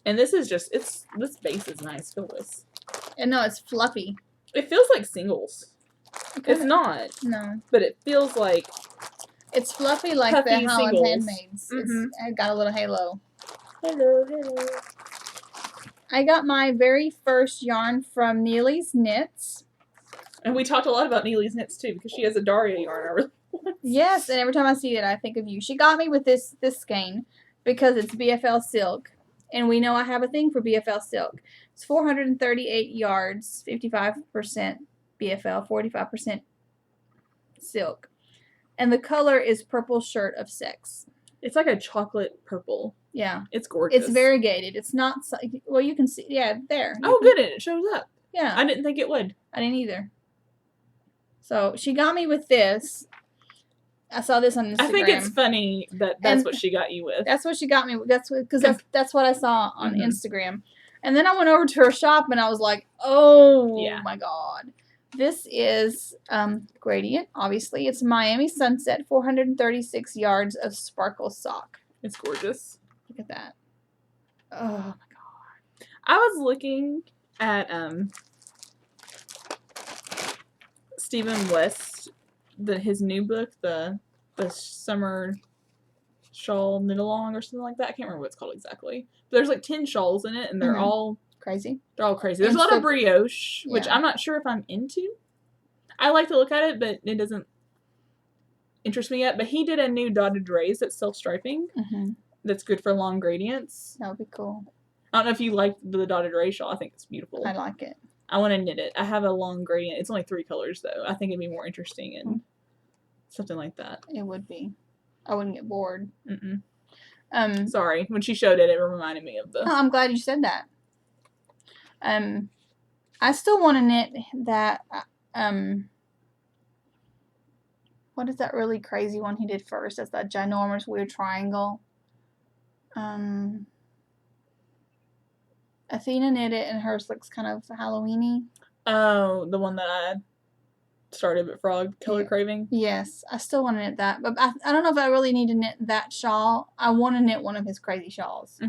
And this is just, this base is nice. Feel this. And no, it's fluffy. It feels like singles. It's not. No. But it feels like... It's fluffy like the Holland Handmaids. Mm-hmm. It's got a little halo. Hello, hello. I got my very first yarn from Neely's Knits. And we talked a lot about Neely's Knits too, because she has a Daria yarn I really want. Yes, and every time I see it, I think of you. She got me with this skein because it's BFL silk. And we know I have a thing for BFL silk. It's 438 yards, 55% BFL, 45% silk. And the color is Purple Shirt of Sex. It's like a chocolate purple. Yeah. It's gorgeous. It's variegated. It's not... Well, you can see... Yeah, there. Oh, good. It shows up. Yeah. I didn't think it would. I didn't either. So, she got me with this. I saw this on Instagram. I think it's funny that's what she got you with. That's what she got me with. That's what I saw on Instagram. And then I went over to her shop and I was like, oh my God. This is Gradient, obviously. It's Miami Sunset, 436 yards of sparkle sock. It's gorgeous. Look at that. Oh my God. I was looking at Stephen West, his new book, the Summer Shawl Knit Along or something like that. I can't remember what it's called exactly. But there's like 10 shawls in it, and they're all crazy. They're all crazy. There's a lot of brioche, which I'm not sure if I'm into. I like to look at it, but it doesn't interest me yet. But he did a new dotted rays that's self-striping. That's good for long gradients. That would be cool. I don't know if you like the dotted ray shawl. I think it's beautiful. I like it. I want to knit it. I have a long gradient. It's only 3 colors, though. I think it'd be more interesting in something like that. It would be. I wouldn't get bored. Sorry. When she showed it, it reminded me of the... Oh, I'm glad you said that. I still want to knit that, what is that really crazy one he did first? That's that ginormous weird triangle. Athena knit it, and hers looks kind of Halloween-y. Oh, the one that I started with Frog Color Craving? Yes, I still want to knit that, but I don't know if I really need to knit that shawl. I want to knit one of his crazy shawls.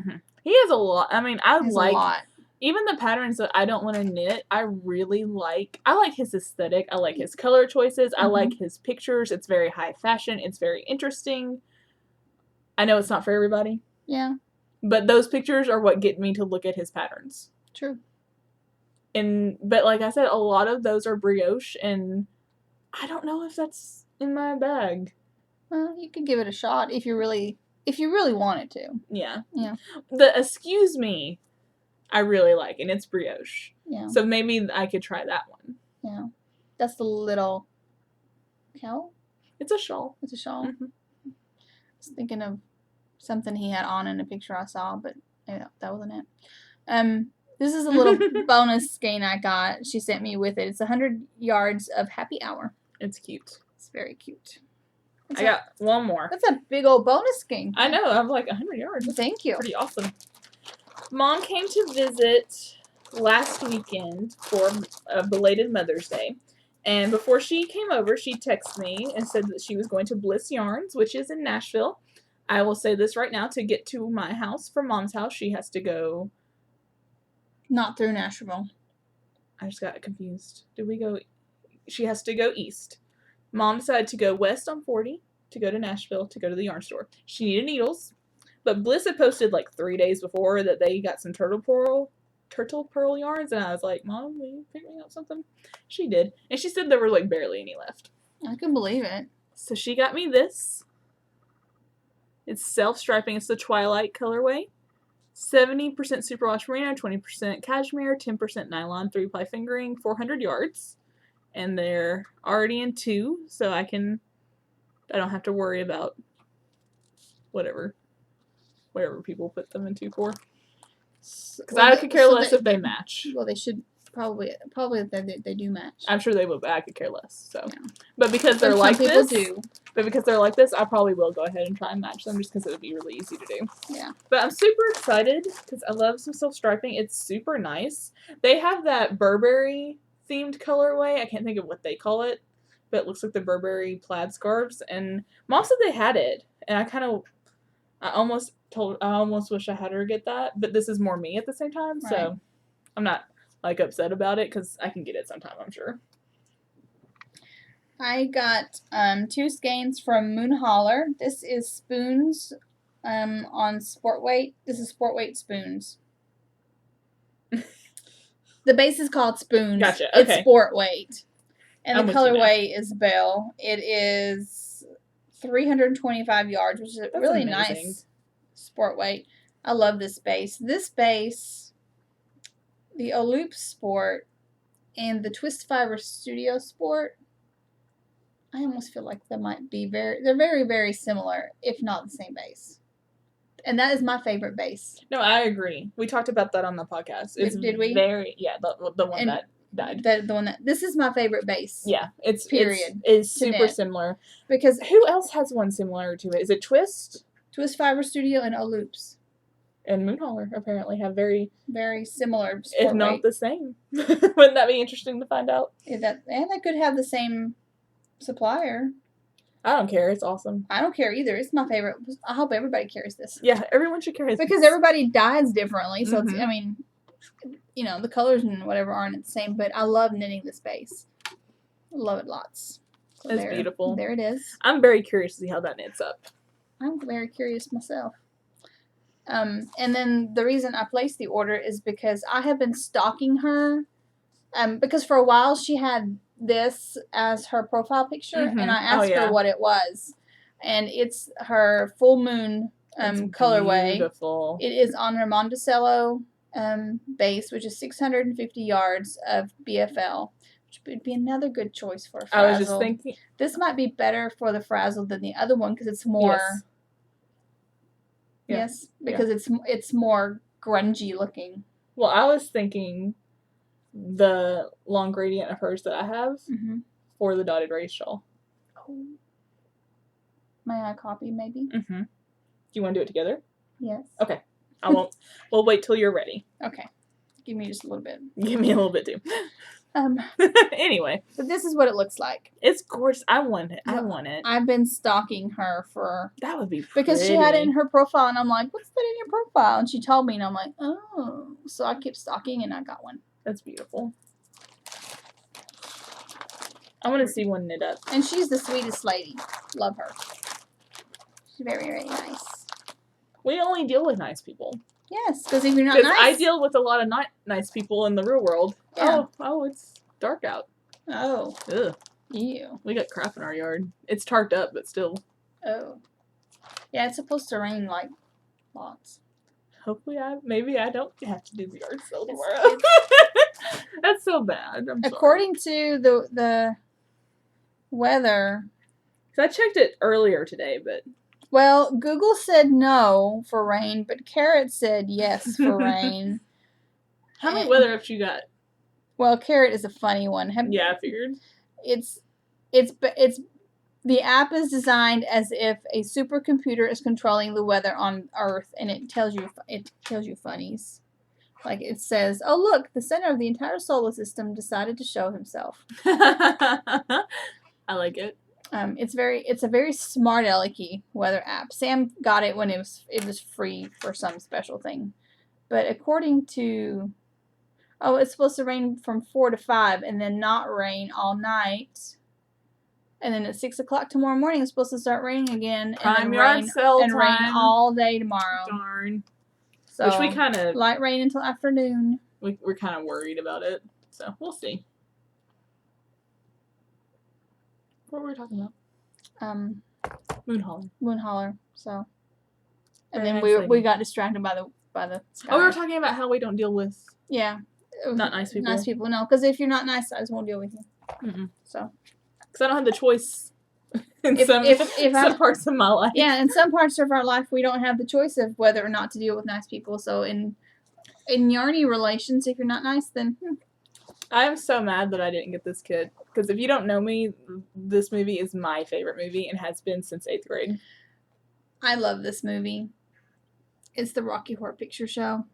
He has a lot. I mean, I like... a lot. Even the patterns that I don't want to knit, I really like. I like his aesthetic. I like his color choices. I like his pictures. It's very high fashion. It's very interesting. I know it's not for everybody. Yeah. But those pictures are what get me to look at his patterns. True. But like I said, a lot of those are brioche, and I don't know if that's in my bag. Well, you could give it a shot if you really wanted to. Yeah. Yeah. The excuse me, I really like, and it's brioche. Yeah. So maybe I could try that one. Yeah. That's the little cowl? It's a shawl. It's a shawl. I was thinking of something he had on in a picture I saw, but that wasn't it. This is a little bonus skein I got. She sent me with it. It's 100 yards of happy hour. It's cute. It's very cute. I got one more. That's a big old bonus skein. I know. I'm like 100 yards. That's Thank you. Pretty awesome. Mom came to visit last weekend for a belated Mother's Day. And before she came over, she texted me and said that she was going to Bliss Yarns, which is in Nashville. I will say this right now. To get to my house from Mom's house, she has to go... Not through Nashville. I just got confused. Did we go... She has to go east. Mom decided to go west on 40 to go to Nashville to go to the yarn store. She needed needles. But Bliss had posted like 3 days before that they got some turtle pearl yarns. And I was like, Mom, will you pick me up something? She did. And she said there were like barely any left. I can believe it. So she got me this. It's self-striping. It's the Twilight colorway. 70% superwash merino, 20% cashmere, 10% nylon, 3-ply fingering, 400 yards. And they're already in 2, so I don't have to worry about whatever people put them in 2 for. Because I could care less if they match. Well, they should probably they do match. I'm sure they would, but I could care less. So, yeah. But because they're like people this, do. But because they're like this, I probably will go ahead and try and match them just because it would be really easy to do. Yeah. But I'm super excited because I love some self-striping. It's super nice. They have that Burberry themed colorway. I can't think of what they call it, but it looks like the Burberry plaid scarves. And Mom said they had it, and I almost wish I had her get that. But this is more me at the same time, right. So I'm not like upset about it because I can get it sometime, I'm sure. I got 2 skeins from Moon Holler. This is spoons on sport weight. This is sport weight spoons. The base is called spoons. Gotcha. Okay. It's sport weight. And the I'm colorway is Belle. It is 325 yards, which is a really amazing. Nice sport weight. I love this base. This base, the Oloop Sport and the Twist Fiber Studio Sport, I almost feel like they're very, very similar, if not the same base. And that is my favorite base. No, I agree. We talked about that on the podcast. Did we? The one that died. The one that, this is my favorite base. Yeah, it's super knit. Similar. Because who else has one similar to it? Is it Twist? Twist Fiber Studio and Oloops. And Moon Holler apparently have very similar sport if not weight. The same. Wouldn't that be interesting to find out? And they could have the same supplier. I don't care. It's awesome. I don't care either. It's my favorite. I hope everybody carries this. Yeah, everyone should carry this. Because everybody dyes differently. So, it's, I mean, the colors and whatever aren't the same. But I love knitting this base. I love it lots. So it's beautiful. There it is. I'm very curious to see how that knits up. I'm very curious myself. And then the reason I placed the order is because I have been stalking her. Because for a while she had this as her profile picture, and I asked her what it was, and it's her full moon colorway. Beautiful. It is on her Monticello base, which is 650 yards of BFL, which would be another good choice for a frazzle. I was just thinking this might be better for the frazzle than the other one because it's more. Yes, because it's more grungy looking. Well, I was thinking the long gradient of hers that I have for the dotted race shawl. Oh. May I copy maybe? Do you want to do it together? Yes. Okay. I won't. We'll wait till you're ready. Okay. Give me just a little bit. Give me a little bit too. Anyway. But this is what it looks like. It's gorgeous. I want it. I want it. I've been stalking her for... That would be pretty. Because she had it in her profile, and I'm like, what's that in your profile? And she told me, and I'm like, oh. So I kept stalking, and I got one. That's beautiful. I want to see one knit up. And she's the sweetest lady. Love her. She's very, very nice. We only deal with nice people. Yes, because if you're not nice... I deal with a lot of nice people in the real world. Yeah. Oh, it's dark out. Oh. Ugh. Ew. We got crap in our yard. It's tarped up, but still. Oh. Yeah, it's supposed to rain, like, lots. Hopefully maybe I don't have to do the yard sale tomorrow. That's so bad. According to the weather... I checked it earlier today, but... Well, Google said no for rain, but Carrot said yes for rain. How many weather apps you got? Well, Carrot is a funny one. Yeah, I figured. It's the app is designed as if a supercomputer is controlling the weather on Earth, and it tells you funnies. Like it says, "Oh look, the center of the entire solar system decided to show himself." I like it. It's a very smart alecky weather app. Sam got it when it was free for some special thing, but according to, it's supposed to rain from 4 to 5 and then not rain all night. And then at 6 o'clock tomorrow morning, it's supposed to start raining again. Prime yard sale time. Rain all day tomorrow. Darn. So, which we kind of... light rain until afternoon. We're kind of worried about it. So, we'll see. What were we talking about? Moon Holler. So. And then we got distracted by the sky. Oh, we were talking about how we don't deal with... Yeah. Not nice people. Nice people, no. Because if you're not nice, I just won't deal with you. Mm-mm. So. Because I don't have the choice in some parts of my life. Yeah, in some parts of our life, we don't have the choice of whether or not to deal with nice people. So in Yarny relations, if you're not nice, then... I am so mad that I didn't get this kid. Because if you don't know me, this movie is my favorite movie and has been since 8th grade. I love this movie. It's the Rocky Horror Picture Show.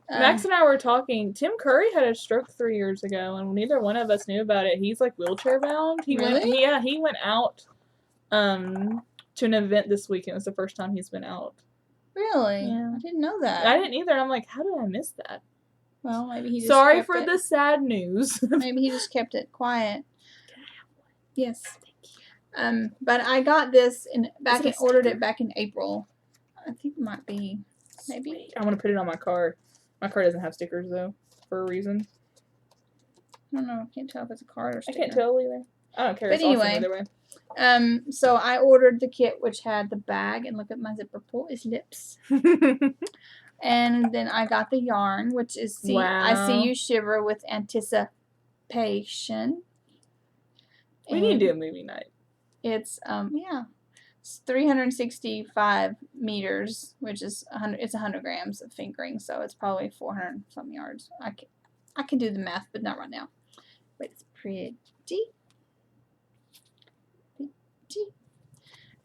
Max and I were talking. Tim Curry had a stroke 3 years ago, and neither one of us knew about it. He's like wheelchair bound. He went out to an event this week, and it was the first time he's been out. Really? Yeah. I didn't know that. I didn't either. And I'm like, how did I miss that? Well, maybe he just Sorry for the sad news. Maybe he just kept it quiet. Yes. Thank you. But I got this ordered it back in April. I think it might be. Maybe. Sweet. I want to put it on my car. My car doesn't have stickers though, for a reason. I don't know. I can't tell if it's a card or sticker. I can't tell either. I don't care. But it's anyway, awesome either way. So I ordered the kit which had the bag, and look at my zipper pull. It's lips. And then I got the yarn, which is I See You Shiver with Anticipation. We need to do a movie night. It's it's 365 meters, which is 100. It's 100 grams of fingering, so it's probably 400 something yards. I can do the math, but not right now. But it's pretty.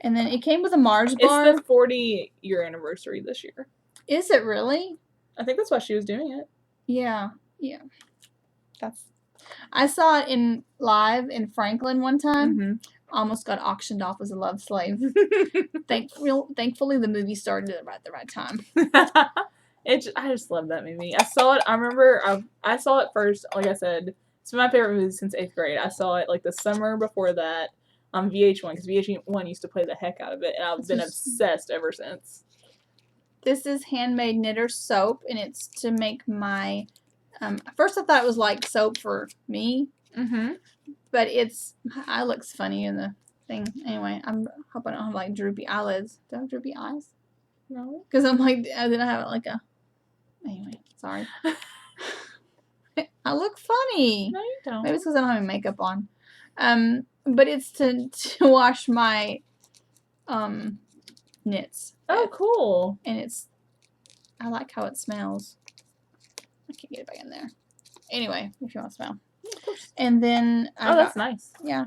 And then it came with a Mars bar. It's the 40-year anniversary this year. Is it really? I think that's why she was doing it. Yeah. I saw it live in Franklin one time. Mm-hmm. Almost got auctioned off as a love slave. Thankfully, the movie started at the right time. I just love that movie. I saw it. I remember I saw it first. Like I said, it's my favorite movie since 8th grade. I saw it like the summer before that on VH1 because VH1 used to play the heck out of it, and I've been obsessed ever since. This is Handmade Knitter soap, and it's to make my. First, I thought it was like soap for me. Mm-hmm. But my eye looks funny in the thing. Anyway, I'm hoping I don't have like droopy eyelids. Do I have droopy eyes? No. Because I'm like, I didn't have like a. Anyway, sorry. I look funny. No, you don't. Maybe it's because I don't have any makeup on. But it's to wash my knits. Oh, cool. And I like how it smells. I can't get it back in there. Anyway, if you want to smell. Yeah, of course. And then that's nice. Yeah.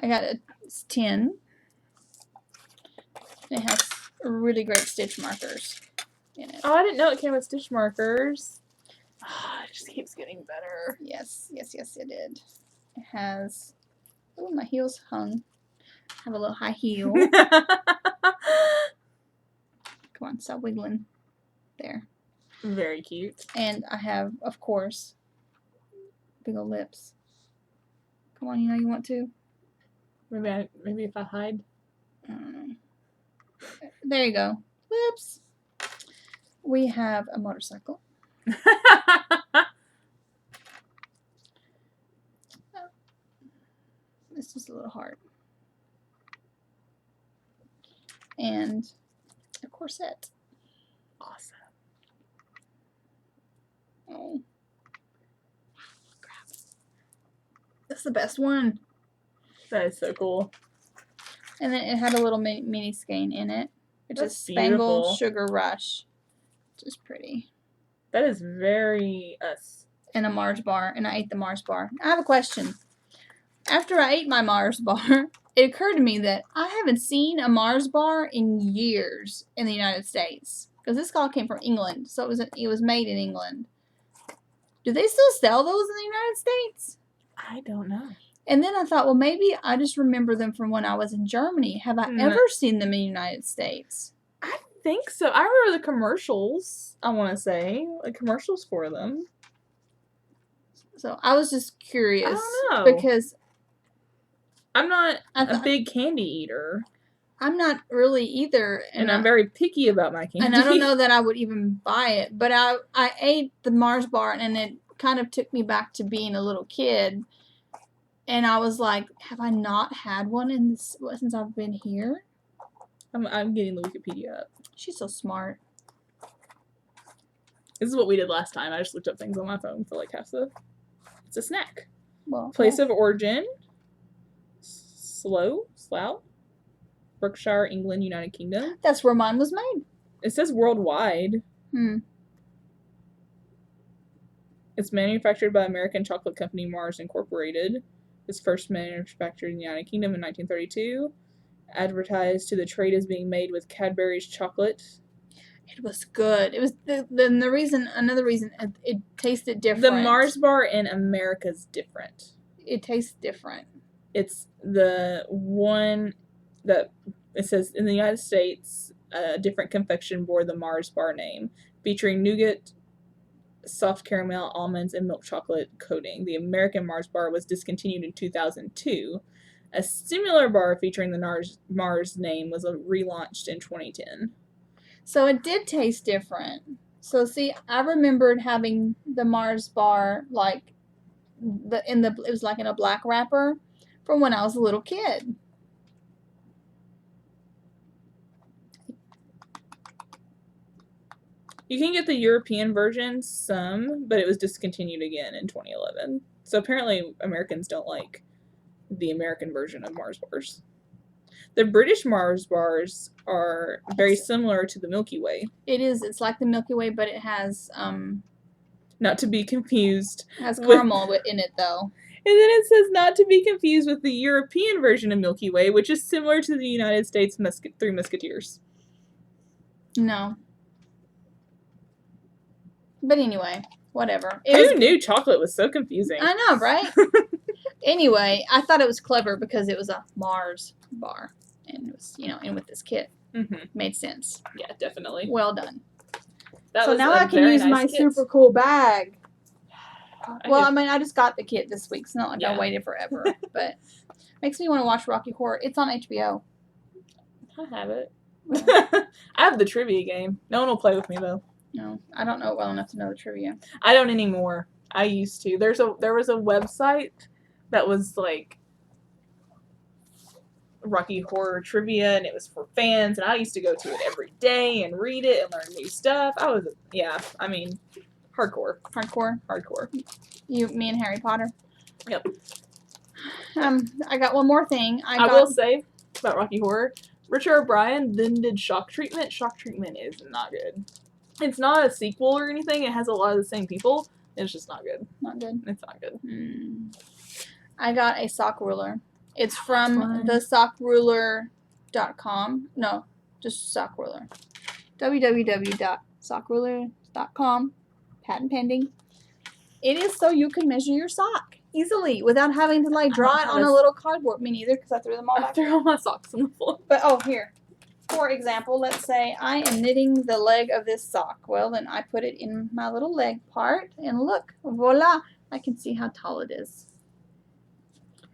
I got a tin. It has really great stitch markers in it. Oh, I didn't know it came with stitch markers. Oh, it just keeps getting better. Yes, it did. It has... Oh, my heel's hung. I have a little high heel. Come on, stop wiggling. There. Very cute. And I have, of course, big old lips. Come on, you know you want to. Maybe if I hide. I don't know. There you go. Lips. We have a motorcycle. This is a little hard. And a corset. Awesome. Oh. Crap. That's the best one. That is so cool. And then it had a little mini skein in it, which That's is Spangled beautiful. Sugar Rush, which is pretty. That is very us. And a Mars bar, and I ate the Mars bar. I have a question. After I ate my Mars bar, it occurred to me that I haven't seen a Mars bar in years in the United States. Because this all came from England, so it was made in England. Do they still sell those in the United States? I don't know. And then I thought, well, maybe I just remember them from when I was in Germany. Have I ever seen them in the United States? I think so. I remember the commercials, I want to say. Like, commercials for them. So I was just curious. I don't know. Because I'm not a big candy eater. I'm not really either. And I'm very picky about my candy. And I don't know that I would even buy it. But I ate the Mars bar, and it kind of took me back to being a little kid. And I was like, have I not had one since I've been here? I'm getting the Wikipedia up. She's so smart. This is what we did last time. I just looked up things on my phone for like half the... It's a snack. Well, Place of origin. Slough. Berkshire, England, United Kingdom. That's where mine was made. It says worldwide. It's manufactured by American chocolate company Mars Incorporated. It's first manufactured in the United Kingdom in 1932. Advertised to the trade as being made with Cadbury's chocolate. It was good. It was another reason it tasted different. The Mars bar in America is different. It tastes different. It's the one that it says in the United States, a different confection bore the Mars bar name, featuring nougat, soft caramel, almonds, and milk chocolate coating. The American Mars bar was discontinued in 2002. A similar bar featuring the Mars name was relaunched in 2010. So it did taste different. So see, I remembered having the Mars bar it was like in a black wrapper from when I was a little kid. You can get the European version, but it was discontinued again in 2011. So apparently Americans don't like the American version of Mars bars. The British Mars bars are very similar to the Milky Way. It is. It's like the Milky Way, but it has... not to be confused. It has caramel in it, though. And then it says not to be confused with the European version of Milky Way, which is similar to the United States Three Musketeers. No. But anyway, whatever. Who knew chocolate was so confusing? I know, right? Anyway, I thought it was clever because it was a Mars bar. And it was, in with this kit. Mm-hmm. Made sense. Yeah, definitely. Well done. So now I can use my super cool bag. Well, I just got the kit this week. It's not like I waited forever. But makes me want to watch Rocky Horror. It's on HBO. I have it. I have the trivia game. No one will play with me, though. No, I don't know it well enough to know the trivia. I don't anymore. I used to. There was a website that was like Rocky Horror trivia, and it was for fans, and I used to go to it every day and read it and learn new stuff. Hardcore. Me and Harry Potter. Yep. I got one more thing. I will say about Rocky Horror, Richard O'Brien then did Shock Treatment. Shock Treatment is not good. It's not a sequel or anything. It has a lot of the same people. It's just not good. Not good? It's not good. I got a sock ruler. It's from the sockruler.com. No, just sock ruler. www.sockruler.com. Patent pending. It is so you can measure your sock easily without having to draw it on a little cardboard. Me neither, because I threw them all back. I threw all my socks on the floor. But, here. For example, let's say I am knitting the leg of this sock. Well, then I put it in my little leg part, and look, voila, I can see how tall it is.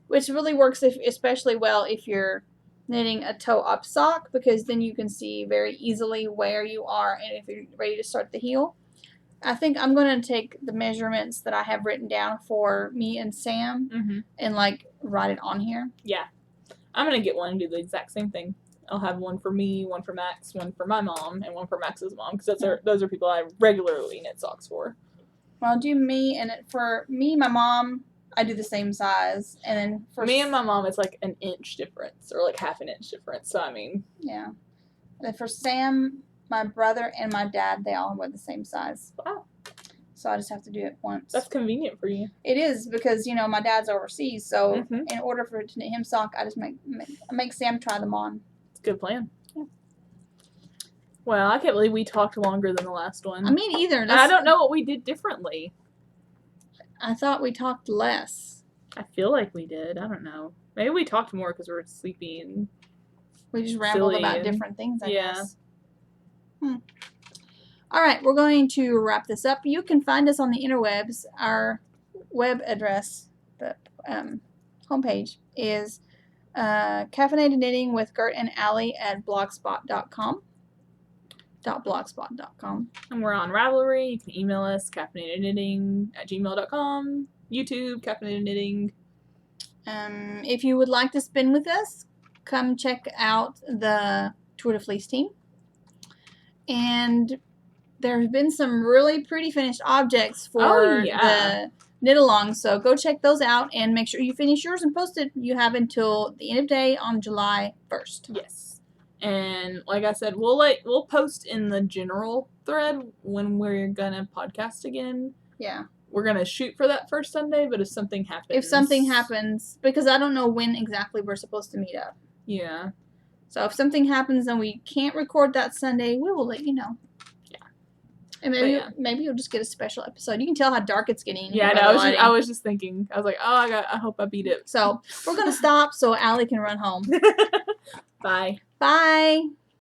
Which really works especially well if you're knitting a toe-up sock, because then you can see very easily where you are and if you're ready to start the heel. I think I'm going to take the measurements that I have written down for me and Sam and write it on here. Yeah. I'm going to get one and do the exact same thing. I'll have one for me, one for Max, one for my mom, and one for Max's mom, because those are people I regularly knit socks for. Well, I'll do me, and for me, my mom, I do the same size, and then for me and my mom, it's like an inch difference, or like half an inch difference, so yeah. And then for Sam, my brother, and my dad, they all wear the same size. Wow. So I just have to do it once. That's convenient for you. It is because, my dad's overseas. So in order for it to knit him sock, I just make Sam try them on. It's a good plan. Yeah. Well, I can't believe we talked longer than the last one. I mean, either. I don't know what we did differently. I thought we talked less. I feel like we did. I don't know. Maybe we talked more because we were sleepy and we just rambled about different things, I guess. All right, we're going to wrap this up. You can find us on the interwebs. Our web address, the homepage, is Caffeinated Knitting with Gert and Allie at blogspot.com. .blogspot.com. And we're on Ravelry. You can email us, caffeinatedknitting@gmail.com. YouTube, Caffeinated Knitting. If you would like to spin with us, come check out the Tour de Fleece team. And there have been some really pretty finished objects for the knit along, so go check those out and make sure you finish yours and post it. You have until the end of day on July 1st. Yes. And like I said, we'll post in the general thread when we're gonna podcast again. Yeah. We're gonna shoot for that first Sunday, but if something happens, because I don't know when exactly we're supposed to meet up. Yeah. So if something happens and we can't record that Sunday, we will let you know. And maybe you'll just get a special episode. You can tell how dark it's getting. Yeah, I was just thinking. I was like, I hope I beat it. So we're gonna stop so Allie can run home. Bye. Bye.